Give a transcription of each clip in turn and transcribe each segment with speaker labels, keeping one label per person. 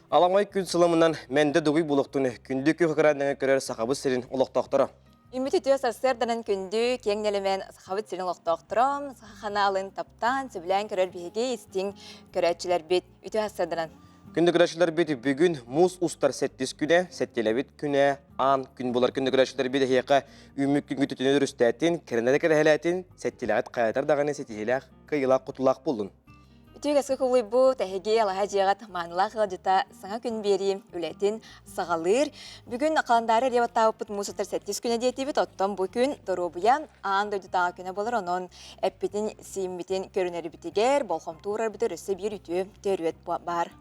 Speaker 1: Аламай күн сылымынан мәнді дүгүй бұлықтың күндікі қықыраныңа көрер сақабы сірін ұлықтақтыры.
Speaker 2: Үміт үтіе сарсерданын күнді кеңнелімен сақабыт сірін ұлықтақтырым, сақана алын таптан сөбілән көрер бейге істің көрәтчілер бет үтіе сарсерданын.
Speaker 1: Күнді көрәшілер беті бүгін мұз ұстар сәттес күне, сәттелебет күне, ан күн болар күнді көрәшілер беті хеқа үмік күнгі түтіні үрістәтін, кірінәді кірәхеләтін, сәттеләғат қаятар дағаны сәттеләқ, қиылақ құтылақ болын.
Speaker 2: Үтіе кәскі құлы бұ тәхеге алаға жиғат маңылақ ғылжыта саңа күн берейім үләтін сағалыр. Бүгін қаландары реваттағы бұт мұз ұстар сәттес күне дейтебет оттан бұл күн дұрубыян аң дойдытаға күне болыр оның әппетін сейімбетін көрінері бітігер, болхом туырар бітір үсі бір үтіе төрует бар.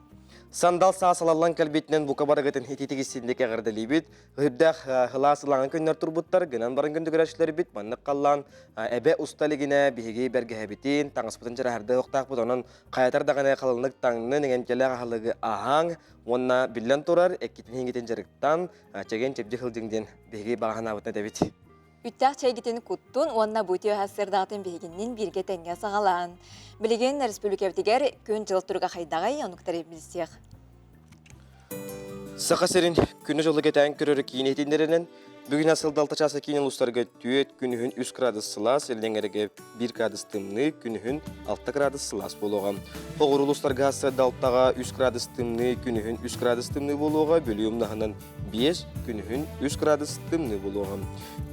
Speaker 1: Сандал саасалалан кәлбетінен бұқа барығытын хететігісіндегі ғырдылы бет, ғырдақ ғыласылаңын көннер тұрбыттар, гынан барын күнді көрәшілер бет, маннық қаллан, әбе ұсталығына бігеге бәргі әбетін, таңыспытын жыры әрді оқтақ бұд, оның қаятар дағаны қалынлық таңның еңенкелі ғалығы ағаң, онына білін тұрар, әккетін хенгетін жырықтан, чеген чепді қылдыңден бігеге бағаған абытына дәбет.
Speaker 2: Үттәқ чайгетін күттін, онына бұйтеу әсірдағытын бейгеннен бірге тәңге сағалан. Білеген республикабдегер күн жыл тұрға қайдағай анықтар емілсеғ.
Speaker 1: Сақа сәрін күні жолы кетән көрері кейін етіндерінен, бүгін асылды 6 часы кейін ұлыстарға түйет күнігін 3 градус сылас, елден 1 градус тымны, күнігін 6 градус сылас болуға. Оғыр ұлыстарға асылды 3 градус тымны, күнігін 3 градус тымны болуға, бөлі ұмнағынан 5, күнігін 3 градус тымны болуға.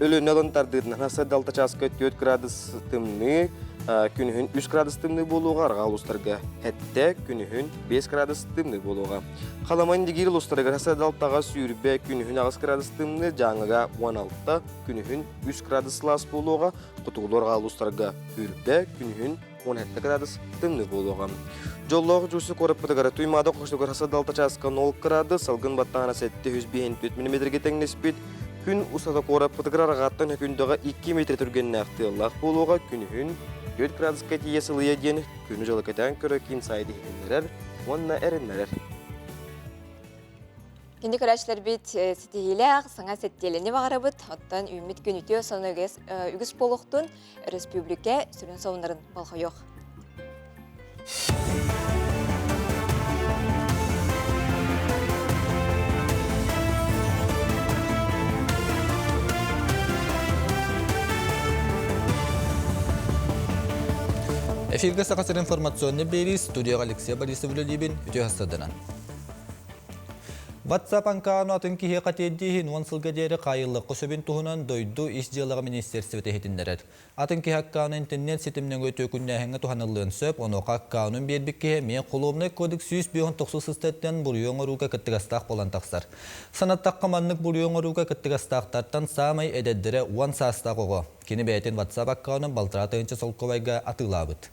Speaker 1: Өлі нөлін тардырынан асылды 6 часыға 4 градус тымны, күнігін 3 градус тымны болуға, арға ұлыстарға әтті күнігін 5 градус тымны болуға. Қаламайын дегер ұлыстарға асылды 6-ға сүйірбе күнігін 9 градус тымны, жаңыға 16 күнігін 3 градус лас болуға, құтығыларға ұлыстарға үрбе күнігін 17 градус тымны болуға. Жоллағы жүсі көріп бұтығары тұймады қоштығыр асылды 6 часыға 0 градус, салғын баттағына сәтті 154 мм тәңнес бет, күн ұсада көріп бұтығыр арғаттан күндіға 2 метр түргенін әқтиыллақ болуға, күнігін 4 градусқа тиесілі еден, күні жылы кетен көрі кейін сайды хекендерер, онына әрінлерер.
Speaker 2: Кенде көрәшілер бет сетігіләқ, саңа сеттелені бағара бұд, оттан үміт күн үтеу соны үгіз болуқтың республика сүрін соғындарын балға йоқ.
Speaker 3: Эфирге сақасыр информационный бері студияға Алексей Борисовлы лебен үте хастадынан. WhatsApp анкану атын кихе қатеддейін онсылға дәрі қайылық құсыбын тұхынан дойду исдиялығы министерсіветі хетіндерер. Атын кихе аккану интернет сетімнен өте күннәхіңі тұханылығын сөп, оныға аккаунын бербікке мен құлуымны кодекс 109 сыстеттен бұрыуың ұруға кіттігастақ болан тақсар. Санаттаққа маннық бұрыуың ұруға кіттігастақтартан самай әдәддірі 10 састақ оғы. Кені бәйтін WhatsApp аккаунын балтыратығынша солқовайға атылабыд.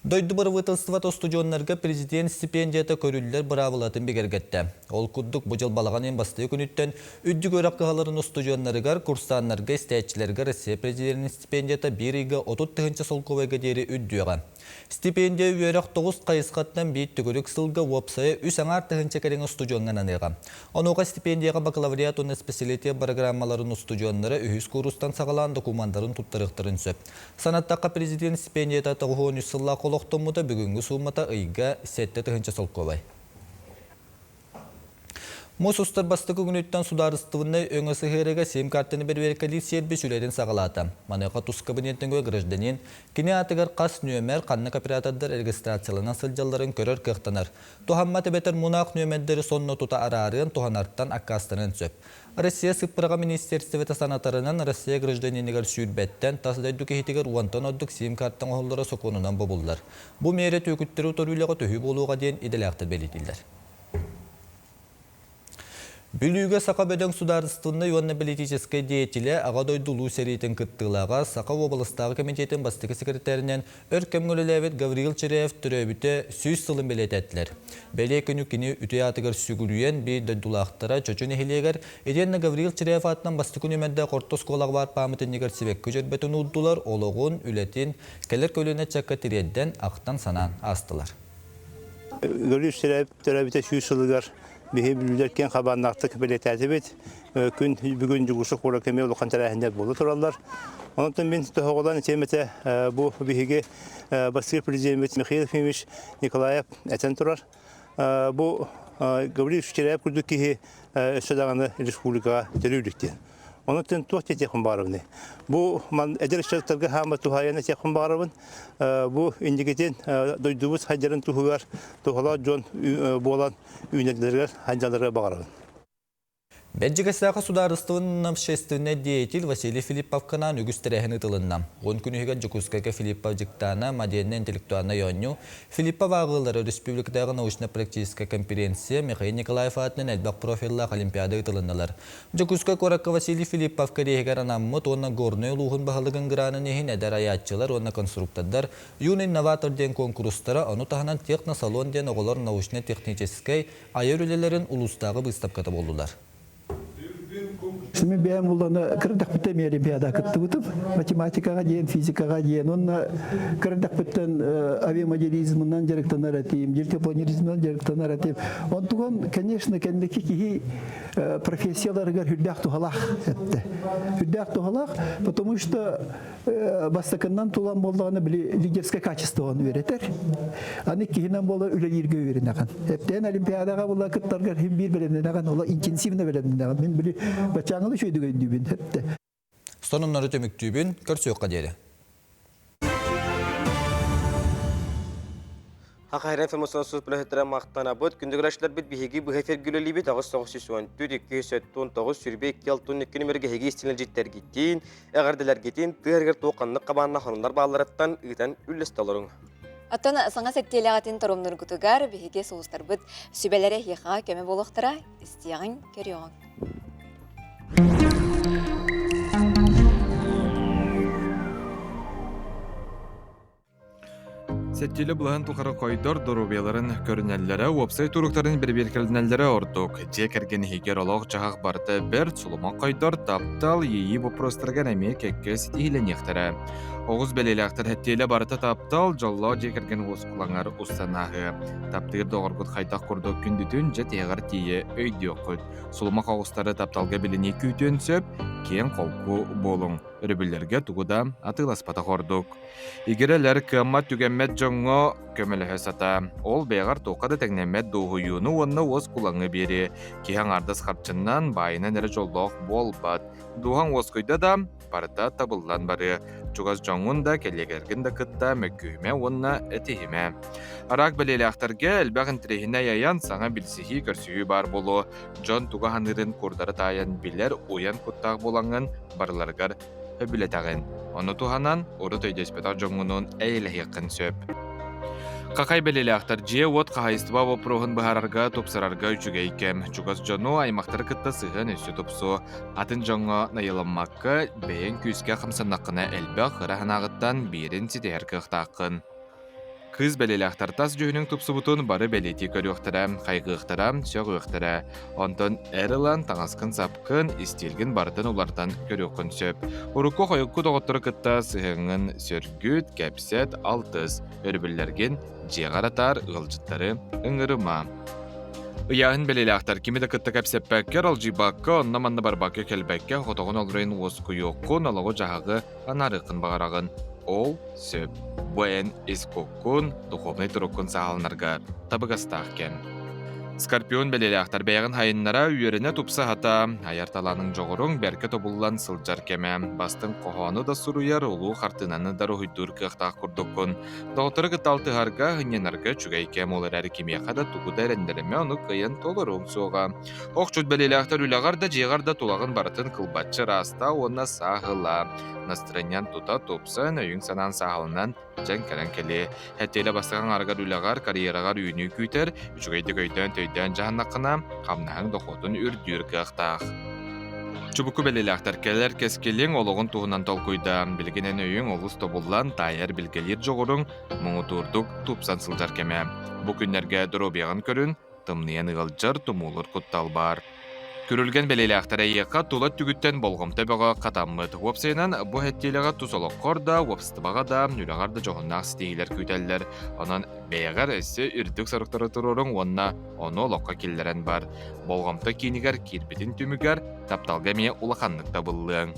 Speaker 3: Дойду барвытылстыват остудионнарга президент стипендията көрүллер бравылатын бегергетті. Ол күддік бұжыл балаған ең басты күніттен үдді көріп қағаларын остудионнарыгар курстаннарга істәтчілерге Россия президентінің стипендията берігі 30-тығынша солқовайға дері үддіға. Стипендия үйерек 9 қайысқаттан бейт түгірік сылғы уапсайы үс аңар тығынша кәрен остудионнан анырға. Онуға стипендияға бакалавриат оны специалитет программаларын остудионнары үйіз курустан сағалан документарын тұттарықтырын сөп. Санаттаққа президент стипендията тағуын үсілла қолықтымыда бүгінгі суммата ұйға сәтті тығынша солқовай. Мос ұстар бастығы күніттен сударыстығыны өңісі ғыреге сем картыны бір веркалі сербі сүлерін сағалады. Маныға тұс кабинеттіңгі гражданин, кене атығар қас нөмер қаннық оператордар регистрациялына сылжаларын көрір қықтанар. Тухамматы бәтір мұнақ нөмердері сонны тұта арарын туханарттан аққастанын сөп. Россия сыппырға министерстіветі санатарынан Россия гражданинігер сүйірбәттен тасыдайды кехетігер уантан оддық сем карттың оғылдары соқонынан бобылдар. Бұл мере төкіттері торуылығы төхі болуға дейін иделяқтыр белетілдер. Бүлігі сақа бөдің сударыстығында юанна политическай деятелі ағадой дұлу сәрейтін күттілаға сақа облыстағы комитетін бастығы секретарінен өркемгіліләвет Гавриил Череев түрөбіті сүйіз сылын белет әттілер. Бәле күні кені үте атығыр сүгілуен бей дөддулақтара чөчін эхелегер, еденні Гавриил Череев атынан бастығы нүмәнді қортос қолағы бар памытын негер себек көжербетін ұлдылар, олығын, үлетін, кәлер көліне чаққа тиредден ақтан санан астылар.
Speaker 4: Гавриил Череев түрөбіті сүйіз сылығар Bihi bilirken habanaktık biletazibet gün bugün cuguşuk ola kemi ulukan tarihinde bolu turallar. Onun için ben tohuğulan içemete bu bihige Baskir Prezident Mikhail Fimiş Nikolayev eten turar. Bu Gabriel Şükür'e kurduk ki Şadağanı Respublika terörlükten. Onun için tuhaf tekun barabını. Bu man edel şartlarga hama tuhayana tekun barabın. Bu indiketin duyduğumuz hacerın tuhular, tuhala John boğulan ünlülerler hancalara barabın.
Speaker 3: Бәджігістағы сударыстығының общественный деятель Василий Филипповканан үгістерәхіні тылыннам. 10 күнігіген Жукускаға Филиппов жықтана модерні интеллектуальна йоню Филиппов ағылары Республикадағы научно-практическая конференция Михаил Николаев атының әлбәқ профиллақ олимпиады тылынналар. Жукуска коракка Василий Филиппов кәрегер анаммыт, онна горный ұлығын бағылығын ғыранын ехін әдер аятчылар, онна конструктардар, юн инноватор ден конкурстара, оны тағынан техносалон ден оғылар научно-техническай айыр үлелерін ұлыстағы бұстапқаты болдылар.
Speaker 5: Мен бәйім ұланы кірдік біттен олимпиада күтті бұтып, математикаға дейін, физикаға дейін, оны кірдік біттен авиамоделизмынан жарықтан аратайым, жертепланеризмынан жарықтан аратайым. Онтуған, конечно, кәндекі кейі профессияларығар хүрдәк тұғалақ әтті. Хүрдәк тұғалақ, потому что бастакыннан тулан болдағаны лидерское качество оны веретер. Аны кейінен болы үлелерге веренеған. Әптен олимпиадаға болы күттарғар бір белемденеған, ола интенсивно белемденеған. Мен білі бачаңылы шөйдіген дүйбін әпті.
Speaker 3: Сонымнары төмік дүйбін көрсөйіққа деді.
Speaker 1: Хақайран фемосынан сөз біліхеттірі мақтан абыд, күндігірашылар біт біхеги бұхефер гүлі бет ағыз соғысы суан түді 209 сүрбе 2 нөмірге хеге істенер жеттер кеттен, әғарделер кеттен, тұғырғыр тоқанлық қабанына қанунлар бағалараттан ұйтан үллесті олырың.
Speaker 2: Аттан саңа сәттеліғатын тұрымныр күтігар біхеге соғыстар бұд сүбелері еқаға көмі болықтыра істияғын көріоғын.
Speaker 6: Сеттелі бұлағын тұлқары қойдыр дұрубеларын көрінәлері, уапсай тұруқтарын бір-беркелінәлері ордық. Жекерген хегер олақ жағақ барды бір сұлыма қойдыр таптал ейі бұпростырған әме кәкке сетейлен ектірі. Оғыз бәлеліқтір әттелі барыта таптал жолла жекерген осқылаңар ұстанағы. Таптығыр доғырғыт қайтақ құрды күндітін жет еғір тейі өйді оқыд. Сұлыма қауыстары тапталға біліне күйтен сөп, кен қолқу болың. Өрібілерге тұғыда атыласпата қордық. Игерелер кымат түгеммет жоңы көмілі сата. Ол бейғар тоқады тәңнемет доғыюны онны оз құлаңы бері. Кейхан ардыс қарчыннан байынан әрі жолдақ болбад. Дуған оз көйді да барыта табылдан бары. Чугаз жоңын да келегерген да кытта мөккүйме онна әтейме. Арақ білелі ақтарға әлбәғін тірехіне яян саңа білсіхи көрсүйі бар болу. Жон туғанырын көрдары тайын білер оян құттақ болаңын барларғар өбілетағын. Оны туғанан ұры төйдеспетақ жоңының әйлі еқін сөп. Қақай белелі ақтар же от қағайыстыба вопроғын бұхарарға топсарарға үчіге екем. Чугас жону аймақтар кітті сығын өсі топсу. Атын жоңы найылыммаққа бәйін күйіске қымсаннаққына әлбі қырағын ағыттан берін сетер қықтақын. Кыз белелі ақтартас жүйінің тұпсы бұтын бары белеті көрі өқтірі, қайғы өқтірі, сөг өқтірі. Онтын әрілан таңасқын сапқын, істелгін бардын олардан көрі өқін сөп. Ұрыққы қойыққы доғыттыры кітта сығыңын сөргүт, кәпсет, алтыз. Өрбілерген жеғаратар ұғылжыттары ұңырыма. Ұяғын белелі ақтар кемеді кітті кәпсеппәккер алжибаққа, оннаманны барбақы кәлбәкке қотығын олырайын осқы yoqqun, алығы жағағы анарықын бағарағын. Ол сөп. Буэн искоккун, духовный туруккун сағалынарға табығастақ кен. Скорпион белелі ақтар бәйғын хайыннара үйеріне тупса хата, аярталаның жоғырың бәркі тобылан сылжар кеме. Бастың қоғаны да сұруяр ұлу қартынаны дары хүйдір қықтақ күрдіккін. Доғытыры қыталтығарға ғыненарға чүгей кем олар әрі кемеқада тұғыда әрендеріме оны қиын толырың соға. Оқчуд белелі ақтар үлағар да жеғар да тулағын барытын қылбатчы раста оны сағыла. Настроян тута топсын өйін санан сағылынан жән кәрін келе. Әттелі бастаған арғар үлағар карьерағар үйіні күйтер, үчігейді көйден төйден жағынақына қамнағын доқотын үрдір қықтақ. Чубуку белелі ақтар келер кескелең олығын туғынан толкуйда. Білгенен өйін олыс тобылан тайыр білгелер жоғырың мұңы тұрдық тупсан сылжар кеме. Бұ күнерге дұру беғын көрін, тымниян ұғылжар тұмулыр құттал бар. Күрілген белелектер айыққа тула түгіттен болғымты бұға қатаммыд. Уапсайынан бұ әттеліға тусолыққор да, уапсытыбаға да, нүлағар да жоғыннақ стейлер күйтәлілер. Онан бәйғар әсі үрдік сарықтары тұрырың онна оны олыққа келлерен бар. Болғымты кейінігер кербетін түмігер тапталғаме улақанлықта бұллың.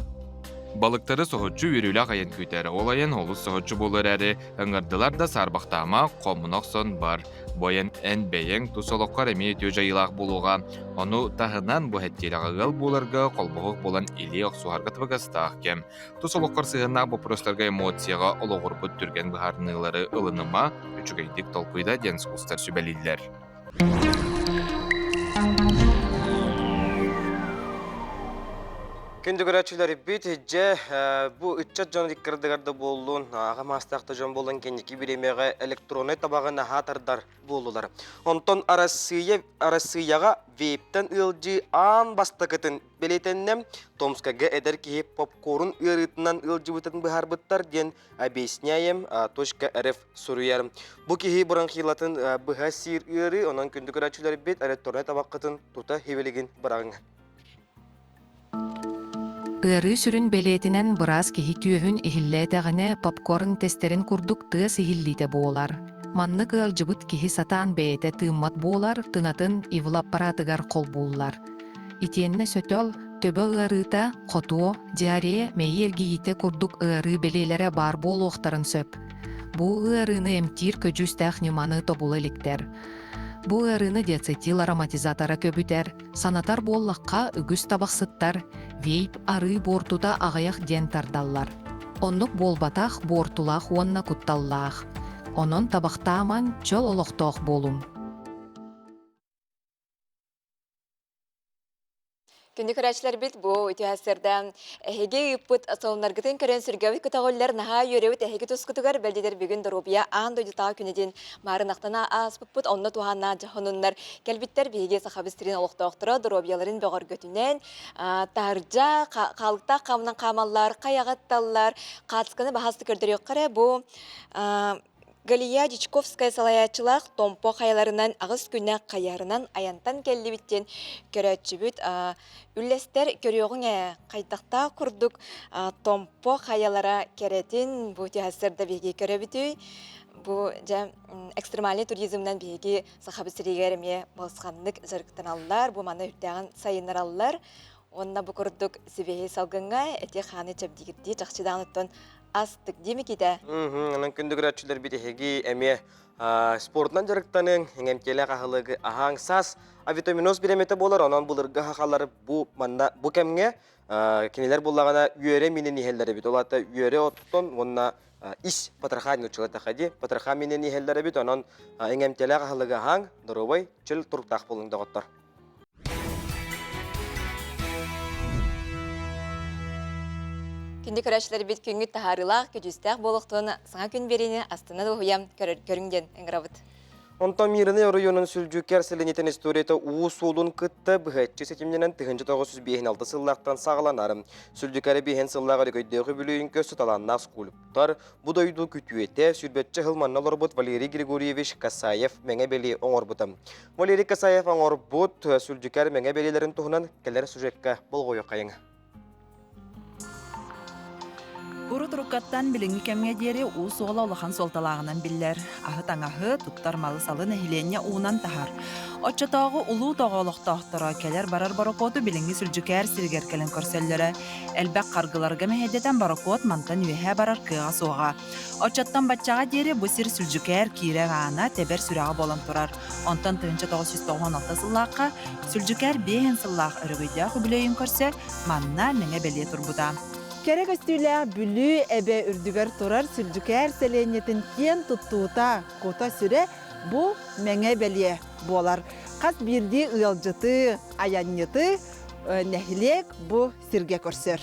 Speaker 6: Балықтары соғытчу үрілі қайын күйтері олайын олыс соғытчу болыр әрі. Үңірділар да сарбақтама қомынақ сон бар. Бойын ән бәйін тұсылыққар әме өте жайылақ болуға. Оны тағынан бұ әттері ғыл болырға қолбұғық болан илі оқсуарға тывығастақ кем. Тұсылыққар сығынақ бұл простарға эмоцияға олығыр бұд түрген бұхарнылары ылыныма үчігейдік толпыйда денс құстар сөбәлілер.
Speaker 1: Күнді көрәтшілері бет же бұл үтчат жон диккірдігарды болуын, аға мастақты жон болуын кендекі біремеға электронный табағына хатардар болулар. Онтон арасыяға вейптен ылжы ан бастықытын белетеннем Томскаға әдір кейіп попкорн ұрытынан ылжы бұтын бұхар бұттар ден объясняем .рф сұруярым. Бұл кейі бұрын қилатын бұға сир ұры, онан күнді көрәтшілері бет электронный табаққытын тұта хевелеген бұрағын.
Speaker 7: Ыры сүрін белетінен бұраз кехи түйөһүн ихиллетեղіне попкорн тестерін курдук тыас ихиллите болар. Манны кылжыбыт кехи сатаан бейте тыыммат болар, тынатын ивлаппаратыгар қол болар. Итиенне сөтөл төбө ырыта, қотуо, диарея, мейі елгейте курдук ыры белелері бар бол оқтарын сөп. Бу ырыны эмтир көжүстәх нюманы тобулы ликтер. Бу ырыны диацетил ароматизатора көбүтер, санатар боллаққа үгүс табақсыттар, вейп ары бортуда ағаяқ ден тардаллар. Оннук болбатақ бортулақ уонна кутталлақ. Онон табақтааман чол олоқтоқ болум.
Speaker 2: Күнді көрәчілер бит бұл өтіғасырдан әхеге үппіт солынарғытын көрен сүргәві күтағоллар наға үйревіт әхеге тұскытығар бәлдедер бүгін дұрубия аң дойдытаға күнеден марынақтана аспыппыт онны туғанна жағынынлар кәлбіттер бейге сақабыстерін олықтауқтыра дұрубияларын бәғар көтінен таржа қалықта қамынан қамалар, қаяғатталар, қатысқаны бағасты көрдірек қара бұл Галия Дичковская салаячылақ томпо қаяларынан ағыз күнне қаярынан аянтан келді біттен көрәтші үллестер көріоғын қайтақта құрдық томпо қаялара керетін бұл тиғасырда беге көрі біті. Бұл экстремальный туризмнан беге сақабысырегеріме болсқанлық жарықтан алылар, бұл маны үрдіған сайынар алылар. Онна бұл құрдық сібейі салғынға әте қаны чәбдегірді жақшыдан ұттын астык деме киде.
Speaker 1: Анан күндү көрәтчүлөр битеги эме спорттан жарыктанын эңемтеле кахылыгы ахаң сас авитаминоз биремете болар. Анан булырга хахалары бу манда бу кемге кинелер буллагана үйөрө менен ихеллери бит. Олата үйөрө оттон онна иш патрахани учулата хади патраха менен ихеллери бит. Анан эңемтеле кахылыгы ахаң доробой чыл туруктак болуңда готтор.
Speaker 2: Күнді көрәшілер бет күнгі тахарылақ, көжістәқ болуқтуын саңа күн берені астына дұғыям көріңден әңгірабыд.
Speaker 1: Онтан мирыны районын сүлжүкер сәленетен историята уы солун кытты бұғайтчы сетімденен 1956 сыллақтан сағыланарым. Сүлжүкері бейхен сыллағы көйдегі бүлейін көсі таланнақ скулыптар. Бұдойду күтуеті сүрбетчі ғылманнал орбыт Валерий Григорьевич Касаев мәңе белі оңорбытым. Валерий Касаев оңорбыт сүлжүкер мәңе белелерін тұғынан кәлер сюжетка бұл ғойы қайың.
Speaker 8: Урут рукаттан билинги кемге дери у соғла олахан солталағынан биллер. Ахыт аңахы туттар малы салы нәхиленне уынан тахар. Отчатағы улу тоғалықтақтыра келер барар баракоту билинги сүлжүкер сиргер келен көрселлері. Әлбәк қарғыларға мәхедетен баракот мантан үйе барар кыға соға. Отчаттан батчаға дери бұ сир сүлжүкер кире ғана тебер сүрәға болан тұрар. Онтан 1996 сыллаққа сүлжүкер бейін сыллақ үрігейді құбілейін көрсе, манна нәңе беле тұрбуда.
Speaker 9: Керек өстүлі бүлі әбе үрдігер тұрар сүлжүкер селенетін кен тұттуыта кота сүре бұ мәңе бәле болар. Қас бірді ұялжыты, аяннеты, нәхілек бұ сірге көрсір.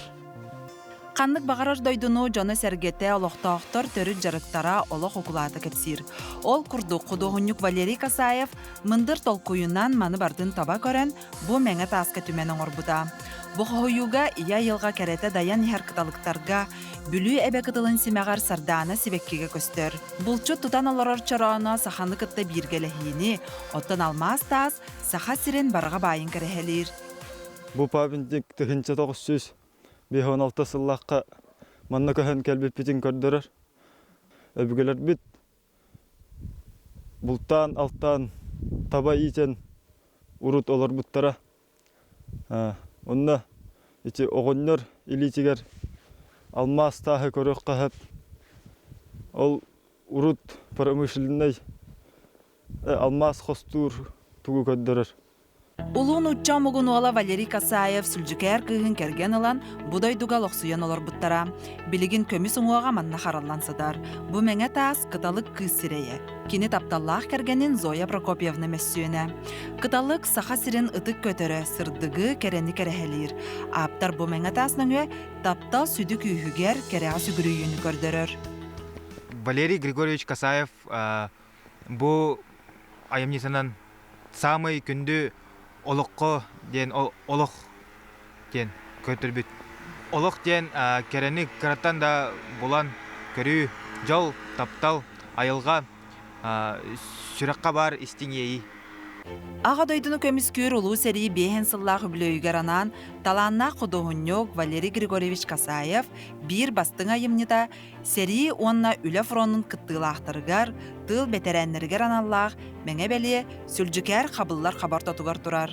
Speaker 8: Қанлық бағарар дойдуну жоны сәргете олықтақтар төрі жарықтара олық окулаты кепсир. Ол күрдік құдығынюк Валерий Касаев мындыр толкуюнан маны бардын таба көрен бұ мәңе тасқа түменің орбуда. Бұ қойуға ия елға кәрәті даян хәркіталықтарға бүлі әбе қытылын семеғар сарданы себеккеге көстер. Бұлчы тұтан оларар чарауына сақаны кытты бергелі хейіні, оттан алмас тас, сақа сирен барға байын кәрәхелер.
Speaker 10: Бу памятник тыгынча 916 сыллаққа манна көһөн келбеппитин көрдөрөр. Өбүгелер бит бултан алтан таба ичен урут олар буттара. Онна ичи огоннор иличигер алмаз тахы көрөк кахып. Ол урут промышленный алмаз хостур тугу көддөрөр.
Speaker 8: Улуун учча мугунуала Валерий Касаев сүлжүкер кыһын керген ылан будай дугал оксуян олар буттара. Билигин көмүс уңуага манна хараллансыдар. Бу меңе таас кыталык кыз сирее. Кини тапталлаах кергенин Зоя Прокопьевна мессүйөне. Кыталык саха сирин ытык көтөрө, сырдыгы керени керехелир. Аптар бу меңе таасныңы таптал сүдү күйүгер кереа сүгүрүйүнү көрдөрөр.
Speaker 11: Валерий Григорьевич Касаев бу айымнисанан самый күндү олоққо ден олоқ ден көтөрбүт. Олоқ ден керени кыраттан да булан көрүү жол таптал айылга сүрөкка бар истиңеи.
Speaker 8: Ага дойдуну көмүскүр улуу серии бехен сыллаах үблөйгөр анан талаанна кудугуньок Валерий Григорьевич Касаев бир бастың айымныда серии онна үлө фронун кыттыылаахтарыгар тыл бетереннергер аналлаах меңе белие сүлжүкер кабыллар хабартатугар турар.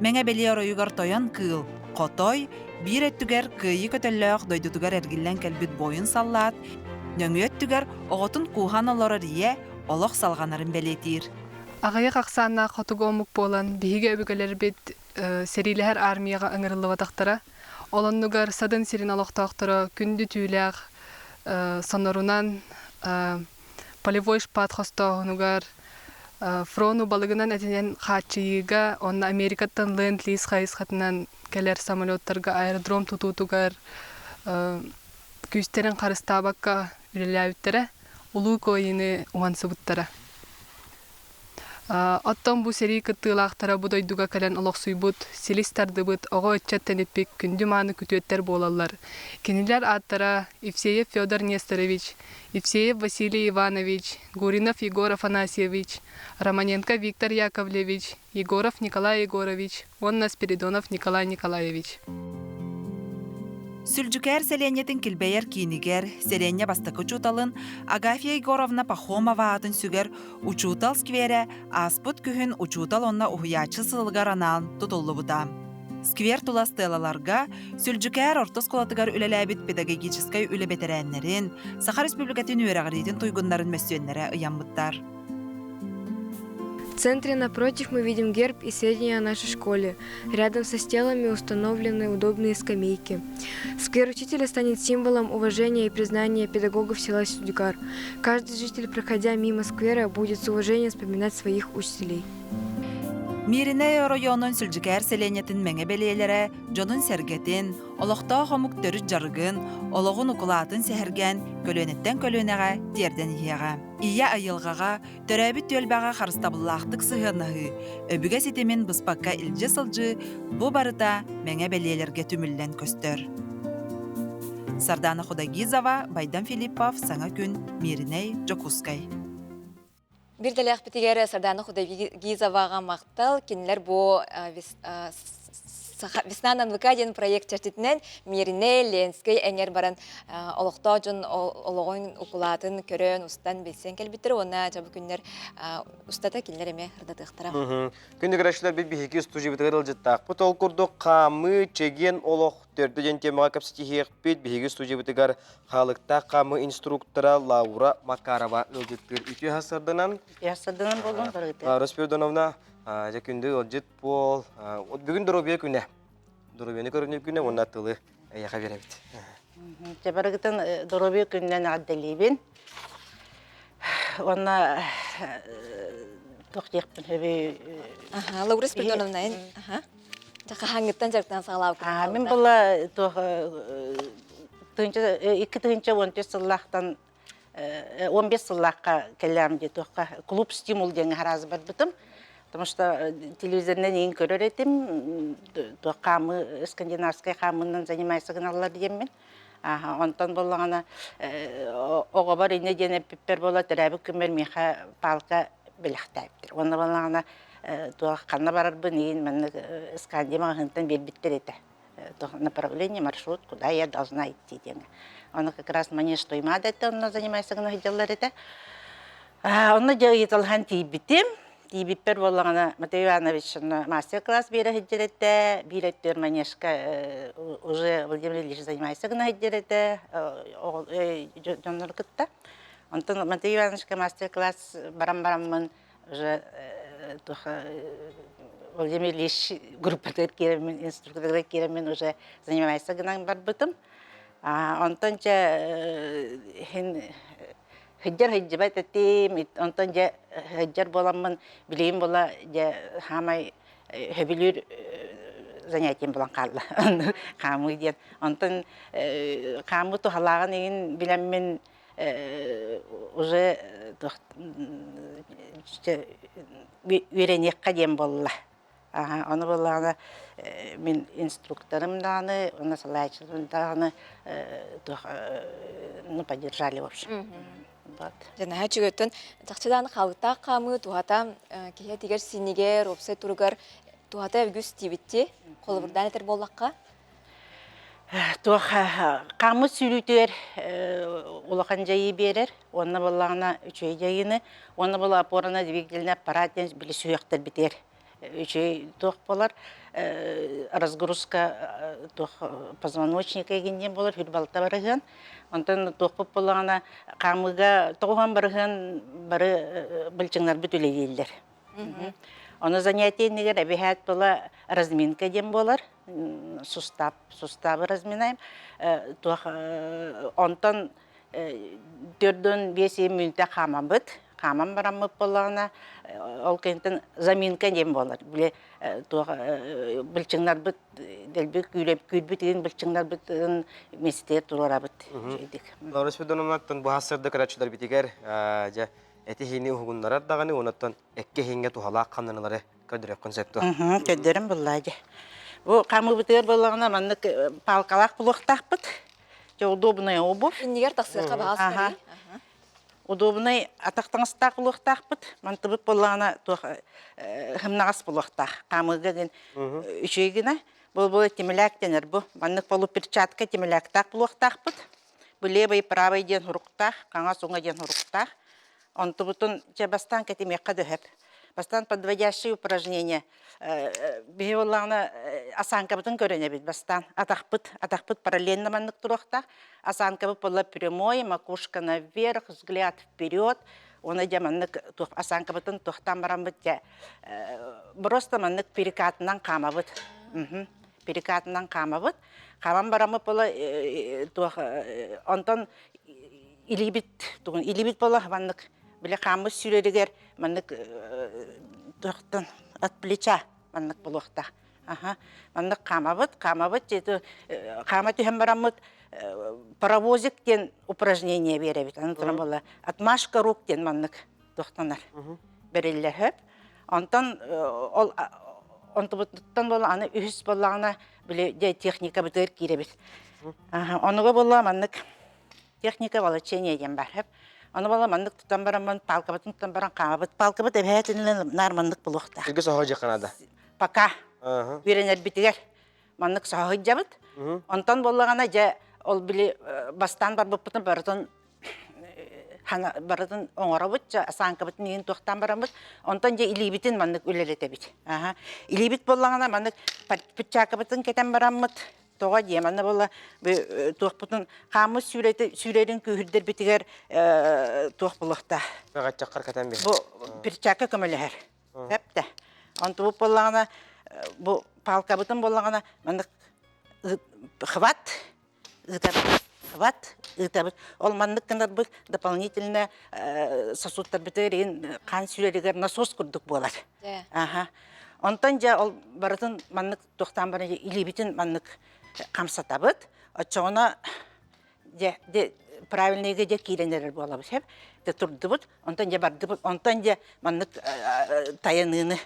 Speaker 8: Меңе белие оройугар тойон кыл, котой, бир өттүгер кыйы көтөллөөх дойдутугар эргиллен келбит бойун саллаат, нөңү өттүгер оготун куухан олорор ие олох салганарын белетир.
Speaker 12: Ағайы қақсанна қотугомук болан биһиге өбүгелер бит серилер армияга ыңырылыбатактара. Олоннугар садын сирин алоқтақтара күнді түүләк сонорунан полевой шпат хостогунугар фрону балыгынан этинен хатчыйга онна Америкаттан ленд-лиз хайысхатынан келер самолеттарга аэродром тутутугар күстерин карыстабакка үлеләбиттере улуу койыны уансыбыттара. Оттон бу сери кыттыылаахтара бу дойдуга кэлэн олохсуйбут, силистардыбыт, ого өтчеттениппик күндү мааны күтүөттер болалар. Кинилер аттара Евсеев Федор Несторович, Евсеев Василий Иванович, Гуринов Егор Афанасьевич, Романенко Виктор Яковлевич, Егоров Николай Егорович, Онна Спиридонов Николай Николаевич.
Speaker 8: Сүлжүкер селенетин килбейер кинигер, селенне бастакы учуталын, Агафья Егоровна Пахомова атын сүгер учутал сквере аспыт күхін учутал онна ухуячы сылыгар анаан тутуллы бута. Сквер тула стелаларга сүлжүкер ортос колатыгар үлеләбит педагогическай үле бетерәннерин, Саха Республикатын үйрәгәритин туйгуннарын мәсүйеннәре ыянбыттар.
Speaker 13: В центре напротив мы видим герб и сведения о нашей школе. Рядом со стелами установлены удобные скамейки. Сквер учителя станет символом уважения и признания педагогов села Сүлжүкер. Каждый житель, проходя мимо сквера, будет с уважением вспоминать своих учителей.
Speaker 8: Мирине районун Сүлжүкер селенетин меңе белиелere, жонун сергетин, олохта хомук төрүт жарыгын, ологун укулатын сехерген, көлөнеттен көлөнеге, терден ияға. Ия айылғаға, төрәбі төлбәға қарыстабыллақтық сығынығы, өбіге сетемін бұспаққа илже сылжы, бұ барыта меңе белиелерге түмілден көстер. Сардана Худагизова, Байдан Филиппов, Саңа күн, Мириней, Джокускай.
Speaker 2: Bir dələk bitigər Sardana Худагизоваға мақтал, кенілер бұ Весна НВК проект чертитинен Мирине Ленскай әңер баран олықта жон олығын ұқылатын көрін ұстан білсен кәлбеттір, оны жабы күнлер ұстата келінер әме ұрдатықтыра.
Speaker 1: Күнді көрәшілер бір бігекі стужи бітігер ұлжыттақ. Бұт ол күрді қамы, чеген, олық төрді ден темаға кәпсетихек бет бігекі стужи бітігер қалықта қамы инструктора Лаура Макарова ұлжыттыр. Үті ғасырдынан?
Speaker 14: Ғасырдынан болдың барғыты.
Speaker 1: Лаура Спирдоновна, күнді ұлжыт бол. Бүгін дұрубия күні. Дұрубияны көрініп күні, онна тылы яқа беремет.
Speaker 14: Жабарғытын дұрубия күнінен аддалейбін. Онна тоқтиқпін өбей...
Speaker 2: Лаура Спирдоновна, жаққа хаңыттан жарықтан сағалау күні.
Speaker 14: Мен бұла 2-10 сыллақтан 15 сыллаққа кәлемде клуб стимул деген харазы бар бұтым. Потому что телевизорнен ең көрер етім, қамы, скандинавскай қамынан занимайся ғыналар деймін. Онтан болағана оға бар ене дене пеппер бола түрәбі көмір меха палка біліқтәйіптір. Оны болағана туох канна барарбы нейин маннык скандема хынтан бербиттер эте. Направление, маршрут, куда я должна идти. Он как раз мне что им надо, это он занимается гнойдалар это. Он делает алхан тибитим. Тибипер воллана Матвей Иванович мастер-класс берет, биреттер манешка уже Владимир Ильич занимается гнойдалар это. Он Матвей Иванович мастер-класс барам-барам уже Владимир Ильич группадыр керемен, инструктор керемен уже занимается гнан барбытым. Онтон же хыджар байт этим, онтон же хыджар боламын, билейм бола же хамай хөбүлүр занятием болан калды. Камы ден. Онтон камы тухалаган еген билем мен уже үйренекка дем болла. Onu bollağına min инструкторым даны, оны салайчылым даны поддержали в общем.
Speaker 2: Жана хачыгөттөн тахчыдан халыта камы тухата кие тигер синигер опсай тургар тухата өгүс тибитти колубурдан этер боллакка.
Speaker 14: Тух камы сүрүтөр улахан жайы берер, оны боллағына үчөй жайыны, оны болла апорына двигательный аппараттен били сүйөктөр битер. Үчей тох болар, разгрузка тох позвоночника егеннен болар, хүрбалта барыгын. Онтан тох болағына қамыға тоған барыгын бары білчіңлар бүтілі елдер. Оны занятиен негер әбихат бола разминка дем болар, суставы разминаем. Онтан 4-5 минутта қамам бұд. Камам барамып болағына, ол кенттен заминка дем болар. Біле білчіңлар бұд, дәлбек күйрбіт еген білчіңлар бұд местер тұрора бұд.
Speaker 1: Лаурас Федоновнаттан bu hasırda karatçılar bitiger, eti hini uğunlar dağını onattan ekke hinge tuhala kanınları ködürep konseptu.
Speaker 14: Ködürüm bulladı. Bu kamı bitiger bolağına manlık palkalak buluqtaq бұд. Удобная обувь.
Speaker 2: Иннигер тақсықа бағасы.
Speaker 14: Удобный атақтаңыстақ бұлықтақ бұд, мантыбыт болағына хымнағас бұлықтақ. Қамыға үшейгіна, бұл темеляк денер бұл. Маннық болу перчатка темеляктақ бұлықтақ бұд. Бұл левый правый ден хұрықтақ, қаңа соңа ден хұрықтақ. Онты бұтын бастан кәтемеққа дөхіп. Бастан подводящие упражнения. Бе болағына асанка бұтын көріне бет. Бастан атақпыт параллельно маннық тұрықтақ. Осанка была прямой, макушка наверх, взгляд вперед. Он идет маннык, осанка потом тухтам барамбытя. Просто маннык перекатнан камавыт. Перекатнан камавыт. Камам барамы пола, онтон илибит пола маннык. Биле камы сүререгер маннык тухтан от плеча маннык полухта. Маннык камавыт, это каматы хембарамыт. Паровозик тен упражнение беребит. Антон была отмашка рук тен маннык тохтанар. Береллер хөп. Онтон была аны үс боллағына біле техника бітер керебит. Онуға болла маннык техника волочения ден бар хөп. Оны бола маннык тұтан барамын, палкабытын тұтан барам қамабыт. Палкабыт әбәтінлі нар маннык болуқта.
Speaker 1: Үлгі соға жақанада?
Speaker 14: Пока. Үйренер бітігер. Маннык соға жабыт. Онтон боллағына жа ол біле бастан бар бұппытын барытын оңыра бұд, асанка бұтын ең тоқтан барамыз, онтан же илибитін маннык үлелете бит. Илибит боллағына маннык пүтчака бұтын кетен барамыз, тоға деманы болла тоқ бұтын қамы сүрерін күйірдер бітігер тоқ бұлықта.
Speaker 1: Ғатчаққар кетен бе?
Speaker 14: Бұл пүтчака көмілер. Әпті. Онты бұп боллағына, бұл палка бұтын боллағына маннык хват, ол маннык кындар бұл дополнительно сосудтар бітер қан сүрерігер насос күрдік болар. Онтан жа ол барытын маннык тоқтан барын илебетін маннык қамсата бұд. Отчоғына правильныйға жа кейленерер бола бұд. Тұрды бұд, онтан жа барды бұд, онтан жа маннык таянығыны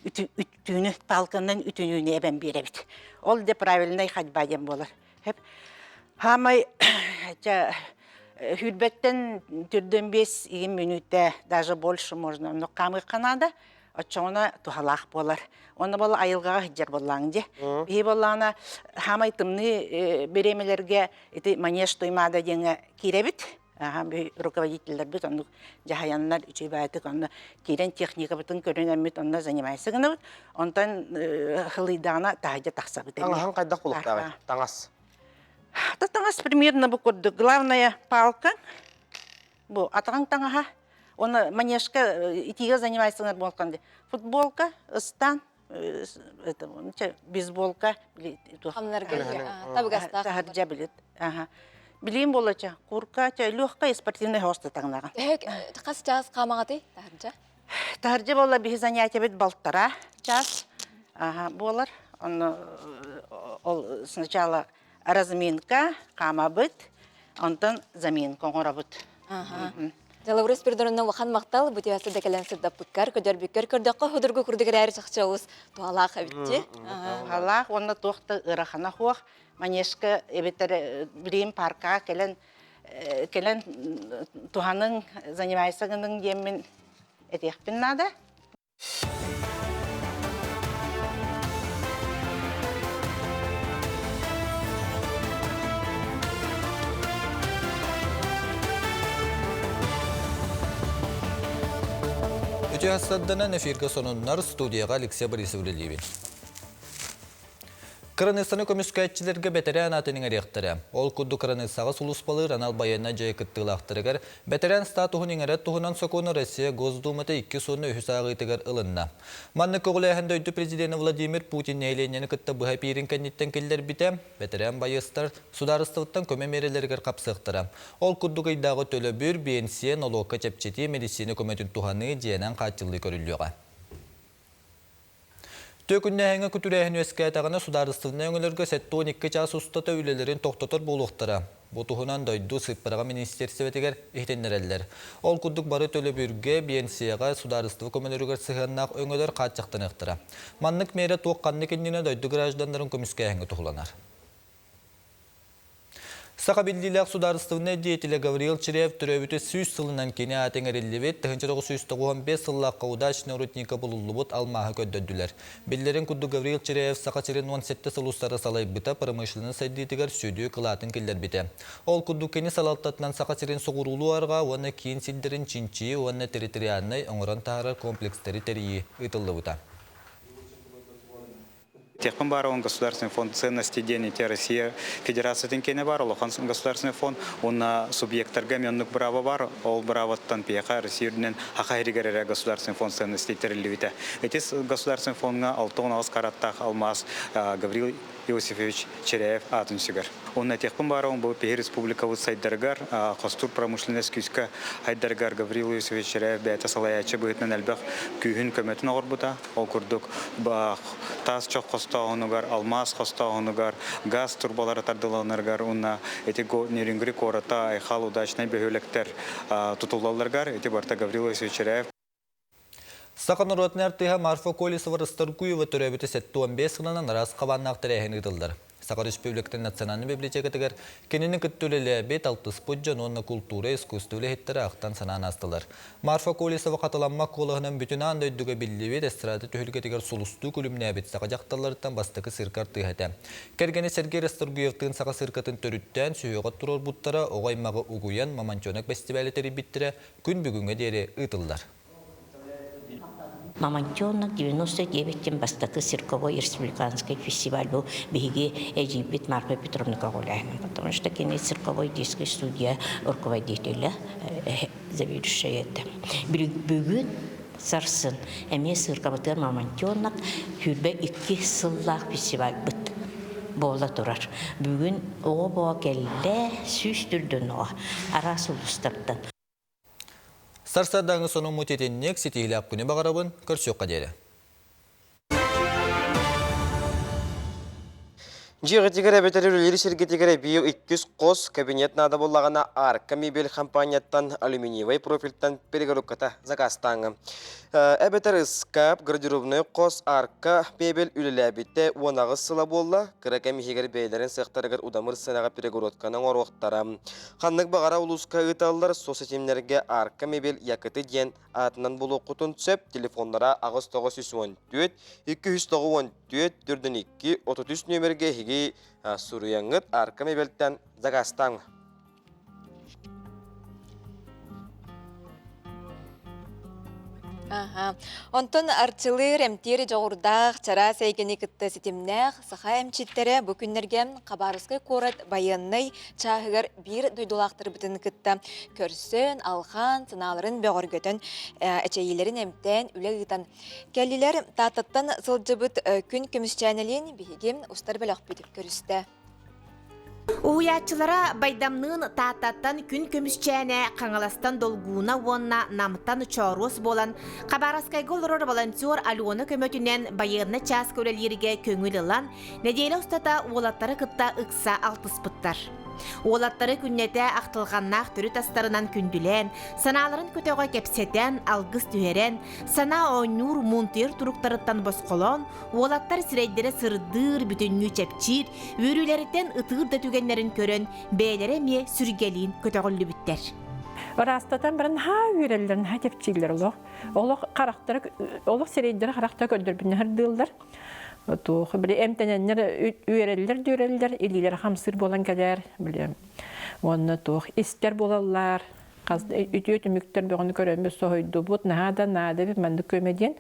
Speaker 14: үтүнү палканын үтүнүнө эбен беребит. Ол де правильный ходьбаден болар. Хамай хүрбеттен түрдөн 5 минутта, даже больше можно, но камы канада, очоңна тухалах болар. Оны бол айылгаға хиджар боллаң же. Бихи боллағына хамай тымны беремелерге манеж тоймада деңе киребит. Руководителлер бит, оны жахаяннар үчей бәйтік, оны керен техника бітін көрінен бит, онына занимайсы гына бит. Онтан хылыйдағына тағыда тақса бит.
Speaker 1: Таңахан қайдақ болуқтағы? Таңас?
Speaker 14: Таңас примерно бұл көрді. Главная палка, бұл атаған таңаға. Оны манежка итиге занимайсы гына болқанды. Футболка, ыстан, бейсболка. Табығастақ. Білет. Билим болача, курка, легкая спортивная хоста таңнаған.
Speaker 2: Қас час қамағаты, тахарджа?
Speaker 14: Тахарджа бола бихи занятия бит балтара час. Болар. Сначала разминка, қама бит, онтан заминка, оңыра бит.
Speaker 2: Жалаврус пердорунна вахан мақтал, бұтевасы дәкелен сырдап бүккар, көдер бүккар көрдіққа худырғы күрдігір әрі шақчауыз туалақ әбітте.
Speaker 14: Туалақ, онна тоқты ұрақана хуақ. Манешка эбеттер билим парка келен туханың занимайсыгының демин этехпин нада.
Speaker 3: Үтü hastadana nefirga sonunlar studiyaga Alexey Borisovlevin. Kırnıstanı komiskayetçilerge beterian atının erektiri. Ol kuddu kırnıstağı suluspalı Ranal Bayanına jay kıttığılaqtırıgar. Beterian statuhun ingeret tuhunan sokunu Rossiya Gozdumata 2 sonu ühüsağı itigar ılınna. Manlı koğulayahında ödü prezidenti Vladimir Putin neylenyeni kıtta bıhay pirin kennitten killer bite. Beterian bayıstar sudarıstavıttan köme merelerigar kapsıqtıra. Ol kuddu gıydağı tölü bir BNC nologka çepçeti medisini kömetün tuhanı jiyanan kaçıllı körüllüğa. Tökünne kütürəhin öskəyətəğine sudarıstığına öngülürgə 12 ças ustata ülelerin toxtatar buluqtara. Bu tuhunan doydu Sıpırağa ministersivetiger ihtenlerəller. Ol kudduk barı tölü bürge BNC-ға sudarıstığı kömelürgər sıxannaq öngülər qaçaqtan ıqtıra. Manlık meyre toqqanlı kendine doydu grajdanların kömüskəyəngə tuğulanar. Saqabildiler sudarıstığına diyetile Gavril Çirev türevütü süs sılından kene atın erillivet, 1995 sıllıqqa udaş neurotnika bululubut almağı köddödüler. Billerin kuddu Gavril Çirev Saqaçirin 17 sılustara salay bita, pırmışlının sayditigar südüğü kılatın killer bite. Ol kuddu keni salaltatlan Saqaçirin soğurulu arga, ona kiyin sildirin çinçi, ona teritoriyanay, oңыран taharar kompleksleri teriyi ıtıllı buta.
Speaker 15: Техпен бар он государственный фонд ценностей денег Россия Федерация тенкене бар, Лохан государственный фонд, он субъекттарга меннук право бар, ол правоттан пияха Россияден хахайригере государственный фонд ценностей териливите. Эти государственный фондга алтон алс караттах алмаз Гаврил Иосифович Черяев атынсигар. Он техпен бар он был республика сайдаргар, хостур промышленность кюска хайдаргар Гаврил Иосифович Черяев бета салаячы бытнен әлбәх күйін көметін орбута, ол күрдік тас чоқ хостауынығар, алмаз хостауынығар, газ турбалары тардыланыргар, онна эти нерингри кората айхал удачный бөхөлектер тутулаларгар, эти барта Гаврил Иосифович Черяев.
Speaker 3: Сақын ұротын әртіға Марфа Колесова Растаркуева түрәбіті 7-15 ғынан рас қабаннақ тірәйін ұтылдар. Сақыр Республиктің национальный библиотекатығар кенінің күттілі бет алты спорт онна культура, искусствілі хеттері ақтан санан астылар. Марфа Колесова қатыламмақ қолығынан бүтін аңда өдігі білдевет эстрады түхілгетігер сұлысту күлімне әбет сақа жақталарыттан бастықы сырқар тыхәті. Кергені Сергей Растаркуевтың сақа сырқатын төріттен сүйеғат тұрор бұттара оғаймағы ұғуян Маманчонок фестивалі тәрі біттірі күн бүгінгі дері ұтылдар.
Speaker 16: Мамонтёнок 99-тен бастакы цирковой республиканский фестиваль был беги Египет Марфа Петровна Кагуляйна, потому что кенет цирковой детской студия руководителя заведующая это. Бүгүн сарсын эме цирковой Мамонтёнок хүрбе 2 сыллах фестиваль быт. Бола турар. Бүгүн оба келде сүстүрдөн о арас улустардан.
Speaker 3: Сарсадаңы соның мұтетеннек сетейлі күні бағарабын көрсөк қадері.
Speaker 1: Жиғытигер әбетері сергетигер био 200 қос кабинет нада болағана арка мебель компанияттан алюминиевый профильтан перегорукката закастаңы. Әбетер скап, гардеробный қос арка мебель үліләбетті онағы сыла болла, кірәкі мехегер бейлерін сықтарығыр удамыр сынаға перегорутканың оруқтара. Қанлық бағара улуска ұталылар сосетемлерге арка мебель якыты ден атынан болу құтын түсіп, телефонлара ағыз 914 294 42 33 нөмерге хеге суруяңыт арка мебелттен загастаң.
Speaker 2: Онтон арчылыр әмтері жоғырдақ чара сәйгені кітті сетімнәқ саха әмчеттері бүкіндерген қабарысқы қорат байынный чағығыр бір дойдулақтыр бүтін кітті. Көрсін, алхан, сыналарын бәғыргөтін әчейелерін әмттен үлі ғытан. Кәлілер татыттан сылжыбыт күн көмісчәнелін бігім ұстар бәліқ бітіп көрісті.
Speaker 17: Уячылара байдамнын тааттан күн көмүсчәне қаңаластан долгуна вонна намтан чорус болан Кабараскайгол волонтер Алена көмөтүнен байырны час көрелерге көңүл ылан неделе устата олаттары кытта ыкса алтыспыттар. Олаттары күннете ақтылғаннақ түрі тастарынан күнділен, саналарын көтеға кепсетен, алғыз түйерен, сана ойнур мунтер тұруқтарыттан босқолон, олаттар сірейдері сырдыр бүтінні чепчир, өрілеріттен ытығырда түгенлерін көрін, бәйлері ме сүргелейін көтеғылы бүттер.
Speaker 18: Растатан бірін ха өрелерін ха чепчилер олық сірейдері қарақтар көндірбіне хырдылдар. Тух биле эмтененнер үйреллер дөреллер илилер хамсыр болан келер биле. Онны тух истер болалар. Каз үтү мүктер бөгөн көрөмбү сойду бут нада бит менде көмеден.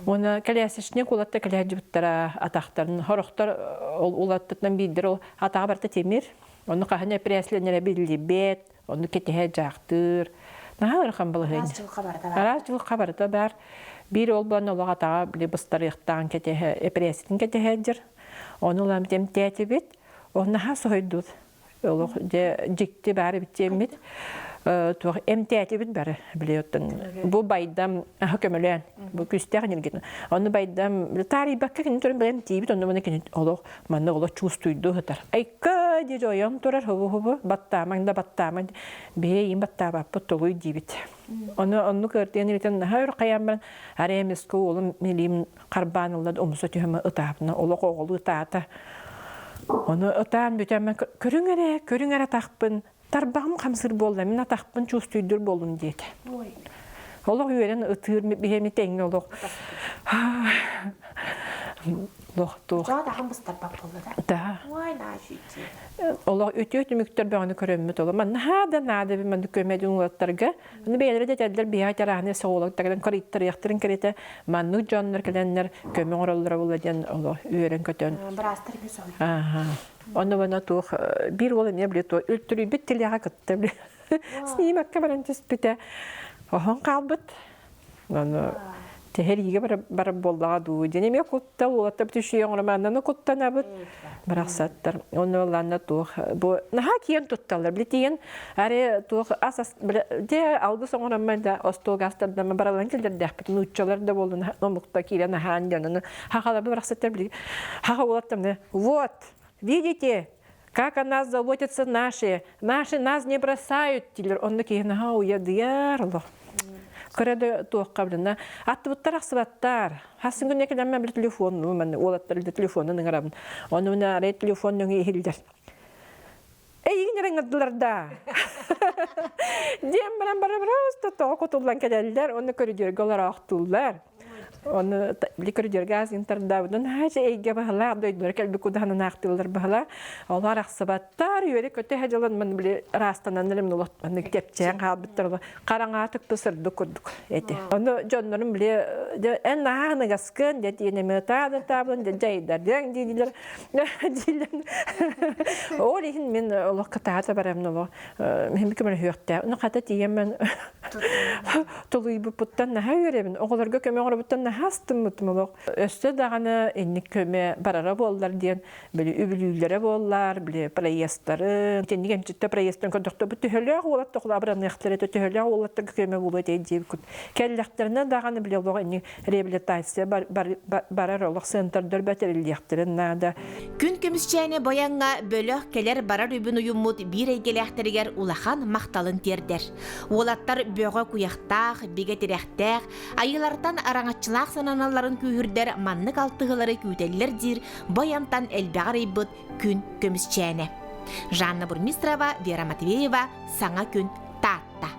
Speaker 18: Оны келесишне кулатта кележиптара атактарын хорохтор улаттан бидер ол атага барта темир. Оны кахане пресленере биллибет, оны кетеhe жактыр. Нахар хамбалгын. Арачыл кабарда бар. Bir ol bana olağa tağa bile bastırıqtan ketehe epresin ketehedir. Onu lam temtiyeti bit. Onu ha soydu. Olu de cikti bari bitemit. Tuğ emtiyeti bit bari biliyorsun. Bu baydam hakemelen. Bu küstahın gidin. Onu baydam tarihi bakka kinturun bilen tibit onu bana kin olu manna olu çustuydu hatar. Ay kadi joyam turar hubu battamanda battamand. Beyim battaba potoluy dibit. Onu gördüğün için her kıyamın arayemiz oğlum milim karbanıllar omuzda tüheme ıtapına oluk oğlu ıtata. Onu ıtan bütünme körüngere takpın tarbağım kamsır bolda mina takpın çustuydur bolun diyeti. Oluk üyeren ıtır bihemi tengli oluk.
Speaker 17: Daha mıstarpak oldu da. Vay naşiti.
Speaker 18: Allah ötüyor mükter bana körümmüt olur. Man nada bir man kömedin ulatlarga. Onu belirli dediler bir hayatlarına sağlıklardan karitter yaktırın karite. Man nu canlar gelenler köme oralara bulacan Allah öğren kötön.
Speaker 17: Brastır güzel.
Speaker 18: Aha. Onu bana tuh bir oğlu ne bile tuh öltürü bitti liha kattı bile. Snimak kabaran tespite. Ohan kalbet. Onu teheriye bara bollağa du. Deneme kutta ulatta bitişiyor ona mandan kutta nabut. Bıraksatlar. Onu olanla tuh bu naha kiyen tuttalar bildiğin. Are tuh asas de algı sonra manda ostogastlarda mı baralan kilder dehpet nuççalar da bolun nomukta kilen nahan canını. Hakala bıraksatlar bildiğin. Haka ulattım ne? Вот. Видите? Как о нас заботятся наши нас не бросают. Он такие наха уядыярло. Körede tuğqablına attıbıttar aqsıbattar. Hasın günne kelenme bir telefonu, men olattar telefonunu ngarabın. Onu nare telefonunu ihilder. Eyin rengadılar da. Diyem bana usta toğutulan kelenler, onu körüdür golar aqtullar. Onu likörüdür gaz interdavdın. Haca eyge bahala doydular kelbi kudahanın aqtıllar bahala. Onlar aqsıbattar yöre kötü hacalan men bile rastanan elim ulatmanı tepçeğen qalbittarlı. Qarangatık pısırdı kurduk. Onu jonların bile en nahana gaskın dedi yeneme tablın de jaydar den dediler. Olihin men Allah katata baramna lo. Hem kemel hüyakta. Onu qata diyem men tuluy bu puttan naha yörebin. Oğlar gökeme oğlar puttan Аны хастым мутмулук. Өстө даганы энник көмө барара боллар диен, биле үбүлүлөрө боллар, биле проесттары, тендиген читте проесттен көндөктө бүтүлөк болот токлабыран яхтыры төтөлөк болот көмө болот дейди. Келлектерне даганы биле болго энник реабилитация барар олох центрдер бәтерилдәктерен нада.
Speaker 17: Күн көмүсчәне баянга бөлөк келер барар үбүн уюммут бир эйгелехтергер улахан макталын тердер. Олаттар бөөгө куяктак, бигетерехтек, айылардан араңатчылак сананаларын күйүрдер маннык алтыгылары күтеллер дир баянтан элбагар ыйбыт күн көмүсчәне. Жанна Бурмистрова, Вера Матвеева, Саңа күн таатта.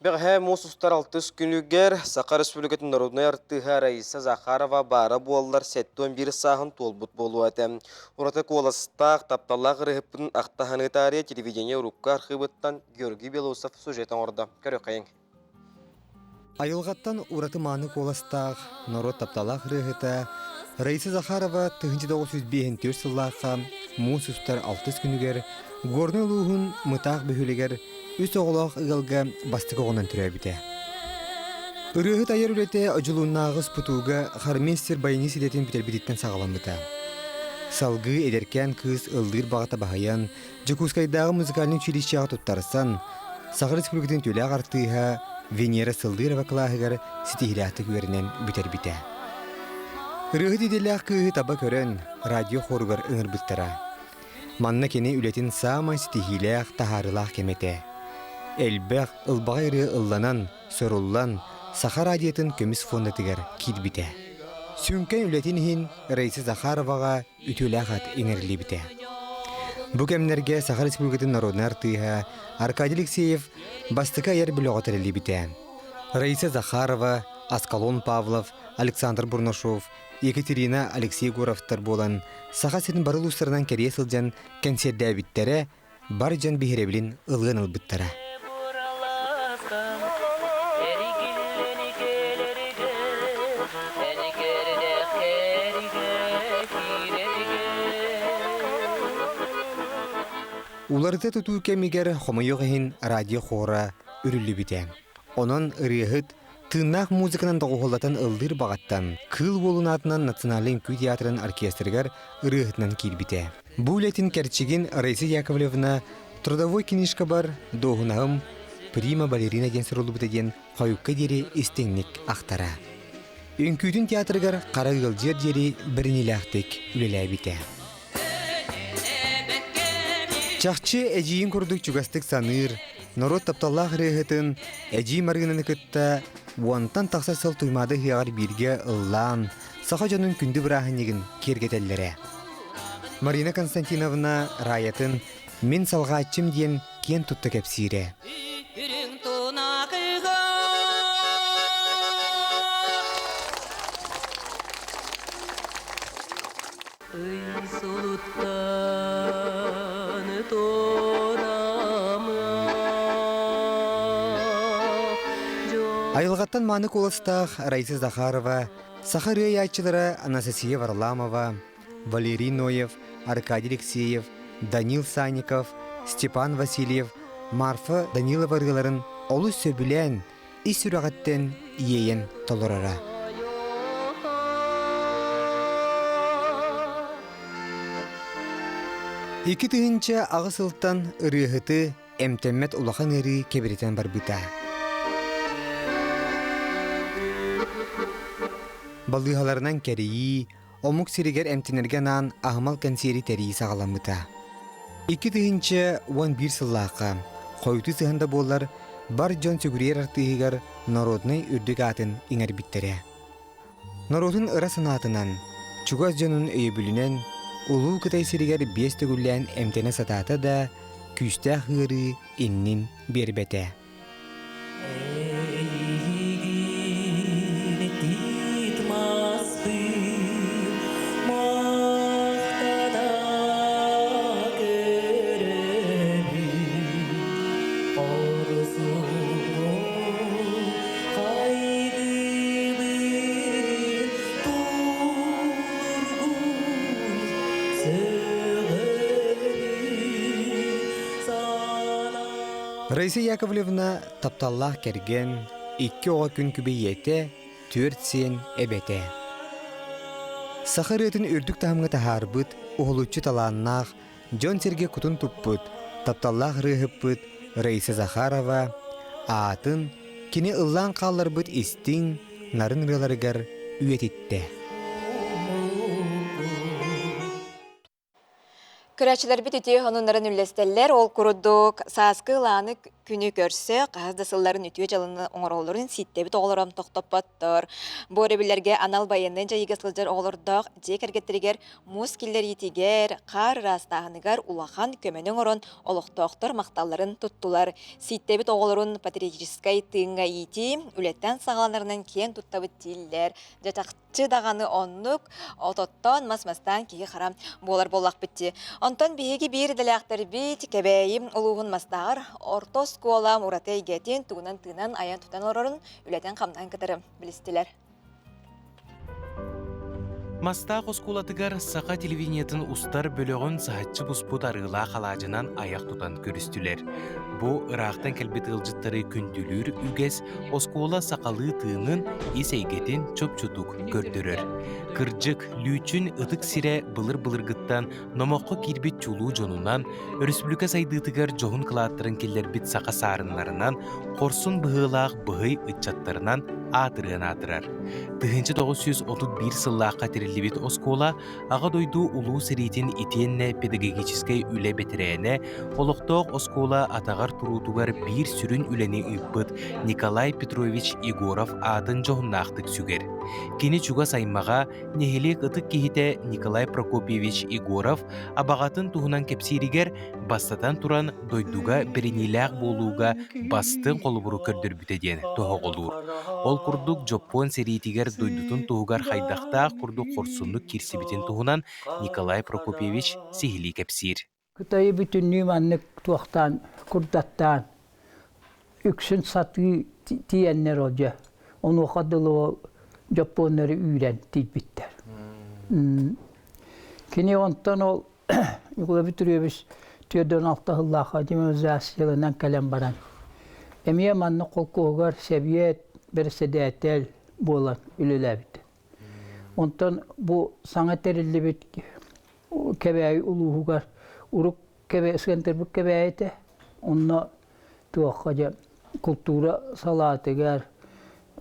Speaker 1: Бәғә мусустар 6 күнігер Сақа Республикатын Народной артыға Раиса Захарова бары болалар 7-11 сағын толбут болу әтім. Ураты коластақ тапталақ рыхыппын ақтағаны тария телевидение урукка архивыттан Георгий Белоусов сюжетін орда. Көрі қайын.
Speaker 19: Айылғаттан ураты маны коластақ народ тапталақ рыхыта Раиса Захарова 1905 сыллаққа мусустар 6 күнігер горны луғын мұтақ бүхілігер үс оғылақ ұғылға бастық оғынан түрі біте. Үріғыт айыр үлеті ажылуыннағыз пұтуға қарместер байыны селетін бітербедеттен сағаламыта. Салғы едеркен кыз ылдыр бағыта бағаян, Жакускайдағы музыкалының училищаға тұттарысан, Сақыр Республикатын төлі ағартыға Венера Сылдырова қылағығар сетихилақты көрінен бүтер біте. Үріғыт еделі қығы таба көрін радио қорғар ұңыр бұттара. Манна кені үлетін сама сетихилақ тахарылақ кемете. Элбәк ылбағайры ылланан, сөруллан, Саха радиятын көміс фондатығар кит біте. Сүнкен үлетін хин Раиса Захароваға үтіләғат еңірлі біте. Бұ кәмнерге Саха Республикатын Народный артыға Аркадий Алексеев бастыка ер білоғатырылы біте. Раиса Захарова, Аскалон Павлов, Александр Бурнашов, Екатерина Алексей Горовтар болан Саха сетін барыл ұстарынан кәрие сылжан кәнсерді әбіттері бар жан бігеребілін ылғын ылбыттара. Уларды тұту кәмігер хомайоғын радио қора үрілі біте. Онын ұрығыт тыңнақ музыканан доғылдатын ылдыр бағаттан кыл болын атынан националин күй театрын оркестргар ұрығытынан кел біте. Бұл әтін кәрчеген Раиса Яковлевна трудовой книжка бар доғынағым прима балерина денсір олы бітеген қойыққа дері істеңнік ақтара. Үнкүйдің театргар қара ғылжер дері бірінелі ақтық үлелі біте. Чақчы әжейін көрдік чугастық саныр, народ тапталлақ рейхетін әжей марғынын күтті, уантан тақса сыл тұймады хияғар бірге ұллан, сақа жанын күнді бірағын егін кергетелері. Марина Константиновна раятын «Мен салға атчым» дейін кен тұтты кәпсире. Айылғаттан маны коластақ Раиса Захарова, Саха рөй айтчылары Анастасия Варламова, Валерий Ноев, Аркадий Алексеев, Данил Санников, Степан Васильев, Марфа Данилова рыларын олы сөбілен, ис үрағаттен иейен толырара. Екі түгінші ағысылттан ұрығыты әмтәммет улахан әрі кебіретен бар бұта. Балдығаларынан кәрейі, омук сиригер әмтінергенан ағымал кәнсері тәрейі сағаламыта. Екі түгінші 11 сыллаққа, қойты сығында болар бар жон сүгірер артығығар народный үрдік атын еңер біттері. Народын ұра санатынан, чугаз жонын өйебілінен, улу кытай сиригер 5 түгіллән әмтені сататы да күсті ғыры иннин бербәті. Раиса Яковлевна тапталлах керген, 2 оға күн күбейеті, 4 sen ebete. Сахарытын үрдік тахымға тахарбыт, уғылучы таланнақ, Джон Серге кутун туппыт, тапталлақ рыхыппыт, Раиса Захарова, атын, кені ыллан қалларбыт истин, нарын рыларыгар үйетитті.
Speaker 2: Көрәчілер бит үтіе хонунларын үлестелер, ол құрудық саскы ланы күні көрсе, қағаздасыларын үтіе жалыны оңыролырын ситте бит оғылырам тоқтап баттыр. Бөрі білерге анал байынын жайығы сылжар оғылырдақ, жек әргеттірігер, мұз келдер етігер, қар растағынығар улахан көменің орын олықтоқтыр мақталарын тұттылар. Ситте бит оғылырын патриотическай тыңға еті, үлеттен сағаларынан кен тұттабыт дейілдер. Жатақчы дағаны оннық, ототтан мас-мастан кейі қарам болар болақ бітті. Онтон биһиги биир дэлээхтэр бит кэбэйим улуғын мастағыр орто скуола муратей гетин тугунан тыынан аян тутан орорун үлэтен қамдан кытырым билистилер.
Speaker 20: Мастақ оскулатыгар сақа телевидениетін ұстар бөлігін сағатчы бұспұт арыла қалажынан аяқ тұтан көрістілер. Бұ ырақтан кәлбет ғылжыттары күнділер үгес оскула сақалы тыынын есейгетін чөп-чөтік көрдірір. Кыржык, лүйчін ытык сире былыр-былыргыттан номоққа кирбет чулу жонунан, Республика сайдытыгар жоғын қылаттырын келдербет сақа сарынларынан, қорсын бұғылақ бұғый үтчаттарынан атырын атырар. 1931 сыллаққа терилибет оскола аға дойду улуу сиритин итиенне педагогической үле бетерене олықтоқ оскола атағар турутугар бир сүрін үлени ыппыт Николай Петрович Егоров атын жоғыннақтық сүгер. Кені чуга саймаға нехелек ытык кихите Николай Прокопьевич Егоров абағатын туғынан кепсиригер бастатан туран дойдуга берениләқ болуға бастың қолыбыру көрдірбітеден тоғы олур. Ол курдук жоппон сериетигер дойдутун туғар хайдақтақ курдук қорсунлук кирсибитин туғынан Николай Прокопьевич сихили кепсир.
Speaker 21: Кытайы бүтіннүй маннык туақтан, курдаттан, үксін саты тиеннер олжа. Оны оқадылы жоппонлары үйрен тейбіттер. Кені онтан ол, үкілі бүтіребіз түйеден алты ғыллаға демеузас елінен кәлем баран. Әмия манны қолқоғар сәбиет бір сәдәтел болан үліләбіді. Онтан бұл саңа тәрілі бет кәбәй ұлуғығар урuk kebe ıskenterbük kebeyte onna tuğaca kultura salatıgar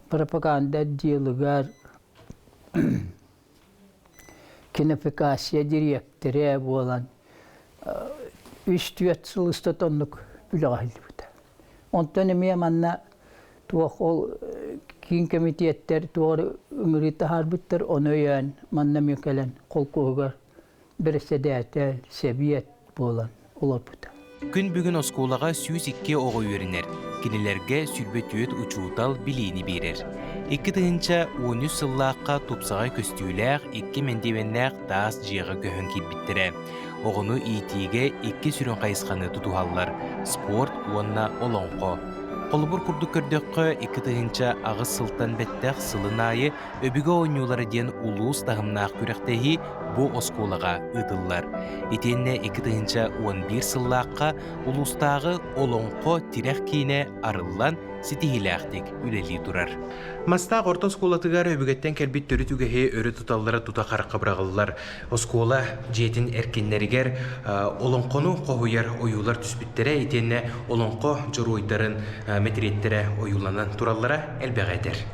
Speaker 21: propaganda diyelugar kinefekasiya direktörü olan üstüyet sılıstatonluk bülağıydı bu da. Ondan emiye manna tuğal kin komitiyetler tuğal ümürü taharbüttür onu yön manna mükelen kolkuğugar bir sedete sebiyet bolan olur bu da.
Speaker 20: Күн бүгін осколаға сүйіз 2 оғы өрінер. Кенелерге сүрбетүйет ұчуытал білейіні берер. 2 тыгынча 13 сыллаққа тупсаға көстүйләқ 2 мендевеннәқ таас жиға көхін келбіттірі. Оғыны иетиге 2 сүрін қайысқаны тұтуғалар. Спорт уанна олонқо. Қолыбыр күрді көрдөкқі 2 тыгынча ағыз сылтан бәттәқ сылын айы өбігі ойнуылары ден улуыз тағымнақ көріқтегі бұ осколаға ұтылар. Етенне 2 тыгынча 11 сыллаққа улуыстағы олонқо тирек кейіне арылан сетихиләқтік үлелі тұрар. Мастақ орта осколатығар өбігеттен кәлбет төрі түгіхе өрі тұталары тұта қарқы бірағылар. Оскола жетін әркенлерігер олонқону қоғуяр ойулар түспіттері етенне олонқо жұру ойдарын метреттері ойуланан тураллара әлбәғайдер.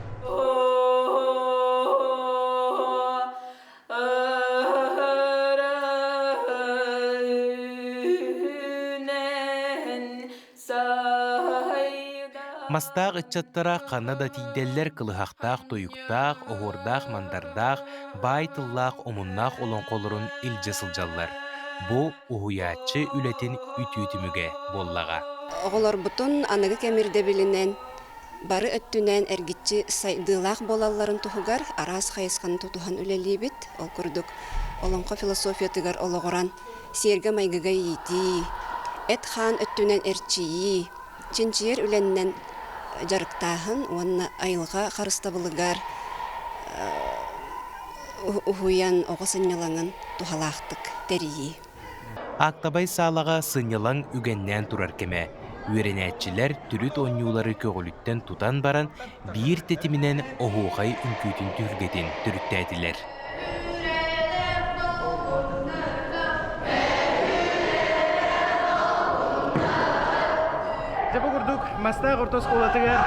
Speaker 20: Мастақ ытчаттара қанада тейделлер кылыхақтақ, тойуқтақ, оғырдақ, мандардақ, байтыллақ, омуннақ олон қолырын илже сылжаллар. Бұл ұғыячы үлетін үті-үтіміге боллаға.
Speaker 22: Оғылар бұтын анығы кәмірді білінен, бары өттінен әргітчі сайдылақ болаларын тұхығар, арас қайысқан тұтуған үлелі біт, ол күрдік. Олонқы философия тығар олығыран, сергі майгыға еті, әт хан өттінен әрчейі, чинчиер үленнен жарықтағын, онына айылға қарыстабылығар, ұхуян оғы сынялаңын тухалақтық тәрейі.
Speaker 20: Ақтабай салаға сынялаң үгеннен тұрар кеме. Үөренәтчилер түрүт онньуулары көгөлүттен тутан баран биир тетиминен оһуохай үңкүүтүн түргетин түрүттәэтилер.
Speaker 11: Жабы курдук мастаа кортос кулатыгар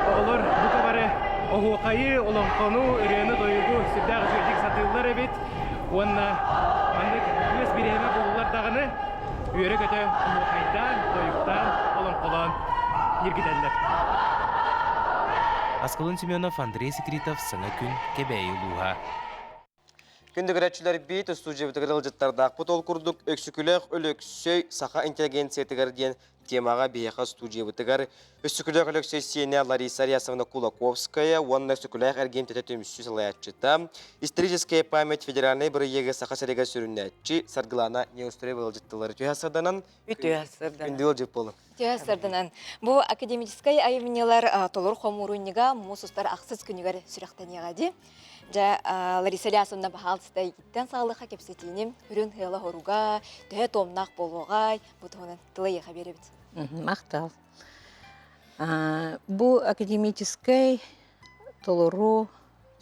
Speaker 11: оголор бука бары оһуохайы олонкону өрөөнү дойугу сүрдәг жөрдик сатыллар эбит. Уонна мандык күөс биреме болулар дагыны үөрө көтө оһуохайдан дойуктан олонколон ниргителлер.
Speaker 20: Аскалын Семенов, Андрей Секретов, Саңа күн, Кебәйі Луға.
Speaker 1: Күнді көрәтшілер бейт студия бітігір ылжыттардақ бұтол күрдік өксікілік өліксөй сақа интеллигенция тігірден темаға бейеқа студия бітігір. Өксікілік өліксөй сене Лариса Рясовна Кулаковская, онна өксікілік әрген тәтәті мүсі салаятчыта. Историческая память федеральной бір егі сақа сәрегі сүрінәтчі Саргылана Неустрей ылжыттылары түйасырданан. Күнді ылжып болу.
Speaker 2: Түйасырданан. Бұл академическай айымнелар толыр қомуруынеға мұсыстар ақсыз күнігер сүріқтанеға Жа Лариса Рясовна бахалсыда егіттен сағылыға кепсетейінім, үрін ғылы хоруға, түйе томнақ болуғай, бұтығынан тылы еға беребіт.
Speaker 16: Мақтал. Бұл академическай толыру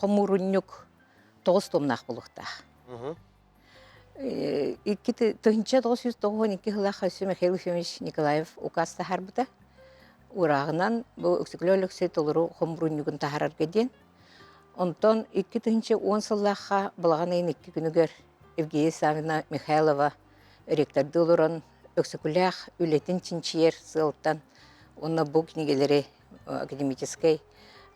Speaker 16: қомуруннюк 9 томнақ болуқтақ. 1992 жылы Хасю Михаил Ефимович Николаев указ тахар бұта. Урағынан бұл өксіклі өліксей толыру қомуруннюгын тахарар кеден. Онтон 2010 жыллаға бұлағанайын 2 күнігер Евгения Савина Михайлова ректорды олырын өксікілях үлетін чинчиер сылттан. Онна бұл кенегелері академическай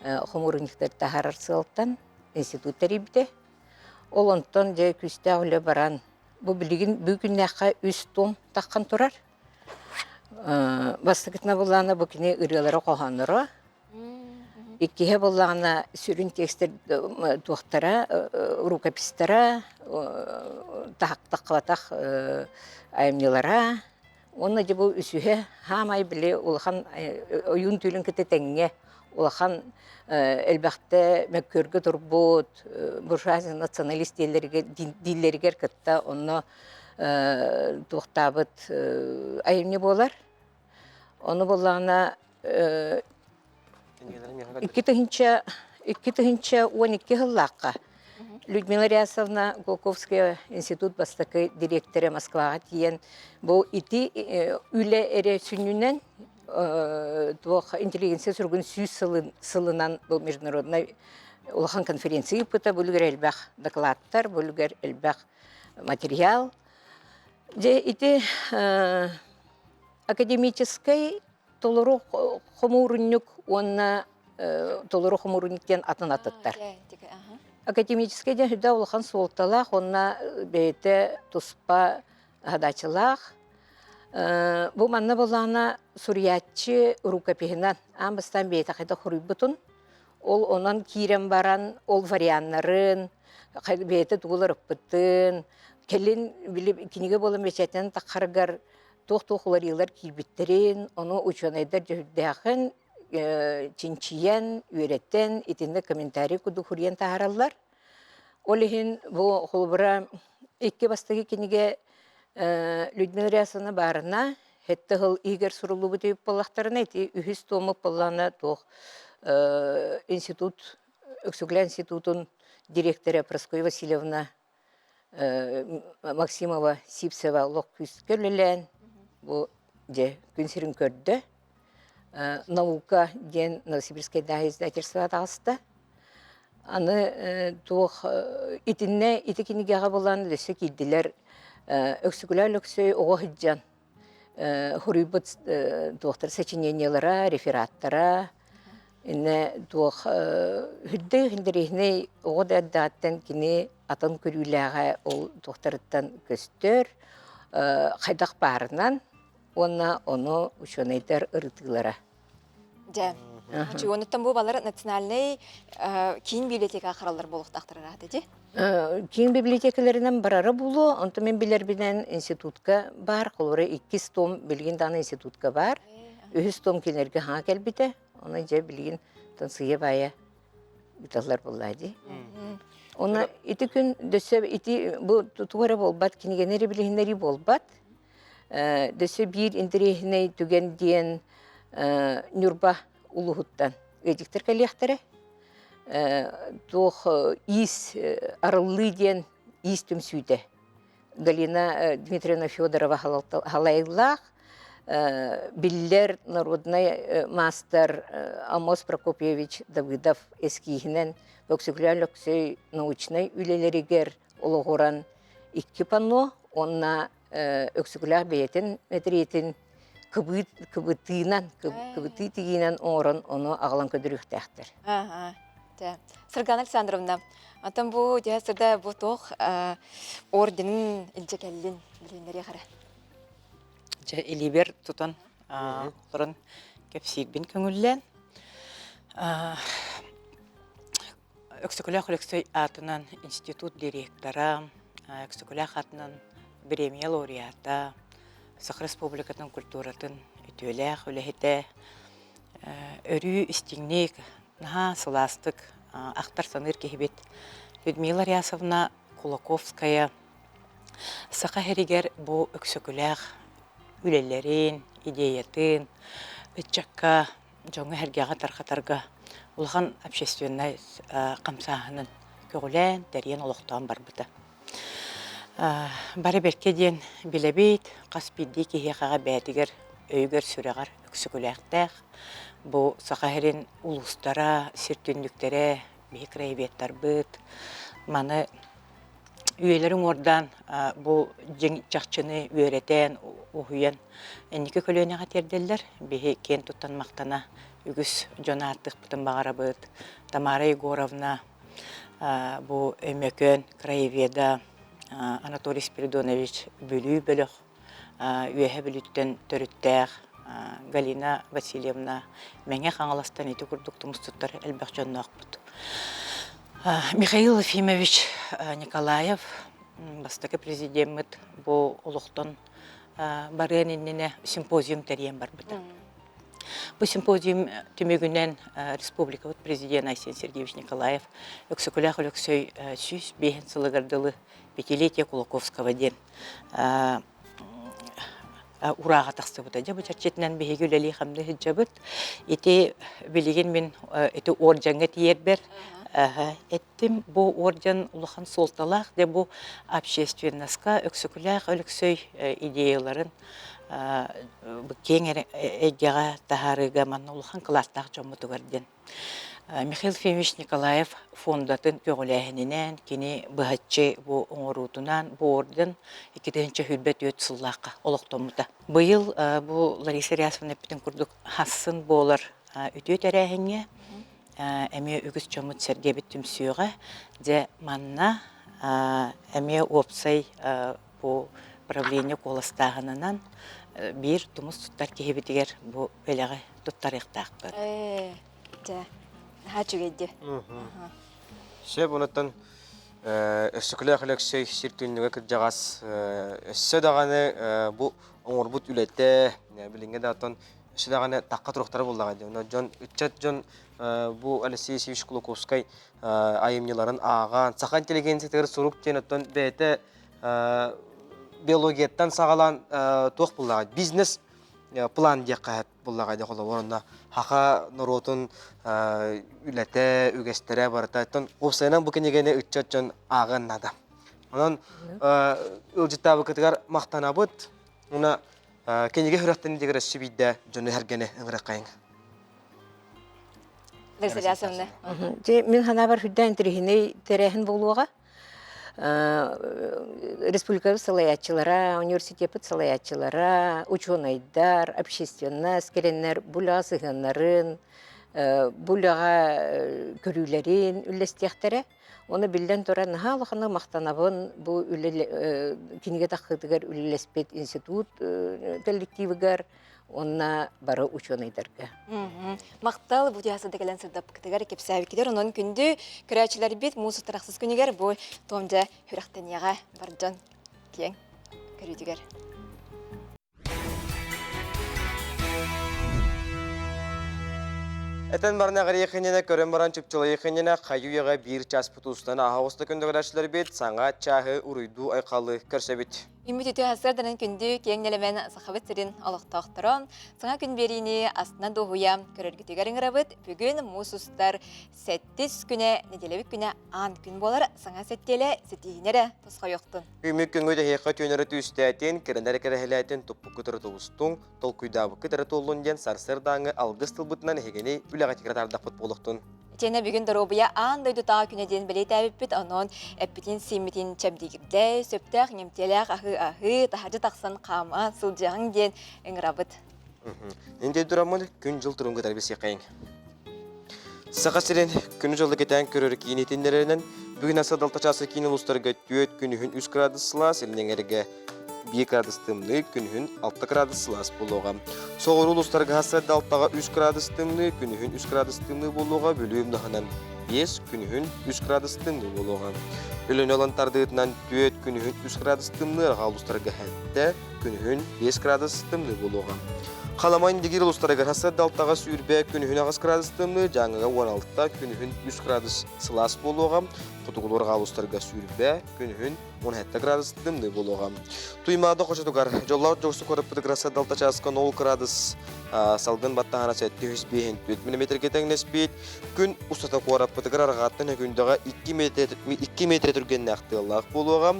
Speaker 16: хомурунниктер тахарар сылттан институт тәребіде. Ол онтон де күсті әулі баран. Бұл білген бүгіннәққа 3 том таққан тұрар. Бастықытына болағына бұл кене үрелері қоғаныры. Иккеге болағына сүрін текстер туақтара, рукопистара, таққылатақ айымнелара. Оны де бұл үсіге хамай біле олған ойын түйлін кіті тәңге. Олған әлбәқті мәккөргі тұрбот, буржуазия националист диллергер кітті оны туқтабыт айымне болар. Оны болағына 2012 жыллаққа Людмила Рясовна Голковская институт бастықы директоры Москваға тиен бұл ити үлі әрі сүнінен интеллигенция сүргін сүй сылынан бұл международный улахан конференция бұта бүлгер әлбәқ докладтар, бүлгер әлбәқ материал. Де ити академической толыру хомуруннюк, онна толыру хомурунниктен атын атыттар. Академический ден хүдә улахан суолталақ, онна бейті туспа ғадачылақ. Бұл манна болағына сурьятчы рукопихінан, амбыстан бейті қайда құрый бұтын. Ол онан кирен баран, ол варианнарын, бейті туғылар ұппытын, келін кенеге болын бечетінен таққарғар тоқ-тоқылар елар келбеттерін, оны ученайдар жүддәғын, чинчиян, үйреттен, етінде комментарий күді хүрген тағаралар. Ол ехін бұл қолбыра екке бастығы кенеге Людмила Рясовна барына, хетті ғыл егер сұрылу бұтейіп болақтарына, еті үхіз томы болағына тоқ институт, Өксіглі институтын директоры Проскоя Васильевна Максимова Сипсева лоқ күскерлілен, бұл де күнсерін көрді. Наука ден Новосибирскайдағы издательство атағысты. Аны тоқ итінне, итікенігеға болан лөсі кейділер өксігілі өксөй оғы хыджан. Хұрыбыт тоқтар сочинениялара, рефераттара. Инне тоқ хүдді хүндірігіне оғы дәддаттен кені атын көріліға ол тоқтарыттан көстер. Қайдақ барынан, оны ученайдар ұрытылара.
Speaker 2: Жа. Оныттан бұл балар национальный кейін библиотека ақыралар болуқтақтырар ады,
Speaker 16: Кейін библиотекаларынан барары болу, онты мен білербінен институтка бар, қолыры 2 том білген даны институтка бар. 3 том келерге ға келбіті, оны же білген тансыйы бая біталар болады. Оны ити күн дөсі, бұл туғары болбат, кенегенері білгенері болбат.
Speaker 4: Дөсі бір интерехіне түген дейін нүрба улуғыттан өдіктір кәлияқтары. Тоқ ис арылы дейін ис түмсүйді. Галина Дмитриевна Федорова халайлақ, Биллер народный мастер Амос Прокопьевич Давыдов ескихінен өксіклер өксей научный үлелерігер олығыран икки панно, онна өксіклер бейтін мәтіретін кыбыты тегінен оңырын оны ағылан көдіріктәқтір.
Speaker 2: Сырган Александровна, атам бұл диясырда бұл тоқ орденін үлчекәлін білгендері қара.
Speaker 14: Элибер тутан тұрын кепсигбин көңіллен. Өксікілі құлықсой атынан институт директора, өксікілі атынан премия лауреата, Сақ Республикатын культуратын өтөлі құлығыты, өрі істігнек, наға сыластық, ақтар саныр кехбет Людмила Рясовна Кулаковская, Сақа херигер бұл өксікілі үлелерін, идеятын, үтчакка, жоңы әргеға тарқатарға ұлған общественный қамсағының көгілен дәрен олықтан бар бұты. Бары берке ден білебейт, қаспидді кейеқаға бәдігер, өйгер сүрағар өксікіләқтәқ. Бұл сақайрын ұлыстара, сертүндіктері, бейік рәйбеттар бұд. Маны үйелерің ордан бұл жақчыны үйретен, ұхуен. Әнекі көлөнеға терделдер, бейі кен тұттан мақтана, үгіс жона аттық бұтын бағара бұд. Тамара Егоровна, бұл өмекөн, краеведа, Анатолий Спиридонович бөлі бөліқ, үйеге біліттен төріттәқ, Галина Васильевна, мәңе қаңыластан еті күрдіктіміз тұттар әлбәқ жоннақ бұд. Михаил Ефимович Николаев, бастықы президент бұл ұлықтан барын еніне симпозиум тәрен бар бұд. Бұл симпозиум түмегінен республика президент Айсен Сергеевич Николаев өксікілі өксөй сүйс бейін сылығырдылы Пятилетия Кулаковского ден ураға тақсы бұд. Бұл чарчетінен бейгі үләлі қамды хиджабыд. Еті білеген мен еті оржаңға тиербер. Әттім бұл орден ұлыған солталақ де бұл общественностьқа өксікілі өксөй идеяларын кең әйгеға тахарыға манна ұлыған қыластақ жомыты көрден. Михаил Ефимович Николаев фондатын көгіләхінінен, кені бұхатчы бұл оңырутынан, бұл орден 2-ші хүлбет өт сыллаққа олықтомыда. Бұйыл бұл Лариса Рясовна бітін күрдік хасын болыр өтөт әрәхінге, әме үгіз жомыт сәрге біттім сүйіға, де манна әме опсай бұл правление қолыстағынынан бір тұмыз тұттар кехебетігер бұл бөліғі тұттар еқтақ.
Speaker 2: Хачугедде.
Speaker 1: Ше бұнаттан өссікілі қылықсой сертүннігі кіржағас өссі дағаны бұл оңырбұт үлетті білінге дағытын өссі дағаны таққа тұрықтары болдағайды. Жон үтчат жон бұл Алексей Севич Кулаковскай айымнеларын аған сақа интеллигенциятығыр сұрук тен өттен бәйті биологияттан сағалан тоқ болдағайды. Бизнес план дек қағат болдағайды қолы орында. Хақа нұротын үләті, үгестері барытайтын. Опсайынан бұл кенегені үтчат жон ағын нада. Онан үлжітті бұқытығар мақтана бұд. Оны кенеге хүрақтын дегір өсі бейді жоны әргені үңірі қайың.
Speaker 4: Мен хана бар хүдден тәрәхін болуға. Республика салаятчылара, университет салаятчылара, ученыйдар, общественность кереннер була сыгыннарын, булага көрүлерин үлестектері. Оны билден тора нахалықны мақтанабын бұл кенеге таққыдығар үлелеспет институт коллективігар, онна бары ученыйдарға.
Speaker 2: Мақтал бұл диясы дегелен сырдап кітігер кепсәвікедер, онын күнді күрәчілер бет мұсы тұрақсыз күнігер бұл томда хүрақтанияға бардын кең көрүдігер.
Speaker 1: Әтен барнағыр еқеніне көрін баран чүпчілі еқеніне қайуяға бір час бұтыстан ағауысты күнді көрәшілер бет, саңа чағы ұрыйду айқалы көрсе бет.
Speaker 2: Имитету хасырданын күнді кеңнелемен сахабыт сирин олықтақтырын. Сыңа күн беріні астына доғуя көрергітігерін ғырабыт. Бүгін мұсустар 7 күне, неделебік күне ан күн болар. Сыңа сеттелі сетігінері тұсқа yoқтын.
Speaker 1: Үмік күнгөйді хейқа түйінері түйістәтен, кіріндері кірәхіләтен тұппы күтірі тұғыстың, тол күйдабы күтірі толунден сарсырдаңы алғыз тылбытынан хегені үліға текіратардақ бұт болуқтың.
Speaker 2: Тені бүгін дұрубыя ан дойду таға күнеден білет әбіппіт, онын әппітін симмітін чәбдегірді, сөптәқ, немтеләқ, ахы, тахажы тақсан қама, сылжағын ден үңірабыт.
Speaker 1: Ненде дурамын күн жыл тұрымғы тәрбесі қайын. Сақа сірен күн жылы кетен көрір кейін етіндерінен бүгін аса далтачасы кейін ұлыстарға 4 күнігін 3 градус сылас, елінен әріге 2 градус тымны, күнігін 6 градус сылас болуға. Соғыр ұлыстарға аса далтаға 3 градус тымны, күнігін 3 градус тымны болуға, бөлім нағынан 5 күнігін 3 градус тымны болуға. Өлін olan тардығытынан 4 күнігін 3 градус тымны, аға ұлыстарға әтті күнігін 5 градус тымны болуға. Қаламайын дегер ұлыстарға аса далтаға сүйірбе күнігін 9 градус тымны, жаңыға 16-та күнігін 3 градус сылас болуға. Құтығыларға ұлыстарға сүйірбе күнігін 17 градус тымны болуға. Туймады қошатуғар, жоллау жоғысы көріп бұдығыраса далта часқа 0 градус салғын баттағана сәтті 4 мм кетеңнес бейт. Күн ұстата қорап бұдығыр арғаттың күндіға 2 метр түрген нәқтылақ болуға.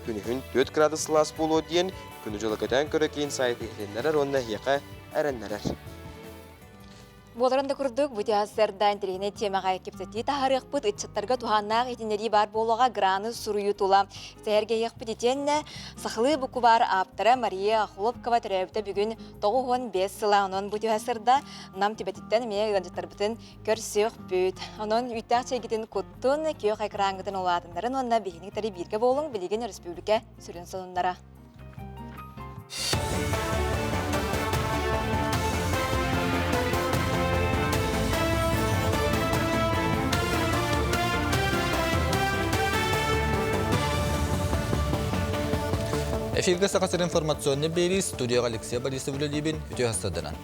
Speaker 1: Күнігін 4 градус сылас болу дейін, күні жолы кетен көрі кейін сайты еленлерер, онына еқа әрінлерер.
Speaker 2: Боларында күрдік, бұте асырда интерегіне темаға кепсеті тағарық бұд үтчаттарға туханнақ етінері бар болуға граны сұруы тұла. Сәерге еқпіт етенне, сақылы бұқы бар аптыра Мария Ахуловкова түрәбіті бүгін 9-15 сыла. Оның бұте асырда нам тибетіттен мея ғанжаттар бұтын көрсіқ бүт. Оның үттәқ чегетін көттін, кеу қайқыраңғытын олатындарын онына бейініктері бірге болың білеген республика сүрін сонындара.
Speaker 3: Эфирге сақасыр информационный бери, студияға Алексей Борисов Лебин, үте хастадынан.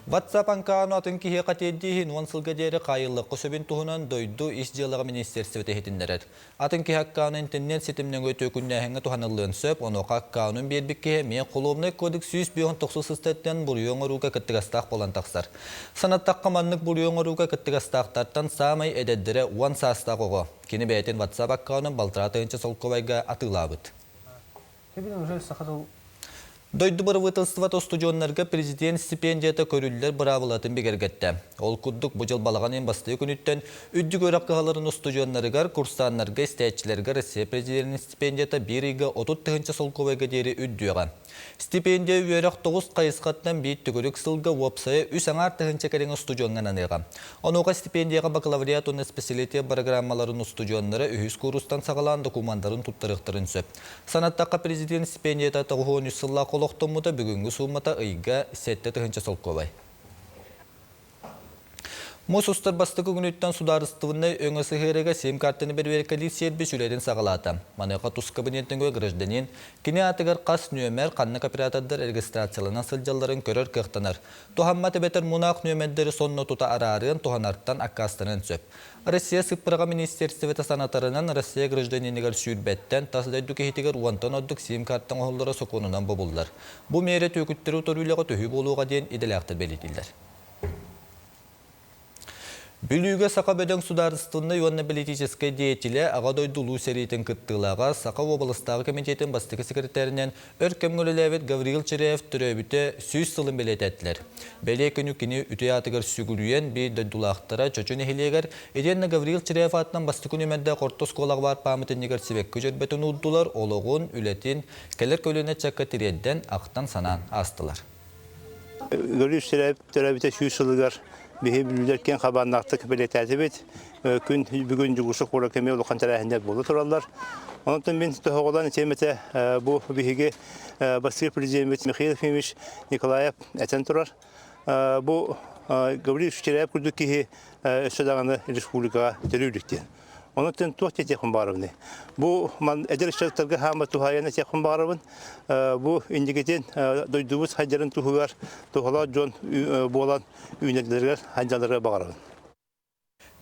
Speaker 3: WhatsApp анкану атын кихе қатеддейін уансылға дәрі қайылық көсөбін тұхынан дойду исдиялығы министерсіветі хетіндерер. Атын кихе аккану интернет сетімнен өте күннәхіңі тұханылығын сөп, оныға аккаунын бербікке мен қолуымны кодек 190 сыстеттен бұрыйон ұруға кіттігастақ болан тақсар. Санаттақ қаманлық бұрыйон ұруға кіттігастақтартан самай әдәддірі уан састақ оғы. Кені бәйтін WhatsApp аккаунын балтыратығынша солковайға атылабыд. Дойду барывытылстыват студионнарга президент стипендията көрүллер бравылатын бегергетті. Ол күддік бұжыл балаған ең басты күніттен үдді көрапқағаларын студионнарыгар курстаннарга истәтчілерге Россия президентінің стипендията берігі 30-тығынша солковайға дері үддіға. Стипендия үйерек 9 қайысқаттан бейт түгірік сылғы уапсайы үс аңар-тығынша кәреңі студионған аныға. Онуға стипендияға бакалавриат оны специалитет программаларын студионнары үйіз курустан сағалан документарын тұттырықтырын сөп. Санаттаққа президент стипендията тағуын үсілла қолықтымыда бүгінгі суммата ұйға 7-тығынша солковай. Мұсустар бастығы күніттен сударыстығыны өңісі хереге сем картыны бір веркелік сербі жүретін сағалаты. Маныға тұс кабинетіңгі гражданин, кене атығар қас нөмер қанны кооператаддар регистрациялынан сылжаларын көрір кықтанар. Тухамматы бетер мұнақ нөмердері сонны тұта арарын туханарттан аққастанын сөп. Россия сыппырға министерстіветі санатарынан Россия гражданинігер сүйірбеттен тасыдайду кехетігер уантан оддық сем карттың оғылдары соқуынынан бобылдар. Бұ мере төгіттері тұрулығы төхі болуға дейін иделяқтыр белетілдер. Бүлігі сақа бөдің сударыстығында юанна политическай деятелі ағадой дұлу сәрейтін күттілаға сақа облыстағы комитетін бастығы секретарінен өркемгіліләвет Гавриил Череев түрөбіті сүйіз сылын белет әттілер. Бәле күні күні үте атығыр сүгілуен бей дұлақтара чөчін эхелегер, еденні Гавриил Череев атынан бастығы өмәнді қортос қолағы бар памытын негер себек көжербетін ұлдылар, олығын, үлетін, кәлер көліне чаққа тиредден ақтан санан астылар.
Speaker 5: Гавриил Череев түрөбіті сүйіз сылығар Бихи бүлдеркен қабаннақтық білетәті бет, күн бүгін жүгішік қора көмей олыққан тәрәхіндер болу тұралар. Онытын мен тұхоғылан теметі бұл бихиге бастығы президент Михаил Ефимович Николаев әтен тұрар. Бұл Гавриил Череев күрдік кейі өсөдағаны республикаға төлеуліктен. Онытын туақ тетекін барывны. Бұл әдер шарттарға хама тухаяны текін барывын. Бұл индикетен дойдуымыз хайдарын тухығар, тухала жон болан үйнелдерге хайдаларға бағарывын.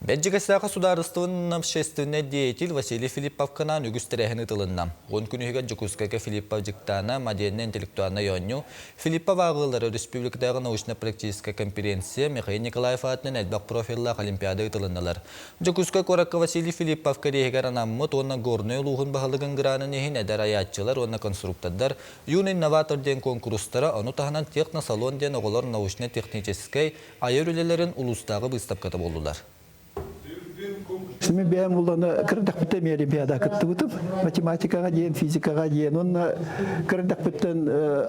Speaker 3: Бәджігістағы сударыстығын общественный деятель Василий Филипповканан үгістерәхіні тылынна. Он күнігігі Жукускайға Филиппов жіктана модельный интеллектуальна йоню Филиппов ағылары республикадағы научно-практическая конференция Михаил Николаев атының әлбақ профиллақ олимпиады тылынналар. Жукускай коракка Василий Филиппов кәрегер анаммыт онна горной луғын бағылығын гранын ехін әдір аятчылар, онна конструктардар, юн инноватор ден конкурстара, ону тағынан техносалон ден оғылар научно-техническай айыр үлелерін улустағы выставкаты болдылар.
Speaker 6: Мен бәйім ұланы кірдік біттен олимпиада күтті бұтып, математикаға дейін, физикаға дейін, оны кірдік біттен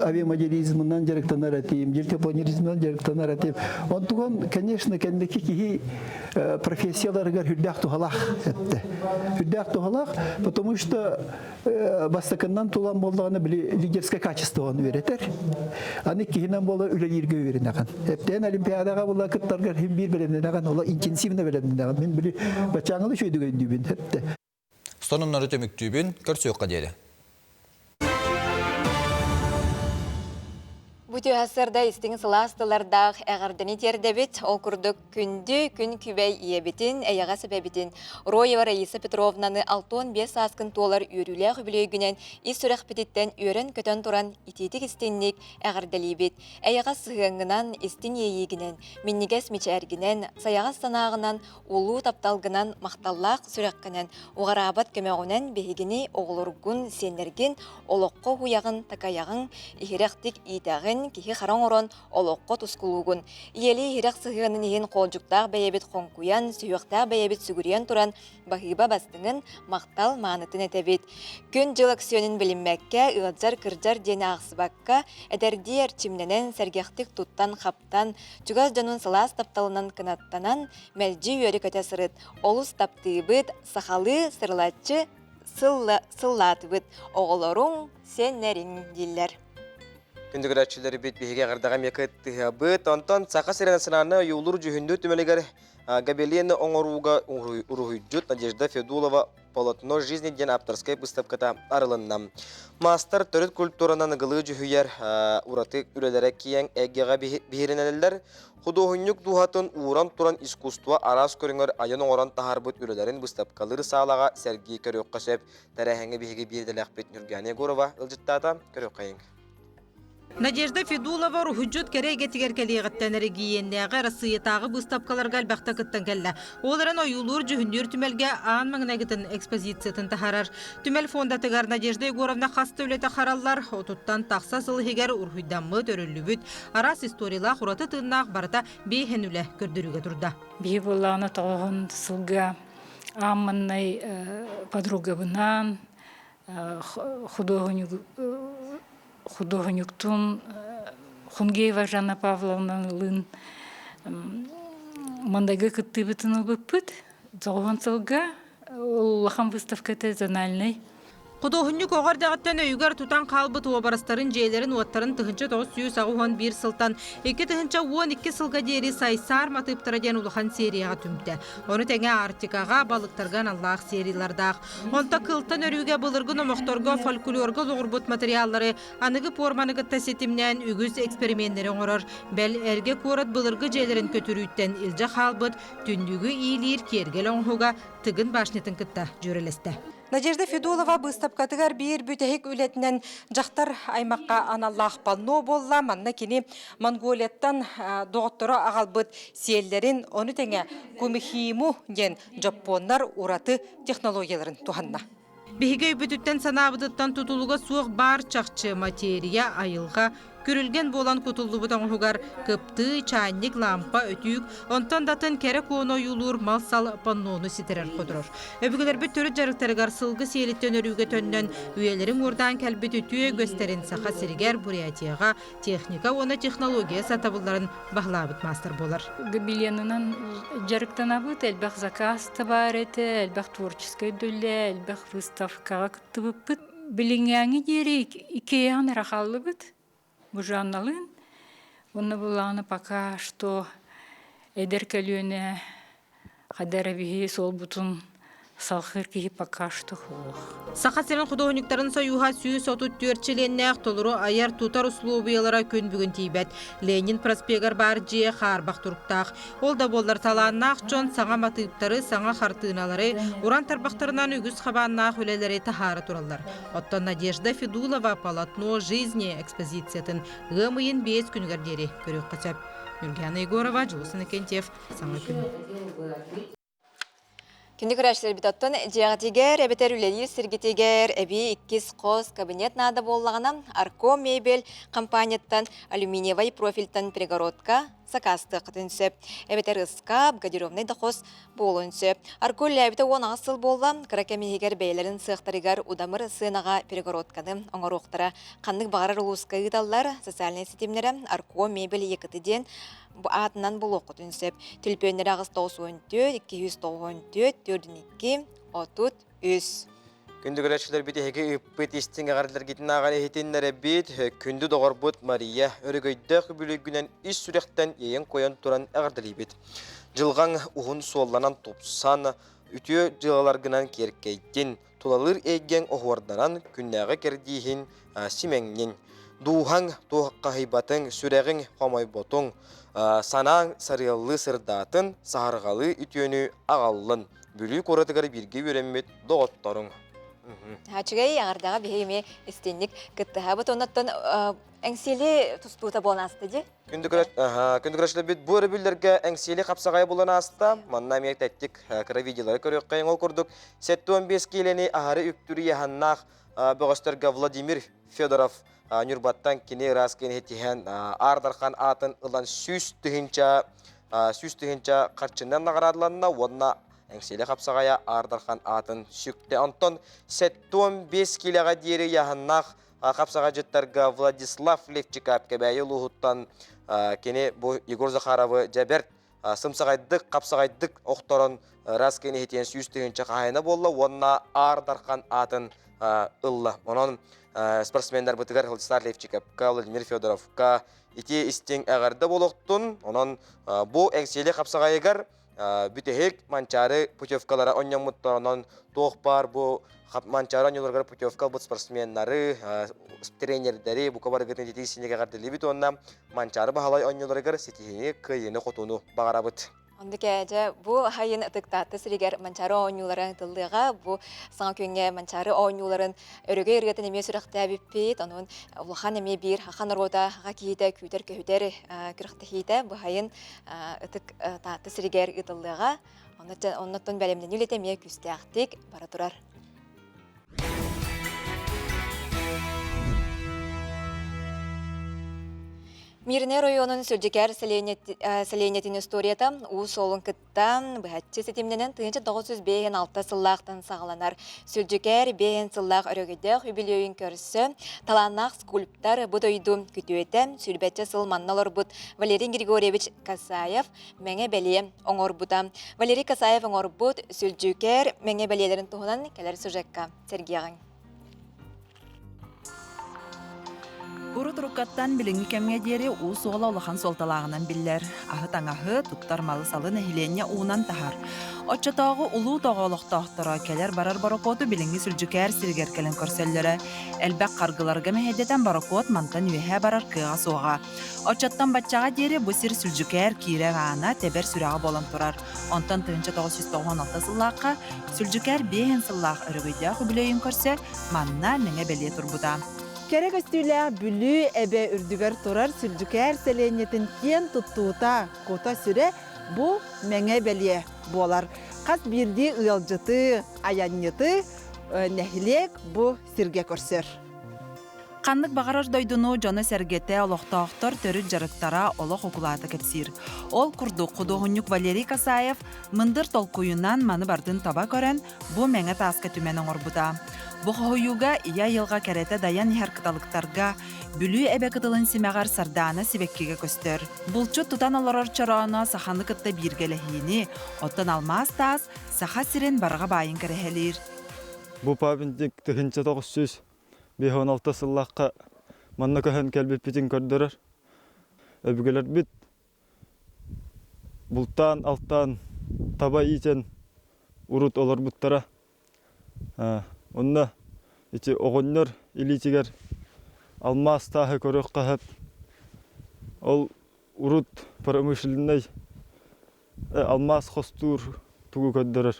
Speaker 6: авиамоделизмынан жарықтан аратейм, жертепланеризмынан жарықтан аратейм. Он туған, конечно, кәндекі кейі профессияларығар хүлдәк туғалақ әтті. Хүлдәк туғалақ, потому что бастакыннан тулан болдағаны білі лидерское качество оны өретер. Аны кейінен болы үлелерге өверінеған. Әптен олимпиадаға бұла күттарғар хем бір білемденеған, ола интенсивно білемденеған. Мен білі бачаңылы шөйдіген дүйбін әтті.
Speaker 3: Сонымнары төмік дүйбін көрсеуққа деді.
Speaker 2: Бүтү асырда истиң сыластылардаг әгәрдені тердебит, ол күрдік күнді күн күбәй иебитин, әйіға себебитин. Роева Раиса Петровнаны 6-15 аскын толар үйрілі хүбілегінен ис сүрәқ бітіттен үйрін көтен туран итетік истинник әгәрделейбит. Әйіға сығыңынан истин ейігінен, миннигес мечәргінен, саяға санағынан, улу тапталғынан мақталлақ сүрәққінен, уғарабат көмәғінен бейгіні оғылыргун сенерген, олыққы хуяғын, такаяғын, ихиректік итағын, кихи харан орон олоққо тускулугун. Иели хирек сығығының ехін қолжуқтақ бәйебет қонкуян, сүйіқтақ бәйебет сүгірен туран бағиба бастыңын мақтал маңытын әтебет. Күн жыл аксионын білінмәкке, ұғаджар кырджар дені ақсыбаққа, әдәрдер чимненен сәргектік туттан қаптан, чугаз жанын сылас тапталынан кынаттанан, мәлжі үйері көте сырыт, олыс таптыйбыт, сақалы сырлатчы сыллатыбыт, оғыларың сеннерің дейлер.
Speaker 1: Күндігір әтшілері бет бейге ғардаға мекетті бұт, онтан сақа сиренасынаны юлур жүхінді түмелігер габелені оңыруға ұрғыджут Надежда Федулова полотно жизни ден авторскай выставката арылынна. Мастер төрет культуранан ғылы жүхүйер ураты үрелері кияң әгеға бейірінелілер, художник духатын уран туран искусства арас көріңір айын оңыран тахар бұт үрелерін выставкалыр сағалаға сәргей көрек қасеп тәрәхәңі бейге берделәқ бет Нұргәне Горова ұлжыттата көрек қайың.
Speaker 7: Надежда Федулова рухуджут кереге тигеркелиғаттанары гиеннәғі расыйетағы бұстапқаларға әлбәқта күттен кәлі. Оларын ойулур жүхіндер түмелге аң маңнағытын экспозициятын тахарар. Түмел фондатығар Надежда Егоровна қасты өлеті қаралар, отуттан тақса сылығығар урхуйдамы төрілі бүт, арас историялақ ұраты тыңнақ барыта бейхен үлі көрдіруге тұрда.
Speaker 23: Бей болағына тағығын сылға амыннай подругабынан, художниктун Хунгеева Жанна Павловналын мандайга кыттыбытын ылбыппыт, зоғын сылға улахан выставкаты зональный.
Speaker 7: Художник оғардағыттан өйгар тұтан қалбы туабарастарын жейлерін уаттарын тұхынча 961 сылтан, 2 тұхынча 12 сылға дері сайсар матыптыра ден улахан серияға түмді. Оны тәңе артикаға балықтарған Аллах сериялардақ. Онта қылтан өріге бұлырғын омоқторға фольклорға лоғырбұт материаллары анығы порманығы тәсетімнен үгіз эксперименттері оңырыр. Бәл әрге көрат бұлырғы жейлерін көтірүйттен илжа қалбыт, түндігі ийлер кергел оңғыға тыгын башнетін кітті жүрелесті.
Speaker 24: Надежда Федулова бұстапқатығар бейір бүтәхік үлетінен жақтар аймаққа аналлах пално болла, манна кені Монголияттан доғыттыры ағалбыт селлерін, оны тәңе көміхиму ден жапоннар ураты технологияларын туғанна.
Speaker 7: Бейге үбітіттен санабыдыттан тұтылуға суық бар чақчы материя айылға көрілген болан көтілді бұтан ұғығар көпті, чайник, лампа, өтүйік, онтан датын кәрі көне юлур малсал панноны сетерер қодырыр. Өбігілер бүт түрі жарықтарығар сылғы сейлеттен өріге төннен үйелерін ордан кәлбет өтүйе gösteren сақа сірігер бұриятияға техника, оны технология сатабыларын бағлабыт мастер болар.
Speaker 23: Габиленынан жарықтан абыт, әлбәқ заказ табар еті, әлбәқ творческай дөйлі, әлбәқ выставкаға күтті бұппыт. Біліңәңі дері икеян рақалы бұт. Бужанналын, оны бұланы пока что эдер көліне қадары бейі сол бұтын салхыр киһи пока что хуох.
Speaker 7: Саха сирен художниктарын союға сүйіс отут түрчеленнәқ толыру аяр тутар услубиялара күн бүгін тейбәт. Ленин проспегар бар жие қарбақ тұрықтақ. Ол да болдар таланнақ жон саңа матыптары, саңа қартыналары, уран тарбақтарынан үгіз қабаннақ өлелері тахары туралар. Оттан Надежда Федулова полотно жизни экспозициятын ғымыйын 5 күнгердері көрек қачап. Юлиана Егорова, Жылысын Кентьев, саңа күн.
Speaker 2: Күнді күрәшілер бітоттын жиғатигер, әбетер үлелер сіргетегер, әбі 2 қос кабинет нады боллағына Арко мебель компанияттан алюминиевай профильтан перегородка сакасты қытынсы. Әбетер ұскап, гадировный дақос болынсы. Арко ләбіті 10 асыл болла, кракамегер бәйлерін сықтарығар удамыр сынаға перегородканы оңаруқтара. Қандық бағарар ұлысқа ұдалар, социальный сетемлері Арко мебель екітіден атынан бұл оқытынсып. Түлпөнері ағыз 94, 294, 42, 33.
Speaker 1: Күнді көрәтшілер біті әке үппет естің ағардылар кетін ағаны хетенлері бет, күнді доғар бұд Мария өрігөйді бүлігінен үс сүректен ең қойын тұран ағардылы бет. Жылған ұғын солланан топсан, үтіе жылаларғынан керкейден, тұлалыр әйген оғуардаран күннәғі кердейін сименнен. Духан туаққа хайбатын сүрәғін қомай ботың, санаң сарылы сырдатын сағарғалы үтіені ағалын. Бүлі қоратығар бірге өремет доғыттарың.
Speaker 2: Хачыгай аңардаға бейме істенік кіттіға бұт онаттан әңселі тұстуыта болын асты де?
Speaker 1: Күнді күрәшілі бет бұл өрібілдерге әңселі қапсағай болын асты. Манна мек тәттік кірі видеолары көрек қайын ол көрдік. 7-15 келені ағары үктүрі яғаннақ бұғыстырға Владимир Федоров Нюрбаттан кене раскен хеттіген ардархан атын ұлан сүз түхінча қарчыннан нағарадыланына онына әңселі қапсағая ардархан атын сүкті. Антон 7-15 келеға дейірі яғыннақ қапсаға жыттарға Владислав Левчикап кәбәйі лұғыттан кене бұл Егор Захаровы жәберт сымсағайдық, қапсағайдық оқтарын раскен хеттіген сүз түхінча қайына болы, онына ардархан атын ұлла. Оның спортсмендер бұтығар Владислав Левчикапқа, Владимир Федоровқа ити істен әғарды болуқтын. Оның бұл әңселі қапсағайығар бүтehek манчары путевкалара оннан мұттарынан тоқ бар бұл манчары оннеларғар путевка бұл спортсменнары, тренердері бұл кабарығытын жетесінеге қардылы біт онна манчары бағалай оннеларғар сетихіне күйені қотуыны бағара бұд.
Speaker 2: Ондық әжі бұл хайын ұтықтаты сірегер манчары ойнуларын тылдыға, бұл саңа көнге манчары ойнуларын өріге үргетін еме сүріқті әбіппейт, оның ұлған еме бір хақан ұрода хаға кейді күйтер көйтер күріқті кейді бұл хайын ұтықтаты сірегер ұтылдыға, оннаттан бәлемден үлетеме күсті ақтик бара тұрар. Мирне районун Сөлжекер селенетин историята уус олын кыттан бұхатчы сетимненен 1906 сыллақтан сағаланар. Сөлжекер бейін сыллақ өрөгедек юбилейін көрсі таланақ скульптар бұд ойду күтуеті сүлбәтчі сыл манналар бұд Валерий Григорьевич Касаев мәңе бәле оңор бұда. Валерий Касаев оңор бұд Сөлжекер мәңе бәлелерін тұғынан кәлер сюжетка. Сергеяғын.
Speaker 8: Урут рукаттан билинги кемге дери уус оғла олахан солталағынан биллер. Ахыт аңахы туттар малы салы нәхиленне уунан тахар. Отчатағы улуу тоғалықтақтыра келер барар баракоту билинги сүлжікер сиргер келен көрселлері. Әлбәк қарғыларға мәхедетен баракот мантан үйе барар кыға соға. Отчаттан батчаға дери бұ сир сүлжікер кире ғана тебер сүрәға болан тұрар. Онтан 1996 сыллаққа сүлжікер бейін сыллақ өрігейде құбілейін көрсе, манна нәңе бәле тұрбуда.
Speaker 9: Керек өстүлі бүлі әбе үрдігер тұрар сүлжікер селенетін кен тұттуыта кота сүре бұ мәңе бәле болар. Қас бірді ұялжыты, аянеты, нәхілек бұ сірге көрсір.
Speaker 8: Қандық бағарар дойдуну жоны сәргете олықтақтар төрі жарықтара олық оқулаты кепсір. Ол күрдік құдығынюк Валерий Касаев мындыр толкуюнан маны бардын таба көрен бұ мәңе тасқа түмен оңырбыда. Бұ қойуға ия елға кәрәті даян хәркіталықтарға бүлі әбе қытылын семеғар сарданы себеккеге көстер. Бұлчу тұтан оларар чарауына сақаны қытты бергелі оттан алмаз таз сақа сирен барға байын кәрәхелер.
Speaker 10: Бұ пабіндік 1916 сыллаққа манна көһен кәлбет бітін көрдірір. Өбігелер біт бұлттан, алттан, таба итен урут олар бұттара. Онна ити оғыннар илитигер алмаз тағы көрек қағып, ол урут промышленный алмаз хостур тугу көддірір.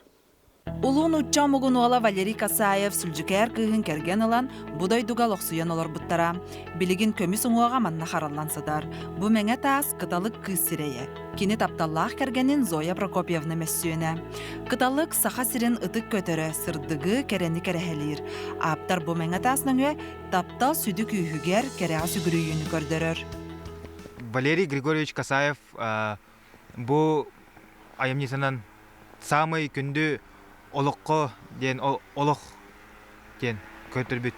Speaker 8: Улуун учча мугунуала Валерий Касаев сүлжүкер кыгын керген ылан будай дугал оксуян олар буттара. Билигин көмүс уңуага манна хараллансыдар. Бу меңе таас кыталык кыз сирeye. Кини тапталлаах кергенин Зоя Прокопьевна мессүйене. Кыталык саха сирин ытык көтөрө, сырдыгы керени керехелир. Аптар бу меңе таасныңы таптал сүдү күйүгер кереа сүгүрүйүнү көрдөрөр.
Speaker 12: Валерий Григорьевич Касаев бу айымнисанан самый күндү олоққо ден олоқ ден көтөрбүт.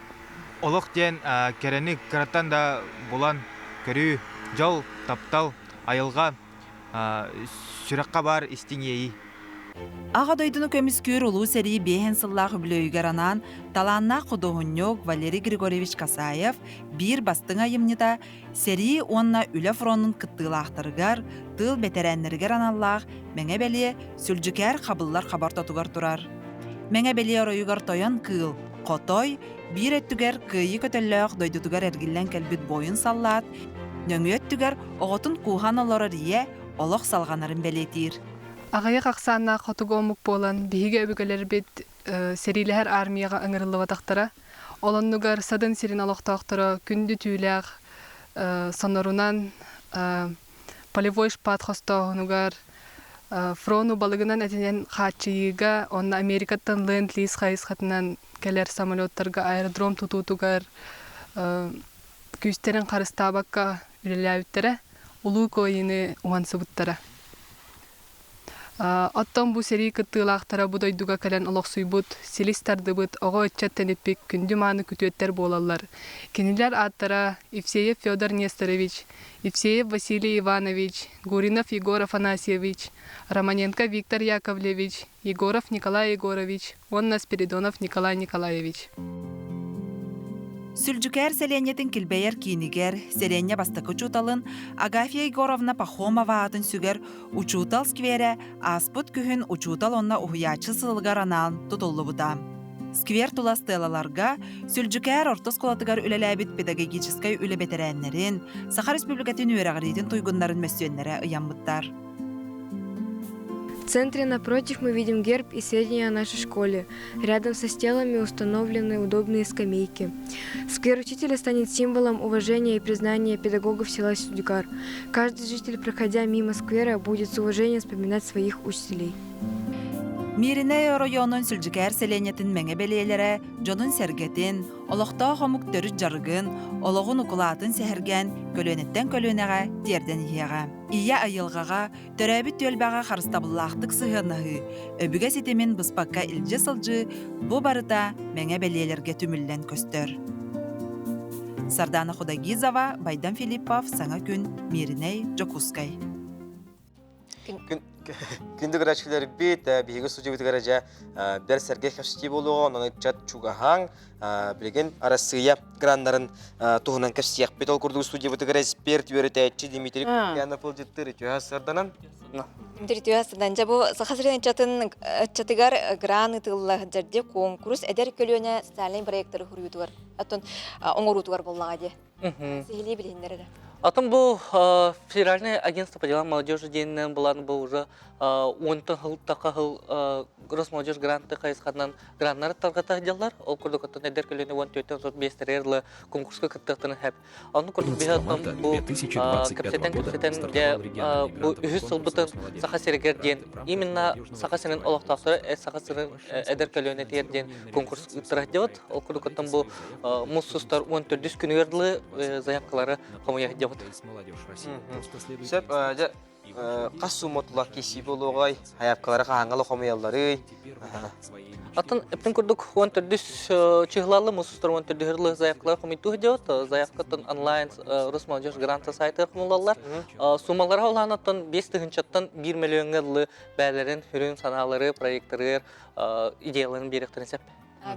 Speaker 12: Олоқ ден керени караттан да болан көрүү жол таптал айылга сүрөкка бар истиңеи.
Speaker 8: Ага дойдуну көмүскүр улуу серии бейхен сыллах үблөйгер анан талаанна кудугуньок Валерий Григорьевич Касаев бир бастың айымныда серии онна үле фронун кыттыылаахтарыгар тыл бетереннергер аналлаах меңе белие сүлжүкер кабыллар хабартатугар турар. Меңе белие оройугар тойон кыл, котой, бир өттүгер кыйы көтөллөөх дойдутугар эргиллен келбит бойын саллаат, нөңү өттүгер оғотун куухан олорор ие олох салганарын белетир.
Speaker 13: Ағайы қақсанна қотугомук болан биһиге өбүгелер бит серилер армияга ыңырылыбатактара. Олоннугар садын сирин алоқтақтара күнді түүләг сонорунан полевой шпат хостогунугар фрону балыгынан этинен хатчыйга онна Америкаттан ленд-лиз хайысхатынан келер самолеттарга аэродром тутутугар күстерин карыстабакка үлеләбиттере улуу койыны уансыбыттара. Оттон бу сери кыттыылаахтара бу дойдуга кэлэн олохсуйбут, силистардыбыт, ого өтчаттениппик күндү мааны күтүөттер болаллар. Кинилер аттара Евсеев Федор Несторович, Евсеев Василий Иванович, Гуринов Егор Афанасьевич, Романенко Виктор Яковлевич, Егоров Николай Егорович, Онна Спиридонов Николай Николаевич.
Speaker 8: Сүлжүкер селенетин килбейер кинигер, селенне бастакы учуталын, Агафья Егоровна Пахомова атын сүгер учутал сквере аспыт күхін учутал онна ухуячы сылыгар анаан тутуллы бута. Сквер тула стелаларга сүлжүкер ортос колатыгар үлеләбит педагогическай үле бетерәннерин, Саха Республикатын үйрәгәритин туйгуннарын мәсүйеннәре ыямбыттар.
Speaker 15: В центре напротив мы видим герб и сведения о нашей школе. Рядом со стелами установлены удобные скамейки. Сквер учителя станет символом уважения и признания педагогов села Сүлжүкер. Каждый житель, проходя мимо сквера, будет с уважением вспоминать своих учителей.
Speaker 8: Мириней районун Сүлжүкер селенетин меңе белиелere, жонун сергетин, олоқта хомук төрүт жарыгын, ологун укулатын сехерген, көлөнеттен көлөнеге, терден иеге. Ия айылғаға, төрәбі төлбәға қарыстабыллақтық сығынығы, өбіге сетемін бұспаққа илже сылжы, бұ барыта меңе белиелерге түмілден көстер. Сардана Худагизова, Байдан Филиппов, Саңа күн, Мириней, Джокускай.
Speaker 1: Күнді көрәчкілер бет, бейгі судия өті көрәжі бәр сәрге кәпсіте болуға, оны жат чуғахан, білген арасыya граннарын туғынан кәпсіяқ бет ол күрдігі судия өті көрәж берт өрітәйтші Дмитрий Купьянов ол жеттір, түйасырданан.
Speaker 2: Түйасырдан, жа бұл сақасырын чатыгар граны тылла жерде конкурс әдер көліне сталин проекттары хүргітугар, аттон оңырутугар болуға де. Сехилей білгендері.
Speaker 18: Атом был федеральное агентство по делам молодежи денен булан был уже онтон хыл такахыл Росмолодежь гранты кайсханнан граннар таргата делар. Ол курдук аттан эдер келени 14-15 конкурска кыттыктын хеп. Аны курдук бихатам бу капсетен де бу үһүс сылбытын саха серегер ден. Именно саха сенин олоктафтары саха сенин эдер келени ден конкурс ыттырат дебат. Ол курдук аттан бу муссустар 14 күнүгерлы заявкалары камуя дебат.
Speaker 1: Сеп, қасу мотылақ кесі болуғай, аяпқалары қағанғалы қомиялары.
Speaker 18: Атын эптен күрдік 14 чиғлалы мұсыстар 14 заявкалар қомиту дебат. Заявкатын онлайн Росмолодежь гранты сайты қомылалар. Сумалары олан атын 5-тігіншаттан 1 миллионға бәлерін, хүрін саналары, проекттары, идеяларын беректерін сеп.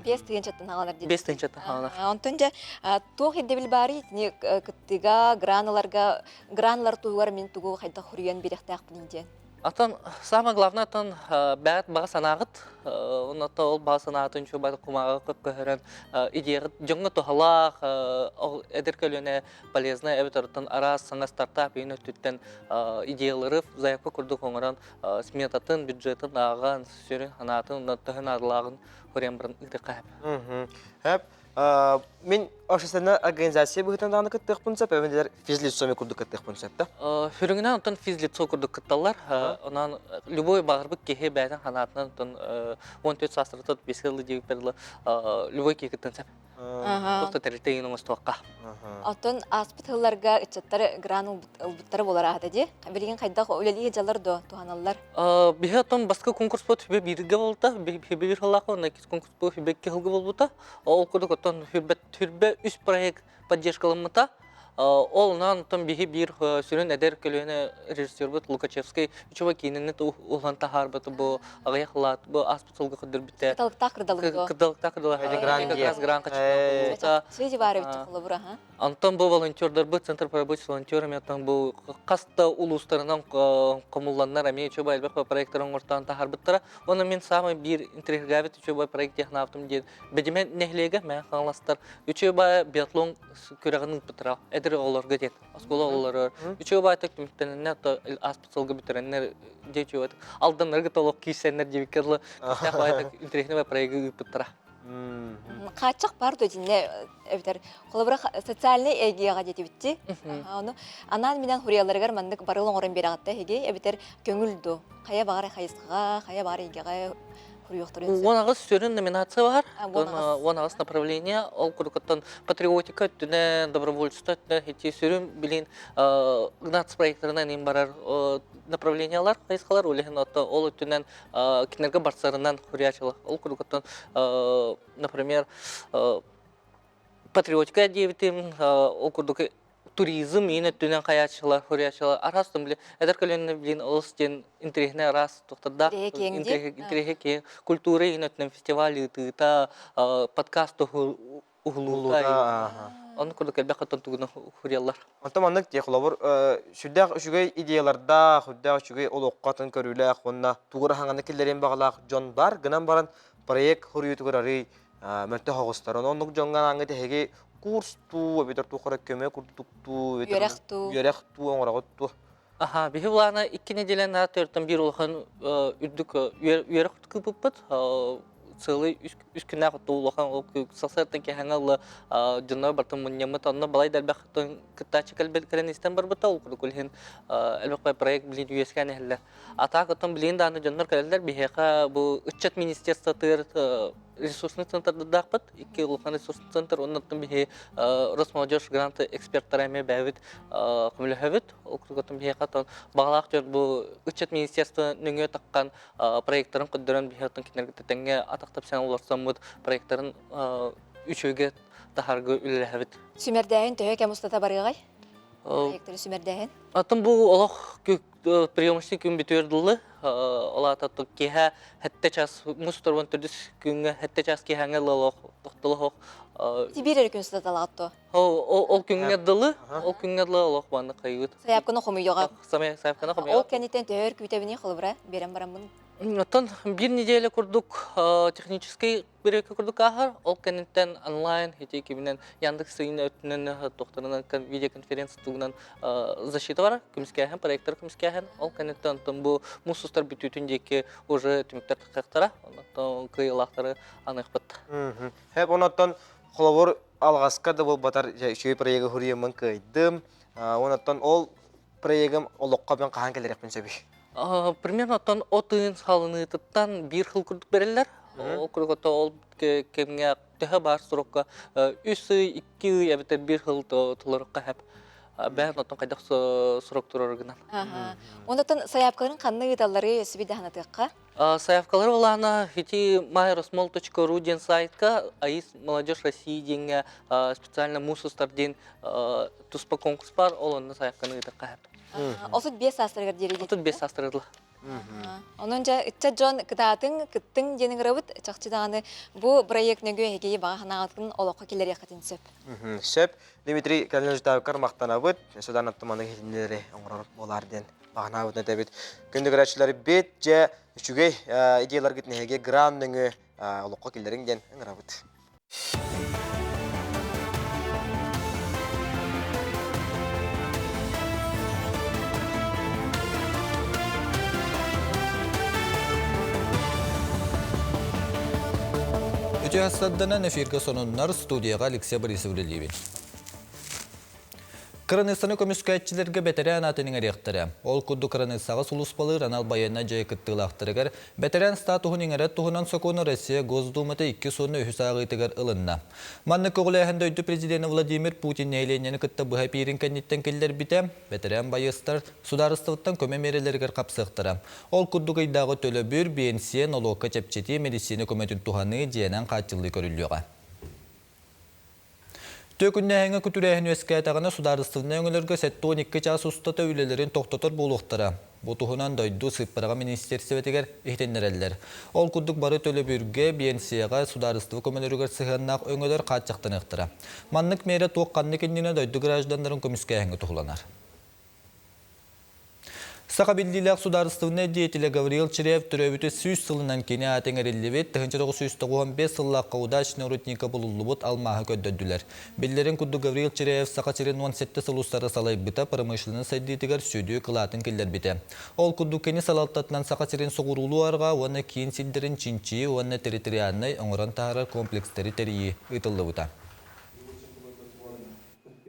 Speaker 2: 5 тыгынчаттан алалар дейді.
Speaker 18: 5 тыгынчаттан алалар.
Speaker 2: Онтон жа тоқ едебіл бары, кыттыга, граналар туғар мен туғы қайда хүрген беректі ақпын
Speaker 18: Атан, самое главное, атан бәт баға санағыт. Онната ол баға санағытын үші бәді құмаға көп көхірін идеяғыт. Жоңғы тұхалақ, әдір көліне полезны әбітарыттан арас саңа стартап үйін өттіттен идеялары заяққа күрді қоңыран сметатын, бюджетін ағын, сүрін, анатын, тұхын адылағын көрен бірін үті қайып.
Speaker 1: Мен общественная организация бұғытан дағаны күттіқ бұнсап, әвендер физлицоме күрді күттіқ бұнсап да?
Speaker 18: Хүріңінен ұнтан физлицо күрді күтталар. Онан любой бағырбық кеге бәйтін қанатынан ұнтан 14 састырытып, 5 жылы дейіп бәділі любой кекіттін сәп. Тоқты тәрілтейін оңыз туаққа.
Speaker 2: Алтын аспыт ғылларға үтчаттары гран ұлбыттары болар ағады де? Білген қайдақ өлеліге жалар до туғаналар?
Speaker 18: Бе отын басқа конкурс бұд хүбе бірге болда, хүбе бір ғылақы, онна кез конкурс бұд хүбе ке ғылғы болда. Ол күрдік отын хүбе үш проект поддержкалымыта. Олынан ұтын бейі бір сүрін әдер көліне режиссер бұд Лукачевский. Үшіва кейініне ұлған тахар бұд бұл ағая қылат, бұл аспыт ғылғы құдыр бітті.
Speaker 2: Қыталықта қырдалығы?
Speaker 18: Қыталықта қырдалығы.
Speaker 2: Сведи бары бітті қылы бұра, ха?
Speaker 18: Антон бұл волонтердар бұд, Центр по работе с волонтерами, антон бұл қаста ұлыстарынан қомылланнар, әме үшіва әлбәқ проекттарын ортаған тахар бұдтара. Оны мен самый бір интригавит үшіва проект яқын автым дед. Бәдемен нәхлеге мән қаңластар. Үшіва биатлон көріғінің бұтыра. Әдір оларға дед. Аскола олары. Үшіва айтық түміктеніне аспыцылғы бітереннер дейчіва. Алданларға толық кейсеннер дебекерлі. Үстәқ айтық интригіне проекті бұтыра.
Speaker 2: Қачық бар дөдіне әбітер. Қолы бұрақ социальный әгеға деті бітті. Анан менен хурияларығар мандық барылың орын бері ағатта әге әбітер көңілді. Қая бағар қайысқыға, қая бағар әгеға
Speaker 18: Онағыз сүрін номинация бар. Онағыз направление. Ол күркіттен патриотика, түне добровольчество, түне хетте сүрін білін гнац проекттарынан ең барар направлениялар, қайысқалар. Ол түнен кенергі барсарынан хурячылық. Ол күркіттен, например, патриотика дейбітім, ол күрдікі туризм, ені түнен қаятшылар, хурячылар. Арастым білі, әдір көлені білін олыстен интерегіне арас тоқтырдақ. Интереге кен. Культура ені түнен фестивалі, тұйта, подкасты ұғылуға. Оны күрдік әлбәқ қаттан түгінің хуриялар.
Speaker 1: Антам анық дей құлабыр, шүрдәқ үшігей идеяларда, шүрдәқ үшігей ол оққатын көріләқ, онына туғыры хаңаны келдерен бағалақ жон бар, гынан баран проект хурию түгір ары мөлті хоғыстар. Онық жонған аңы тәхеге курсту, өбетер туқыры көме күрттуқту, үйеректу, оңырағытту.
Speaker 18: Бихи бұлағына 2 неделен әрттен бір олған үрдік үйеректі күпіппіт. Целый үш күнә құтты олған сақсырттың кәңілі жынау бартын мұнемет. Онына балай дәлбәқтің күттачы кәлбәлкерін істен бар бұта. Ол күрі көлген әлбәқпай проект білін үйескен әлілер. Ата күттің білін даны жындар кәлілер бейхеқа бұл үтчет министерство тұр ресурсный центр дақпыт. 2 олған ресурсный центр. Оннаттың бейхе Росмолодежь гранты эксперттараме бәвіт құмілі хөвіт. Ол күрі күттің бейхеқа бағалақ жөр бұл үтчет министерство нүңе таққан проекттарын құддырын бейхеқтің кенергітетенге атақтап сен оларсан мұд проекттарын үшөге тахарғы үлілі
Speaker 2: Сүмердәйін төхе кәм ұстата барғай? Проекттары сүмердәйін?
Speaker 18: Атын бұл олақ приемышны күн бітөрділі. Ола ататтық кеха хәтті час, мұстарван түрдіс күнгі хәтті час кехаңы лалық, тоқтылы хоқ.
Speaker 2: Тибирер күн ұстаталы атту?
Speaker 18: Ол күнге дылы, олақ баны қайғыд.
Speaker 2: Саяпқыны құмы еға?
Speaker 18: Саяпқыны құмы еға.
Speaker 2: Ол кәнеттен төхер күйтебіне қылы бұра, берем барам бұны?
Speaker 18: Тон бір неделе күрдік технический береке күрдік ағар, ол кәнеттен онлайн, хете кебінен Яндекс сүйіне өтінен тоқтарынан видеоконференция туғынан защита бар, күміскәйін, проекттар күміскәйін, ол кәнеттен бұл мұсыстар бүтүтіндекі уже түміктер тақақтара, онаттан қиылақтары анық бұтты.
Speaker 1: Хәп онаттан қолауыр алғасқа да бұл батар шөй проегі хүрейімін қайдым, онаттан ол проегім олыққа бен қаған келер әппен сөбі.
Speaker 18: Примерно тон отын салыны тұттан бір қыл күрдік берелер. Ол күрдік ол кемге түхі бар сұрыққа 3-2 әбітер бір қыл тұлырыққа әп. Бәрін отын қайдақ сұрық тұрар ғынан.
Speaker 2: Ондатын саяпқарын қанны ғидалары сөбейді ғанатыққа?
Speaker 18: Саяпқалар олағына hetty.myrosmol.ru ден сайтқа АИС Молодежь России денге специально мусустар ден тұспа конкурс бар, ол онына саяпқаны ғидаққа әп.
Speaker 2: Осыд 5 астырғар дереді?
Speaker 18: Осыд 5 астырғарлы.
Speaker 2: Онынша үтча жон кытатын кыттың денің рабыт чақчыдағаны бұл проект нөге егейі баға қанағатқын олыққа келер яқатын сөп.
Speaker 1: Сөп, Дмитрий Калинович Давкар мақтана бұд, содан аттыманы кетіндері оңырар болар ден. бағана бұтын әтәбет. Күнді көрәтшілері бет жә үшіге идеялар кетінеге гран нүңі олыққа келдеріңден ұңыра бұт.
Speaker 3: Үтü hastadana nefirge sonunlar studiyaga Alexey Borisovlelivi. Kırınıstanı komiskayetçilerge beteren atının erektiri. Ol kuddu kırınısağı suluspalı Ranal Bayanına jay kıttığılaqtırıgar. Beteren statuhun ingeret tuhunan sokunu Россия Госдумата 2 sonu ühüsağı itigar ılınna. Manlı koğulayahında ödü Prezidenti Vladimir Putin neylenyeni kıtta buha pirin kennitten keller bite. Beteren bayıstar sudarıstıvıttan köme merelerigar kapsıqtıra. Ol kuddu gıydağı tölöbür BNC noloka çepçeti medisini kömetün tuhanı ciyenen kaçıllı körüllüğe. Tökünne kütürehini öskayetağına sudarыстığına öngülürge 12 ças ustata ülelerin toxtatır buluqtara. Bu tuhunan doydu sıpparağa ministersivetiger ihtenlereller. Ol kudduk barı tölöbürge BNC'ga sudarıstığı kömelörüger sıhannaq öngülür qaçaqtan ıqtıra. Manlık meyre toqqanlı kendine doydu grajdanların komiskayahını tuhlanar. Saqabildiler sudarыстığına diyetile Gavril Çirev türöbütü süs sılından kene atın erillibet, tıhınca 995 sıllıqqa udaş neurotnika bulullubut almağı köddöddüler. Billerin kuddu Gavril Çirev Saqaçirin 17 sılusları salayıbıta pırmışlının saydiyetigar südüğü kılatın keller bite. Ol kuddu kene salaltatnan Saqaçirin soğurulu arga, ona kiyin sildirin çinçiyi, ona teritoriyanay oңыран taharar kompleksleri teriyi ıtıllıbıta.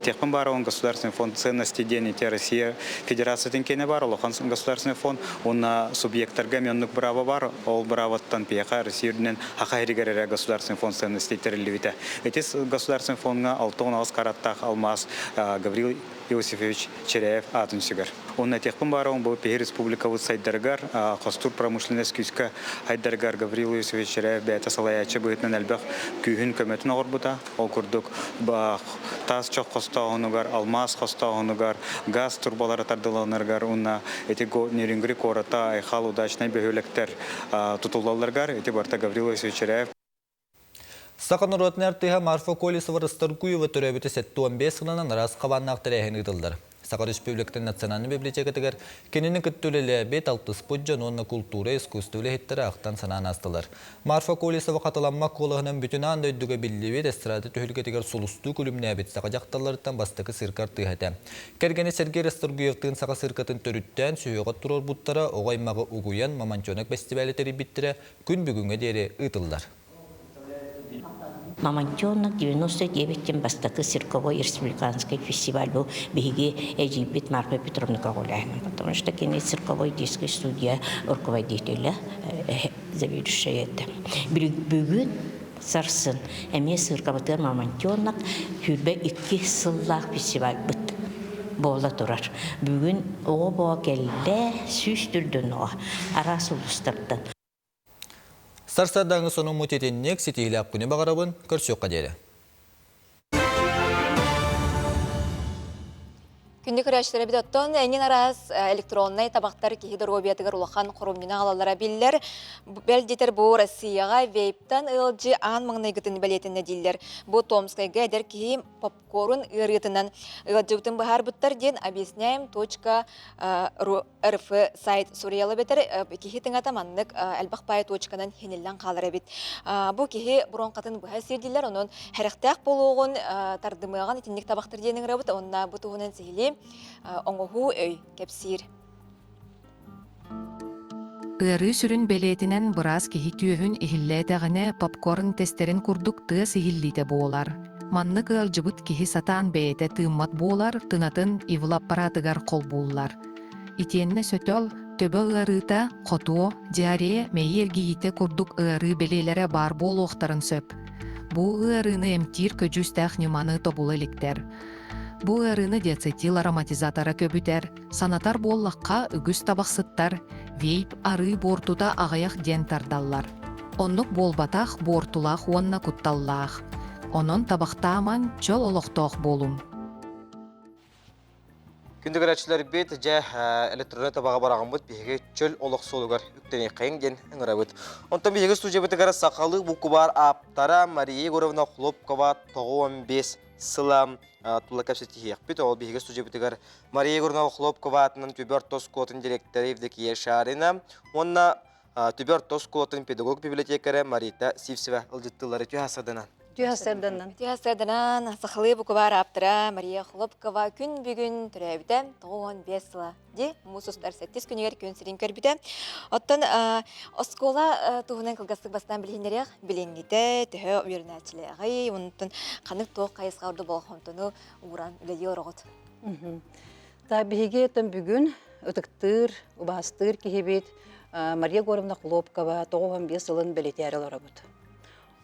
Speaker 17: Техпомбаров Государственный фонд ценностей денег Россия Федерация Тенкене бар, Лохан Государственный фонд, он на субъекторга меннук браво бар, ол бравоттан пияха Россияден Хахайригерера Государственный фонд ценностей терливита. Эти Государственный фондга Алтон Аскараттах Алмаз Гаврил Иосифович Черяев Атунсигар. Он на Техпомбаров был пе республика Сайдаргар, Хостур промышленность кюска Хайдаргар Гаврил Иосифович Черяев бета салаячы бытнен әлбәх күйін көметін орбута, ол күрдік тас чоқ хостауынығар, алмаз хостауынығар, газ турбалары тардыланыргар, онна эти нерингри кората айхал удачный бөхөлектер тутулаларгар, эти барта Гаврил Иосифович Черяев.
Speaker 3: Сақын ұротын әртіға Марфа Колесова Рыстаргуева түрәбеті 7-15 ғынан рас қабаннақ тірәйін ұтылдар. Сақы Республиктің национальный библиотекатығар кенінің күттілі бет алтыс бұджан онына культура, искусствілі хеттері ақтан санан астылар. Марфа Колесова қаталамақ қолығынан бүтін анда өйдігі білі бет әстіраты түхілгетігер сұлысту күліміне әбет сақы жақталарыттан бастықы сырқар түйәті. Кәргені Сергей Рыстаргуевтың сақы сырқатын түріттен сүйеғат тұрор бұттара оғаймағы ұғуян Маманчонок фестивалі тәрі біттірі күн бүгінге дері ұтылдар.
Speaker 16: Мамонтенок 99-тен бастакы цирковой республиканский фестиваль был беги Эджипет Марфа Петровна Кагуляйна, потому что кино цирковой детской студия руководителя заведующая это. Бүгін сарсын әме цирковатыр Мамонтенок хүрбе 2 сыллақ фестиваль бұд. Бола тұрар. Бүгін оғы боға келді сүйістірдің оға. Арасы ұлыстырды.
Speaker 3: Сарсадаңы соның мұтетеннек сетейлі аққыны бағарабын көрсек қадері.
Speaker 2: Күнді көрәшілері бідоттон, әнен арас электроннай табақтар кейдір обиятығыр улақан құрымдина қалалара білдер. Бәлдетер бұл Россияға вейптан ылжы аң маңнай күтін бәлетінне дейлер. Бұл Томскайға әдер кейім попкорн ұрғытынан ылжығытын бұхар бұттар ден объясняем.рф сайт Суриялы бетер кейі тыңатаманлық әлбақпай.нан хенеллен қалар әбет. Бұл кейі бұрын қатын бұхай сердейлер, оның әріқтәқ болуғын тардымыған етіндік табақтар денің рабыт, онына бұтығынан сейлі оңғу өй кепсир.
Speaker 19: Ыры сүрін белетінен бұрас кехи түйөвін ихиллетіғіне попкорн тестерін күрдік тыз ихиллите болар. Манны кылжыбыт кехи сатан бейте тыммат болар, тынатын ивлаппаратыгар қол болар. Итенне сөтөл төбі ырыта қотуо, диарея мейерги ите күрдік ыры белелері бар бол оқтарын сөп. Бұ ырыны эмтир көжүстәқ неманы тобулы ліктер. Бұл әріні диацетил ароматизатора көбітер, санатар боллаққа үгіс табақсыттар, вейп ары бортуда ағаяқ ден тардаллар. Оннық болбатақ бортулақ онна күтталлақ. Онын табақтаман чол олықтоқ болум.
Speaker 1: Күнді көрәтшілер бет жә электронный табаға бараған бұд бейге чөл олық солығар үктені қайын ген ұңыра бұд. Онтан бейге студия бітігара сақалы бұқы бар аптара Мария Горовна Хлопкова 15 сылам тула капсетихиях бит ол биге сужебитигер Мария Гурнова Хлопкова атынан Тюбертос Котын директоры Евдокия Шарина, онна Тюбертос Котын педагог библиотекары Марита Сивсева ылжыттылары тюхасаданан.
Speaker 2: Тюхасаданан сахлы буквар аптыра Мария Хлопкова күн бүгін түрәбіде 95 сыла. Де, мұсыстар 8 күнігер күн сирин көрбіде. Оттан оскола туғынан кылгастық бастан білгендерек біленгеде, түхі үйернәтчіліғі, онытын қанық тоқ қайысқа орды болғантыны ұғыран үләде орғыд.
Speaker 11: Та биһиге өтөн бүгүн ытыктыр, убастыр кихибит Мария Горовна Хлопкова 95 ылын белетер олорабыт.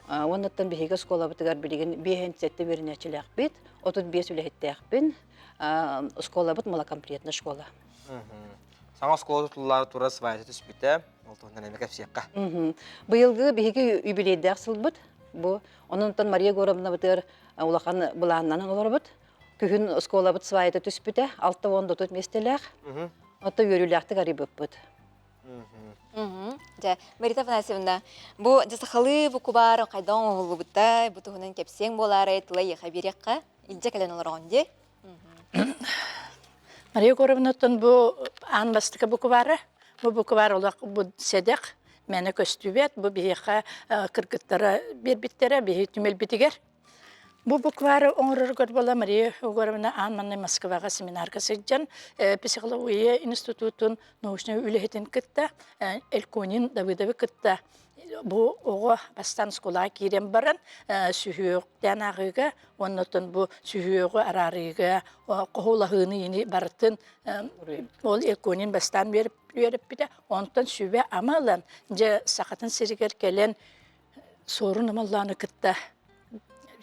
Speaker 11: Оннаттан биһиге школа бытыгар билеген бехенцетте бернечилек бит, 35 үлехеттекпин. Школа бут малокомплектна школа.
Speaker 1: Саңа школа туллары тура свайты түспите, ол туғынан әмек әпсиякка.
Speaker 11: Быйылгы биһиге юбилейдәк сылбыт. Бу оннан Мария Горовна бытыр улахан буланнан олорабыт. Күхін школа бут свайты түспите, 6-10 местелек. Отта йөрүләкте гарибыт бут.
Speaker 2: Марита Афанасьевна, бу жасахалы бу кубар кайдан оғылы бұтта, бұты хүнен кепсең болары тылай еқа берекқа, илже кәлен оларған де?
Speaker 20: Мария Горовнатын бу анбастықы бу кубары олақ бу седек, мәні көстүбет, бу бейеқа кыргыттары бербиттері, бейе түмел бітігер. Бу буквары оңырыр бола Мария Горовна Анманны Москваға семинарға сыджан, психология институтын научный үлехетін кітті, Эльконин Давыдовы кітті. Бу оғы бастан скола керем баран, сүйіқтен ағыға, оннатын бу сүйіғы арарыға, қоғылағыны ені барытын, ол Эльконин бастан беріп біді, онтан сүйбе амалан, же сақатын сірігер келен сорын амалланы кітті.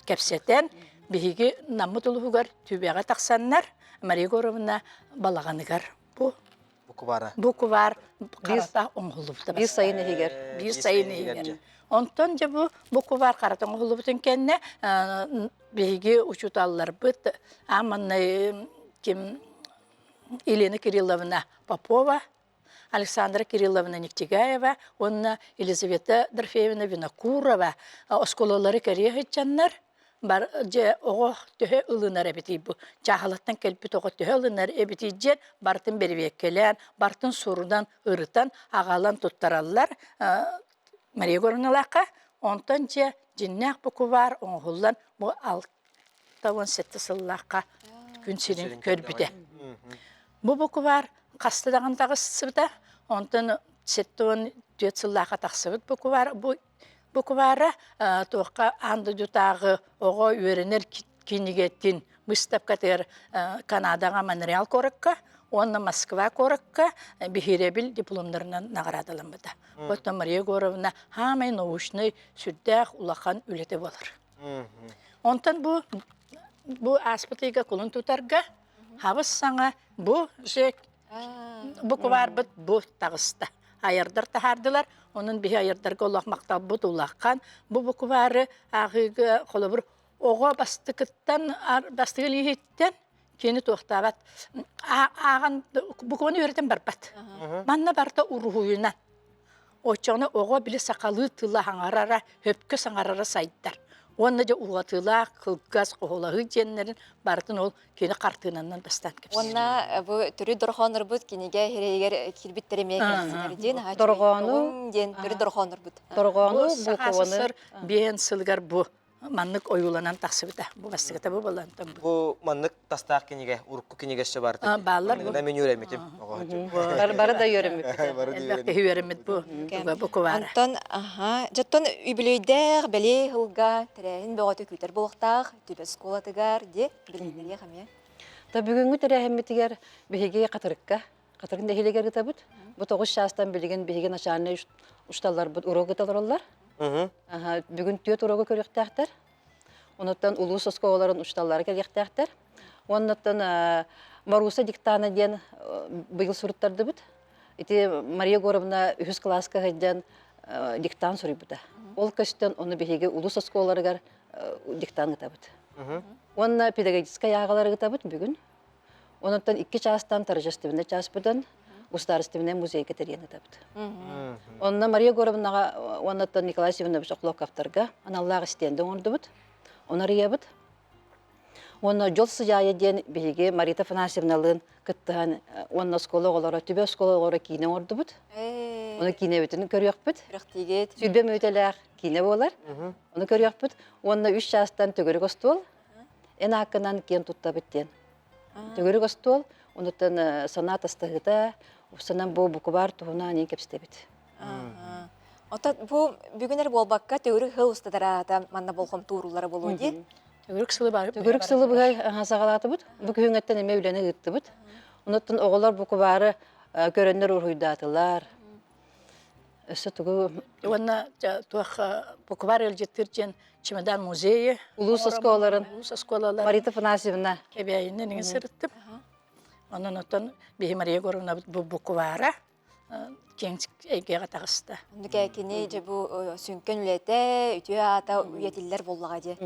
Speaker 20: Кәпсетен биһиги наммы тулугар түбәгә тақсаннар Мария Горовна балаганыгар бу кубар карата оңгулубта
Speaker 11: Bir sayın ehiger.
Speaker 20: Bir sayın ehiger. Онтон же бу кубар карата оңгулубтун кенне биһиги учуталлар бит аманны ким Елена Кирилловна Попова, Александра Кирилловна Нефтегаева, онна Елизавета Дорфеевна Винокурова, оскололары керехетчаннар. Бар же оғы төһө ылынар әбеті бұ. Чағалаттан кәлпіт оғы төһө ылынар әбеті жер бартын бербек келен, бартын сорудан ырытан ағалан тұттаралар Мария Горовналаққа. Онтан же жиннақ бұқы бар, оңғылан бұ 6-17 сыллаққа күн сирин көрбіде. Бұ бұқы бар, қастыдаған тағысыбыда, онтан 7-4 сыллаққа тақсыбыд бұқы бар, Бу кубара тоққа анды jutағы оғы өрінер кенегеттен мұстап кәтер Канадаға Монреал корыққа, онна Москва корыққа бихиребіл дипломдарынан нағырадылым бұда. Отта Мария Горовна хамай научный сүрдәқ улақан үлеті болыр. Онтан бу аспытыға құлын тұтарға, хабыс саңа бу кубар бұд бу тағыста. Айырдар тахардылар, onun bir ayırdarga olaq maqtab bud ulaqan. Bu bukubары ağıgı kolobur oğa bastığı lihitten keni toxtabat. Ağan bukubunu öğreten barbat. Manna barda uruhuyunan. Oçağına oğa bile sakalı tıla hangarara, höpkü sangarara saydılar. Onunla da uğatıla, kılgaz, qoğulağı jenlerin bardın ol keni qartığınandan bastan kepsi.
Speaker 2: Onunla bu türü dorğanır bud, kenige hereyer kilbitleremeye gelsinlerden.
Speaker 11: Dorğanı,
Speaker 2: türü dorğanır bud.
Speaker 11: Dorğanı,
Speaker 20: bu kovanır. Bihen sılgar bu. Manlık oyulanan taksıbıda. Bu bastıgıda bu balantan bu.
Speaker 1: Bu manlık tastağ kenige, urukku kenigesi vardı.
Speaker 20: Bağlar bu.
Speaker 1: Ben yöremedim.
Speaker 11: Barı da yöremit.
Speaker 20: Elbette yöremit bu. Bu kuvara.
Speaker 2: Anton, jatton übülüyder, beli hılga, terehin boğatı küter boğtağ, tübe skola tıgar, de bilinleri xamya.
Speaker 11: Da bugünkü terehemmetiger bihige qatırıkka. Qatırın da hileger gitabut. Bu toğuz şahstan bilgen bihigen aşağına ustalar bu uro gıtalarlar. Бүгін түйет ұрығы көректәқтір. Оныттан улус осколарын ұшталары келектәқтір. Оныттан Маруса диктаны ден бұйыл сұрыттарды бұд. Мария Горовна 100 класска ғайдан диктан сұры бұда. Ол көстен оны бейге улус осколарығар диктан ғыта бұд. Онына педагогическай ағалары ғыта бұд бүгін. Оныттан 2 частан торжественный час бұдан. Государственный музей кетерген етабыд. Онна Мария Горовнаға, оннаттан Николай Севинович Оқлоковтарға, аналлағы стенді оңырды бұд. Онар ие бұд. Оны жол сыяйы ден биге Марита Фанасьевналын кыттыхан онна скола олора түбе скола олора кийне орду бут. Оны кийне бүтүн көрөк бут.
Speaker 2: Рахтигет.
Speaker 11: Сүрбе мөтелер кийне болар. Оны көрөк бут. Онна 3 жастан төгөрүк остол. Эн акынан кен тутта биттен. Төгөрүк остол, онутан санат астыгыта, усанан бу букубар туна не кепстебит.
Speaker 2: Ота бу бүгүнер болбакка төгөрүк хыл устадарата манна болгом туурулары болуу ди.
Speaker 20: Төгөрүк сылы бар.
Speaker 11: Төгөрүк сылы бугай сагалаты бут. Бу күнгөттен эме үлени гытты бут. Онутан оголор букубары көрөннөр уруйдатылар. Өсө тугу
Speaker 20: Онна туах буквар элжеттирчен чемодан музейи.
Speaker 11: Улус осколарын.
Speaker 20: Улус осколалар.
Speaker 11: Марита Фанасьевна.
Speaker 20: Кебяйинне неген сырыттып. Онан отон Бихи Мария Горовна бу буквара кеңчик эйгега тагысты.
Speaker 2: Нүкәкини же бу сүнкөн үлете, үтүе ата уятиллер боллага же.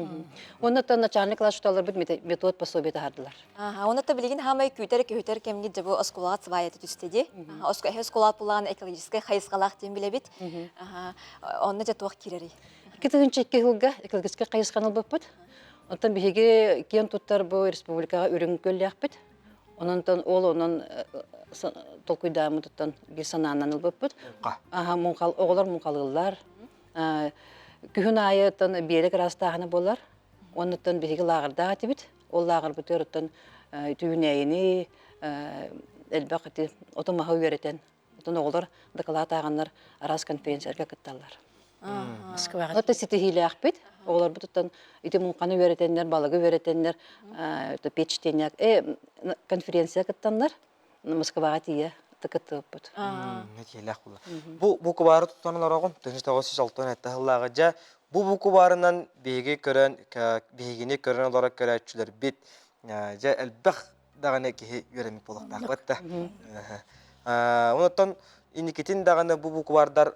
Speaker 11: Онутан начальник класс шталар бит метод пособие тардылар.
Speaker 2: Онута билигин хамай күтер кемги же бу осколага сваяты түстеди. Оскола пулан экологическая хайскалак дем билебит. Онна же туак кирери.
Speaker 11: 2002 жылга экологическая хайсканал боппут. Онтан биһиге кен туттар бу республикага үрүн көлләкпит. Онтан ол онон толкуйдамы туттан гисананан боппут. Мункал оголор мункалылар. Күһүн айытан берек растаганы болар. Онтан биһиге лагырда тибит. Ол лагыр бүтөрөттөн түүнәйини элбакыты отомага үйрөтен. Онтан оголор доклад аганнар арас конференцияга катталар.
Speaker 20: Москвага.
Speaker 11: Ота ситихиле ахпит. Олар бутуттан ити мунканы үйрөтеннер, балыгы үйрөтеннер, печтеннер, конференция кыттаннар. Москвага тие тыкытып.
Speaker 1: Нетелек була. Бу букубары туттанылар огон 1906 аттахыллага жа бу букубарынан беги көрөн, бегини көрөн олар көрөчүлөр бит. Жа элбах даганы ки үйрөнүп болуп такытта. Онотон иникитин даганы бу букубардар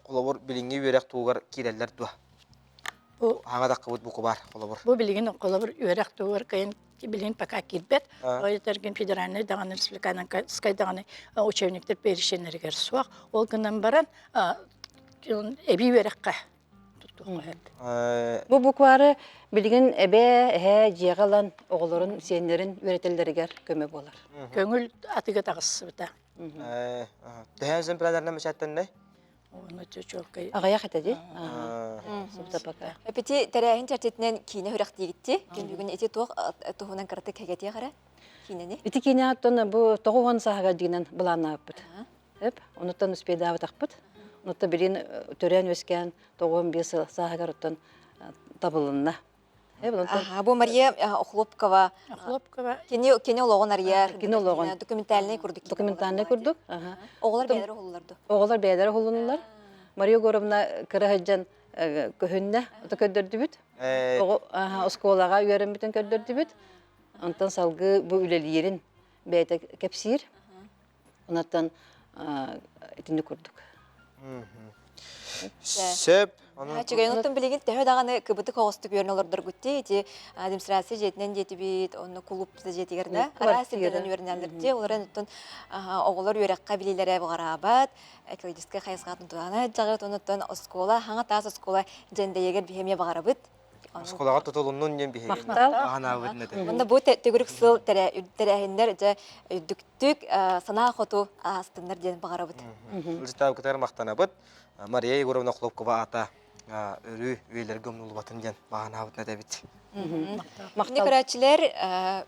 Speaker 1: колобур билинги үйрөк туугар киреллер туа.
Speaker 20: Бу
Speaker 1: Аңадак бут букубар колобур.
Speaker 20: Бу билигин колобур үйрөк туугар кайын билин пока кирбет. Ойтерген федеральный даганы республиканын скайдаганы учебниктер беришенергер суак. Ол гынан баран эби үйрөккө
Speaker 11: Бу буквары билигин эбе жегалан оголорун сенерин үйрөтелдергер көмө болар.
Speaker 20: Көңүл атыга тагысыбыта.
Speaker 1: Тэхэнсэн пиладарна мешаттан
Speaker 20: Оны чөчөккай.
Speaker 11: Агая хатади.
Speaker 2: Эпити терәһин чартетнен кине хүрәк дигитти. Кин бүгүн эти туак туһунан карты кегетия гара. Кинени.
Speaker 11: Ити кине аттан бу тогон сахага дигенен буланаппыт. Эп, онуттан успедава такпыт. Онутта билин төрән өскән тогон бес сахага роттан табылынна.
Speaker 2: Бу Мария Охлопкова. Кине логон арьяр.
Speaker 11: Кине логон.
Speaker 2: Документальный курдук.
Speaker 11: Документальный курдук.
Speaker 2: Оголар бәдәре хулларды.
Speaker 11: Оголар бәдәре хулланылар. Мария Горовна кырахҗан көһүннә көддөрдү бит. Осколага үйрән битен көддөрдү бит. Онтан салгы бу үлелерин бәйтә кепсир. Онтан итинде курдук.
Speaker 1: Сөп
Speaker 2: Чыгайнуттан билигин тәһә даганы кыбыты когостук үйрәнелердер гүтте. Эти администрация жетнен жетибит, оны клуб жетигердә. Арасында үйрәнәләрдә. Олар онтан оголор үйрәккә билиләре барабат. Экологическая хайсгатын туганы жагы онтан оскола, хаңа тас оскола жендәйгә бихемия барабыт.
Speaker 1: Осколага тотолуннун дем бихе. Ана вытнете.
Speaker 2: Монда бу төгүрүк сыл терәһендер же дүктүк сана хоту астыннар ден барабыт.
Speaker 1: Листав кытар мактанабыт. Мария Егоровна Хлопкова ата өрү үйлер гөмнул батын ден багана вытнете бит.
Speaker 2: Никорачилер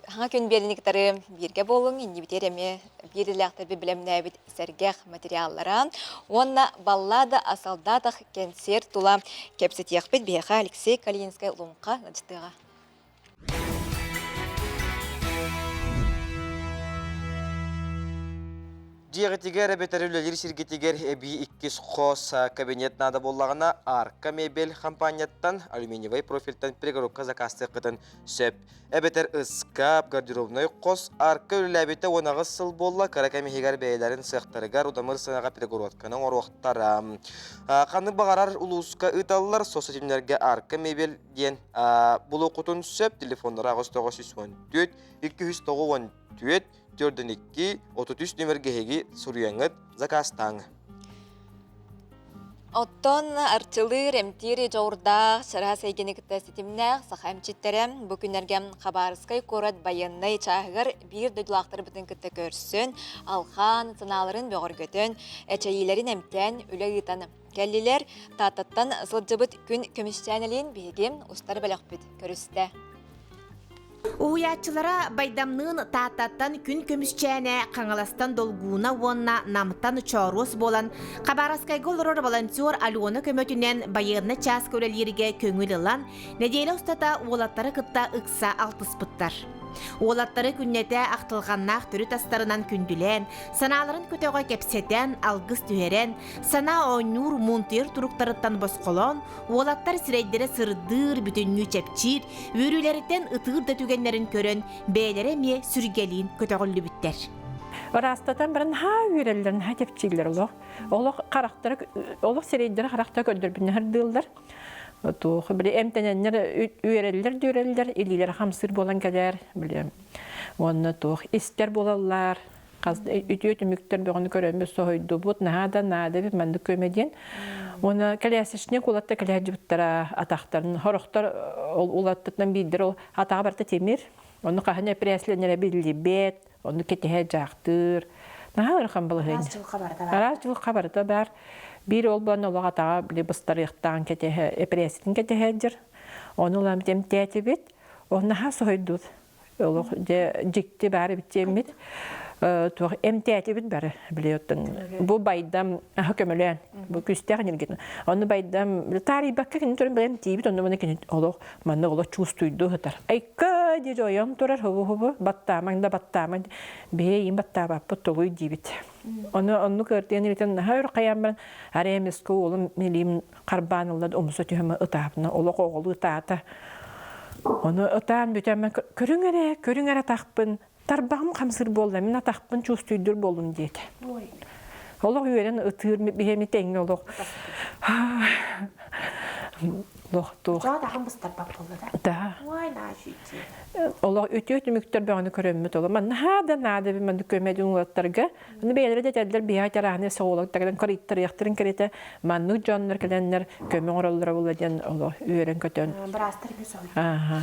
Speaker 2: хаңа күн бериниктары бирге болуң, инди битереме бириләктер билемнә бит сәргәх материалларан. Онна баллада асалдатах концерт тула кепсетиях бит беха Алексей Калининская лунка начтыга.
Speaker 1: Диагетигер бетерүлелер сиргетигер эби 2 хос кабинет нада боллагына Арка мебель компанияттан алюминиевый профильтан пригородка заказты кытын сөп. Эбетер ыскап гардеробной кос Арка үләбете онагы сыл болла каракамихигер бәйләрен сыктырыгар удамыр сынага пригородканың оруактара. Каны багарар улуска ыталлар соцсетемлерге Арка мебель ден булу кутун сөп телефоннары 994 294 4-2 33 нөміргеге сүрүйеңіт закастаңы.
Speaker 2: Оттон арчылыр эмтири жорда шара сейгенекте сетимнех сахамчиттерем бүкүнерген хабарыскай корат баяннай чагыр бир дөдүлактыр бүтүн кытта көрсүн алхан сыналарын бөгөргөтөн эчейлерин эмтен үлөгитаны келлилер тататтан сылжыбыт күн көмүшчәнелин бигем устар белекпит көрүстө.
Speaker 4: Уячылара байдамнын тааттан күн көмүшчәне қаңаластан долгуна вонна намтан чорос болан Хабаровскайга олорор волонтер Алена көмөтүнен байырны час көрелерге көңүл ылан неделе устата олаттары кытта ыкса алтыспыттар. Олаттары күннете ақтылғаннақ түрі тастарынан күнділен, саналарын көтеға кепсетен, алғыз түйерен, сана ойнур мунтер тұруқтарыттан босқолон, олаттар сірейдері сырдыр бүтінні чепчир, өрілеріттен ытығырда түгенлерін көрін, бәйлері ме сүргелейін көтеғылы бүттер.
Speaker 14: Растатан бірін өрелерін чепчирлер олық қарақтары, олық сірейдері қарақтары көндір бірін хырдылдар. Тух биле эмтененнер үйреллер илилер хамсыр болан келер биле. Онны тух истер болалар. Каз үтүөт мүктөр бөгөнү көрөмү сойду бут нада бир менди көмеден. Оны келесишне кулатта кележиптара атактарын хорохтор улаттан бидир ол атага барта темир. Оны кахане пресленере билли бет, оны кетеге жактыр. Нахар хамбылыгын. Арачыл кабарда бар. Bir olban olağa tağa bile bıstarıqtan ketehe epresitin ketehedir. Onu lam temtiyeti bit. Onu ha soydud. Oluq de dikti bari bitcemit. Tuğ emtiyeti bit bari biliyordun. Bu baydam kömülen. Bu küstəğin ilgin. Onu baydam tarihi bakka kini turun bilem tibit. Onu bana kini oluq manna oluq çustuydu hıtar. Ayka diye joyam turar hubu battaman da battaman. Beyin battaba potoluy dibit. Onu gördüğünü biten her kıyamın arayemiz oğlum milim karbanıllar omuz ötüğümü ıtağına oluq oğlu ıtağıta. Onu ıtağın büten körüngere takpın tarbağım kamsır bolda min takpın çustuydur bolun diyeti. Oluq üyeren ıtığır bihemi tengli oluq. Loxtuq.
Speaker 4: Daha hambıstar boldu da.
Speaker 14: Da.
Speaker 4: Vay naşiti.
Speaker 14: Allah ötüyöt mükter bağını körömmüt olur. Man nada bir man kömedi unlatlarga. Onu beylere de dediler bir haytarahane soğulaklardan karıttar yaktırın kerete. Mannu canlar gelenler kömü oralara bulacan Allah üyeren kötön.
Speaker 4: Brastır bir soğuk.
Speaker 14: Aha.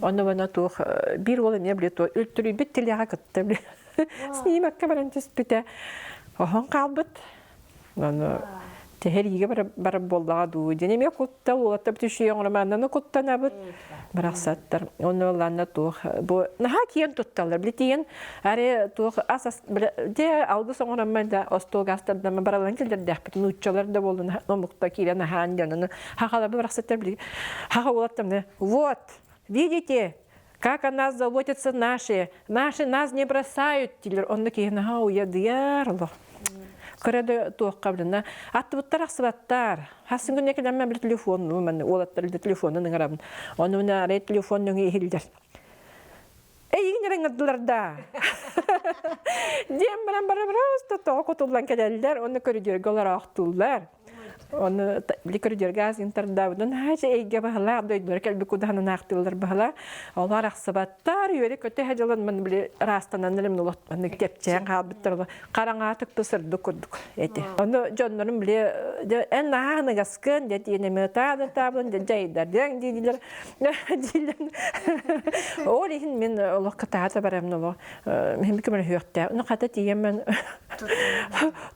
Speaker 14: Onu bana tuğ bir oğlu ne bileti o ültürü bir tilyağa kıttı. Snimak kabaran tespite. Ohan kalbıt. Onu teheriye bara bollağa du. Deneme kutta olatta bir şey onlardan kutta nabıt. Bıraksatlar. Onu olanla tuğ bu naha kiyen tuttalar. Biletiyen are tuğ asas de aldı sonra men de ostogastlar da baralan kelder dehpet nuççalar da bolun nomukta kiren hanjanını hakala bıraksatlar bile. Haka olattım ne? Вот. Видите? Как о нас заботятся наши нас не бросают. Он киен ха уядыярло. Körede tuğqablına attıbıttar sıbattar. Hasın günne kelemme bir telefonu men olattır telefonunu ngarabın. Onu nare telefonunu ihildir. Yine rengadılar da. Diyem bana usta toğutulan kelerler onu körüdür golar aqtullar. Onu likörüdür gaz interdavdın haja eyge bahala doydular kelbi kudahan aqtullar bahala. Onlar aqsabattar yöre kötü hajalan men bile rastanan elim nolat men kepçen qalbittir. Qarangatık pısırdı kurduk eti. Onu jonların bile en nahana gaskın dedi yine metada tablın de jaydar den didiler. O lihin men Allah katata baramnolo. Hem kemer hüyakta. Onu qata diyemen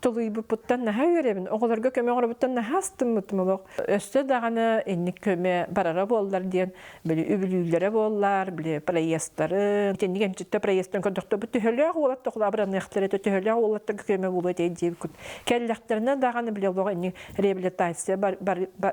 Speaker 14: toluy bu puttan naha yörebin. Oğlarga köme oğrabuttan hastım mutmalı. Öste dağını enlik köme barara bollar diyen böyle übülülere bollar, böyle prayestları. Tendigen ciddi prayestern kontakta bu tühölüğe oğlat toğla bıran yaxtları tühölüğe oğlatta köme bulu deyip kut. Kelleklerine dağını bile oğla enlik rehabilitasya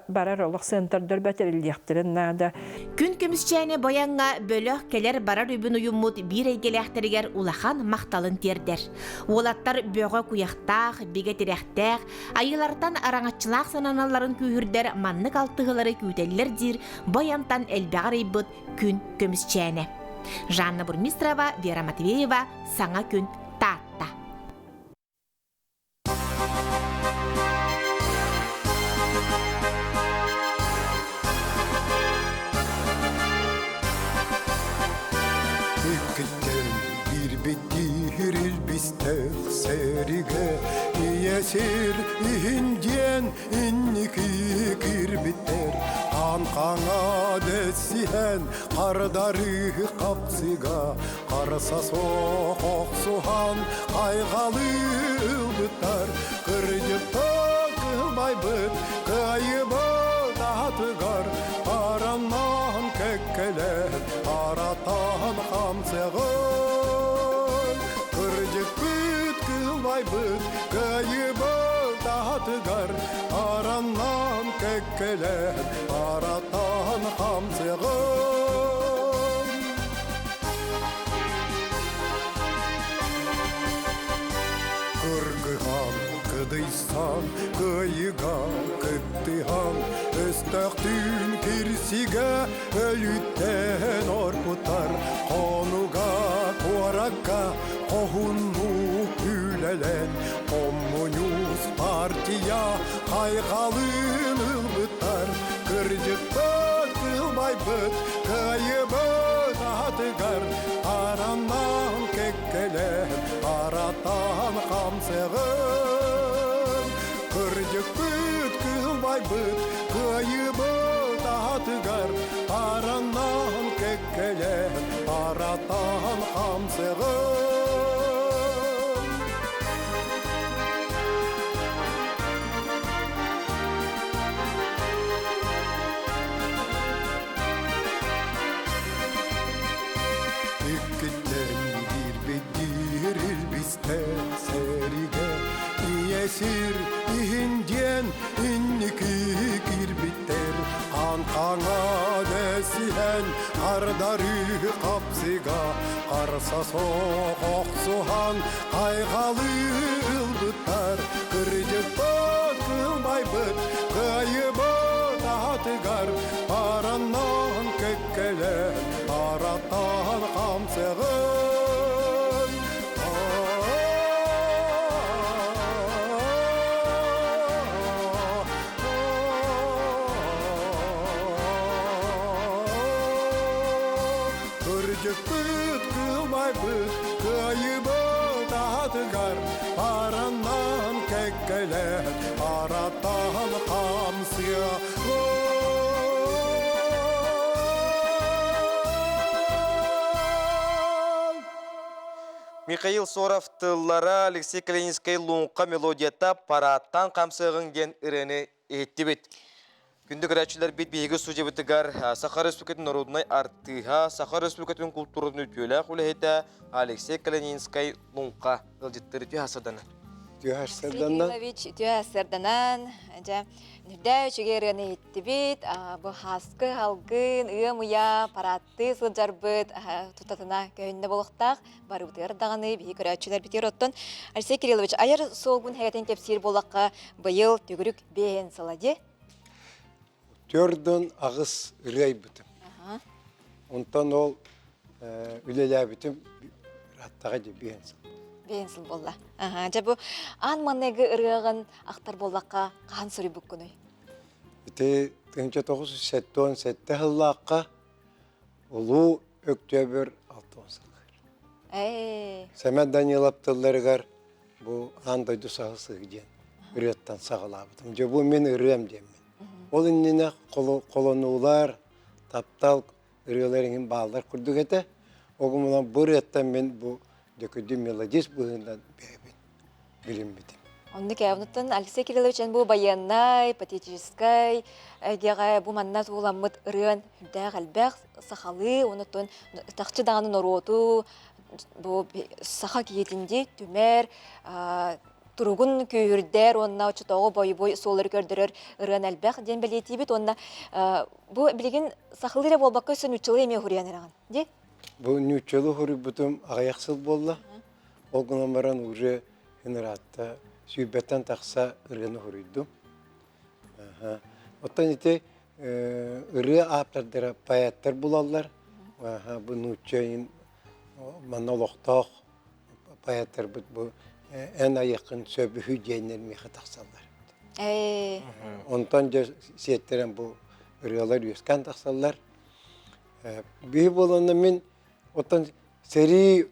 Speaker 14: barar oğlak senterdir beteril yaxtırın nada.
Speaker 4: Күн көмүсчәне баянга бөлөк келер барар үбүн уюмут бир эйгелехтеригер улахан макталын тердер. Олаттар бөөгө куяктаах, биге тирехтех, айылардан араңаччылаак сананаларын күйүрдер маннык алтыгылары күтеллердир баянтан элбегар ыйбыт күн көмүсчәне. Жанна Бурмистрова, Вера Матвеева, Саңа күн таатта.
Speaker 21: Bir bitti
Speaker 5: бирил бистек сериге иесир иһиндиен инники кирбиттер анқаңа десиһен қардары қапсыга қарса соқоқ сухан қайғалы ылбыттар кырдыпты кылбайбыт кайыбы татыгар араннан кеккелер аратан хамсығын кырдыппыт кылбайбыт кайыбы татыгар араннан кеккелер аратан хамсығын кыргыхан кыдыйсан кыйыга кыттыхан өстөктүн кирсиге өлүттен орпутар конуга куаракка кохунну күлелен коммунист партия кайгалын ылбыттар кырдыппыт кылбайбыт кайыбыт атыгар араннан кеккелер аратан камсығын кырдыппыт кылбайбыт кайыбыт атыгар араннан кеккелер аратан камсығын сериге иесир иһиндиен инники кирбиттер анқаңа десиһен қардары қапсыга қарса соқоқ сухан қайғалы ылбыттар кырдыппыт кылбайбыт кайыбыт атыгар араннан кеккелер аратан камсығын кырдыппыт кылбайбыт кайыбыт атыгар араннан кеккелер аратан камсыгын
Speaker 1: Михаил Соров тыллара Алексей Калининский лунqa мелодията параттан камсығын ген ірені еттебет. Күнді көрәтшілер бет бейгі сужа бітігар Сахар Республикатын народнай артыға Сахар Республикатын культурын өтуелі құлы Алексей Калининский лунqa ылжеттері түйасырданы.
Speaker 2: Түйасырданан, нүрдә өчіге ірені еттебет, бұл хасқы халғын, ұйым ұя, паратты сылжар бұд, тұтатына күйінді болықтақ, бары бұтығыр дағаны бейгі көрәтшілер бітер оттын. Алексей Кириллович, айыр солғын хәгетін кепсир болаққа бұйыл түгірік бейін сыладе?
Speaker 6: Төрдөн ағыс үрей бүтім. Онтан ол үлелі бүтім раттаға де бейін сыл.
Speaker 2: Бейін сыл болла. Жабы, ан маннегі ұрығын ақтар болаққа қан сүрі бүккіні?
Speaker 6: Біте 1997 жыллаққа ұлу өктөбір 6 сылғыр. Сәмен Данилаптыларығар бұл андайды сағысы гіден үреттен сағылабытым. Жабы мен үрем деймін. Ол үннені қолонулар, таптал үрелерінің балдар күрдік еті. Оғымынан бұр еттен мен бұл дөкіді мелодис бұғындан білім бітім.
Speaker 2: Онды кәвінуттын Алексей Кириллович бұл баяннай, патетическай, әгеға бұл манна туғыламыд үрен үрдәғ әлбәқ сақалы, оныттын тақчы дағаны нороту, бұл сақа кейетінде түмер, Туругун күйірдер, онна ұчытоғы бой-бой солыр көрдірір ұрын әлбәқ ден білеті бет, онна бұл білеген сақылыра болбаққа өсін үтчілі еме хүриян әраған, де?
Speaker 6: Бұл үтчілі хүрі бұтым ағаяқсыл болла. Ол күнамаран уже хенератта сүйбеттен тақса ұрыны хүрейді. Оттан ете ұры аптардыра паяттар болалар. Бұл үтчейін монологтақ паяттар бұл en yakın söbü hücceğinler mihe taksallar. Ondan da siyetlerin bu rüyalar yüzken taksallar. Bir bolanda min otan seri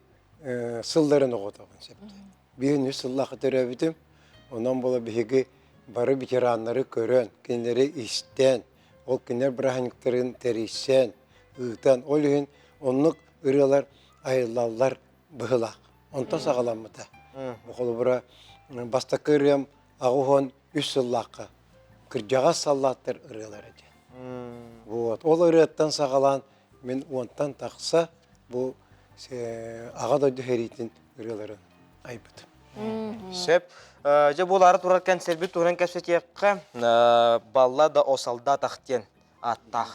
Speaker 6: сылларын оғытағын септі. Бейін сыллақы төрәбітім, онан бола бейгі бары ветеранлары көрен, кенлері истен, ол кенлер браханиктарын тәрейсен, ұғытан, ол үйін онлық ұрылар айылалар бұғылақ. Онтан сағаламыда. Бұқылы бұра бастақы ұрым ағуған үш сыллақы. Кіржаға саллаттыр ұрылар әде. Ол ұрыттан сағалан мен онтан тақса бұл аға дойды хәретін ұрыларын айбыды.
Speaker 1: Сеп, же болары тураркен селбит туран кәпсетекқа балла да осалда тақтен аттақ.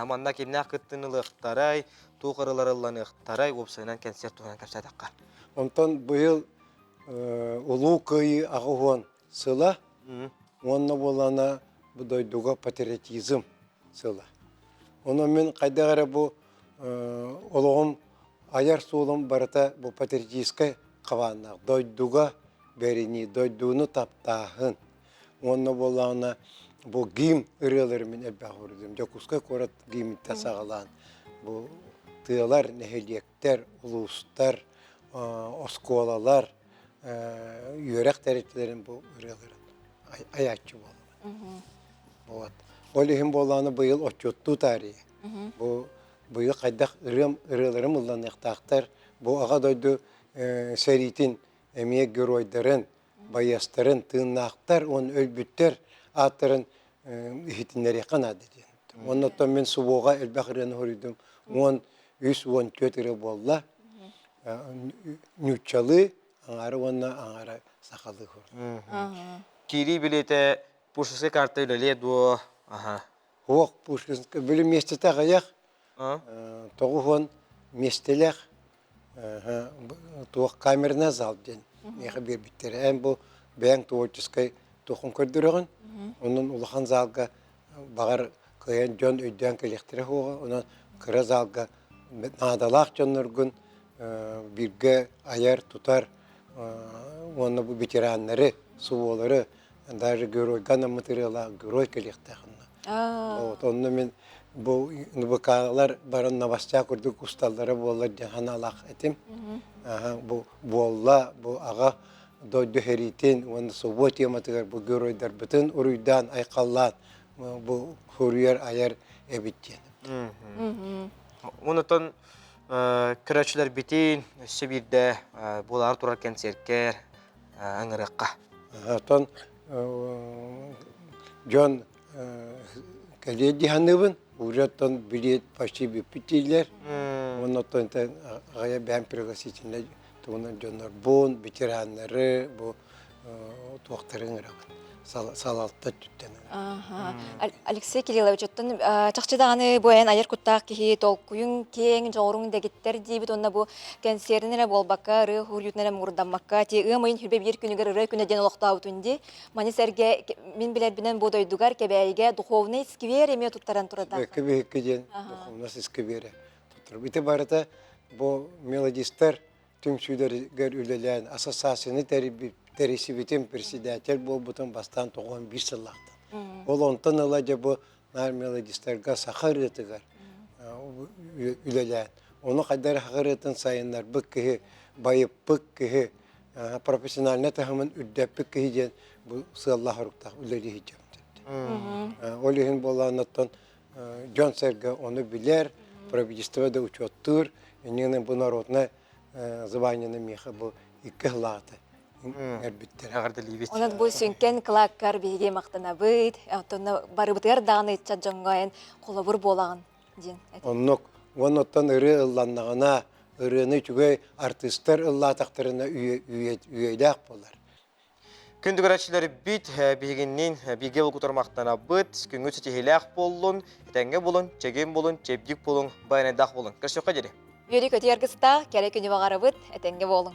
Speaker 1: Манна кемне қыттынылықтарай, туқырыларыланықтарай, опсайынан кәнсер туран кәпсетекқа.
Speaker 6: Онтан бұйыл ұлу көйі ағуған сыла, онна болана бұдойдуға патриотизм сыла. Оны мен қайдағары бұл олығым аяр суылым барыта бұл патриотизкай қаванақ. Дойдуға бәріні, дойдуыны таптағын. Онна болана бұл гейм үрелерімен әлбәқ ұрдым. Жокускай қорат геймітті сағалан. Бұл тыялар, нәхелектер, ұлыстар, осколалар, үйерек тәреттілерін бұл үрелерін аячы болды. Ол ехін боланы бұйыл отчетту тарихи. Бұйыл қайдақ үрелерім ұлдан еқтақтар. Бұл аға дойду сәритін әмие геройдарын, баястарын, тыңнақтар, он өлбіттер аттарын үхітінлер еқан ады. Оннаттан мен сұбуға әлбәқ үрені көрдім. 13-14 үрі болла. Нүтчалы, аңары онна аңары сақалы көрдім.
Speaker 1: Кири билете пушкинский карта үлеле дуо.
Speaker 6: Оқ, пушкинский білі местеті ғаяқ. Тоғуған местелек. Туақ камерна зал ден. Неға бір біттері. Әм бұл бәң туотчыскай тоқын көрдіріғын. Оның ұлыған залға бағар көйен жон өйден көлектері хоға. Оның кірі залға надалақ жоныргын бірге аяр тұтар. Оны бұл ветеранлары, суолары, даже геройгана материала герой көлектіғын. Оны мен бұл нұбықалар барын навастя көрдік ұсталдары болар жахан алақ әтім. Бұл болла, бұл аға дойды хәритін, оны собой тематығар бұл геройдар бүтін ұрыйдан айқаллан, бұл хөрүйер аяр әбіттен.
Speaker 1: Онытын көрәтшілер бітін, сөбірді болары тұрар кәнсеркер аңырыққа.
Speaker 6: Тон жон кәледі ханыбын, Ужаттан билет почти бипитилер. Он оттан ая бәм пригласительный, то он жонор бон ветераннары, бу туактарын рабын. Салатта түттен.
Speaker 2: Алексей Кириллович, оттан чакчыдаганы буян аяр куттак ки толкуюн кең жорун дегиттер дибит онна бу кенсеринере болбакка, ры хурютнере мурдамакка, ти ымайын хүрбе бир күнүгөр ры күнө ден олоктаутунди. Манисерге мен билер бинен бодойдугар кебейге духовный сквер эме туттаран турада.
Speaker 6: Кебейге духовный сквер. Бите барата бу мелодистер tüm süyderiger ülelen asasasını terisibitin председатель бол бутан бастан 91 сыллахтан. Ол онтан алажа бу нар мелодистерга сахарытыгар ülelen. Onu kadar hakaretin sayınlar bık ki bayıp bık ki profesyonel tahmin üddepik ki bu sallallahu rukta üleli hicam. Olihin bolanattan John Serge onu bilir, правительство да учетур, и не bu народна звание меха bu iki hılata.
Speaker 2: Онат бу сүнкен клаккар биге мактанабыт, атына барыбытыр даганы чаҗоңгайын колобур болаган дин.
Speaker 6: Оннок оннан ыры ылланнагына, ырыны чугай артисттер ыллатактарына үйөйдәк болар.
Speaker 1: Күндүгөрәчләре бит бигеннән биге ул кутармактана бит, күнгө чехиләк боллун, тәңге болун, чеген болун, чепдик болун, байнадак болун. Кырсыкка җире.
Speaker 2: Юрий Котергыста, кәрәк күнү багарыбыт, әтәңге болун.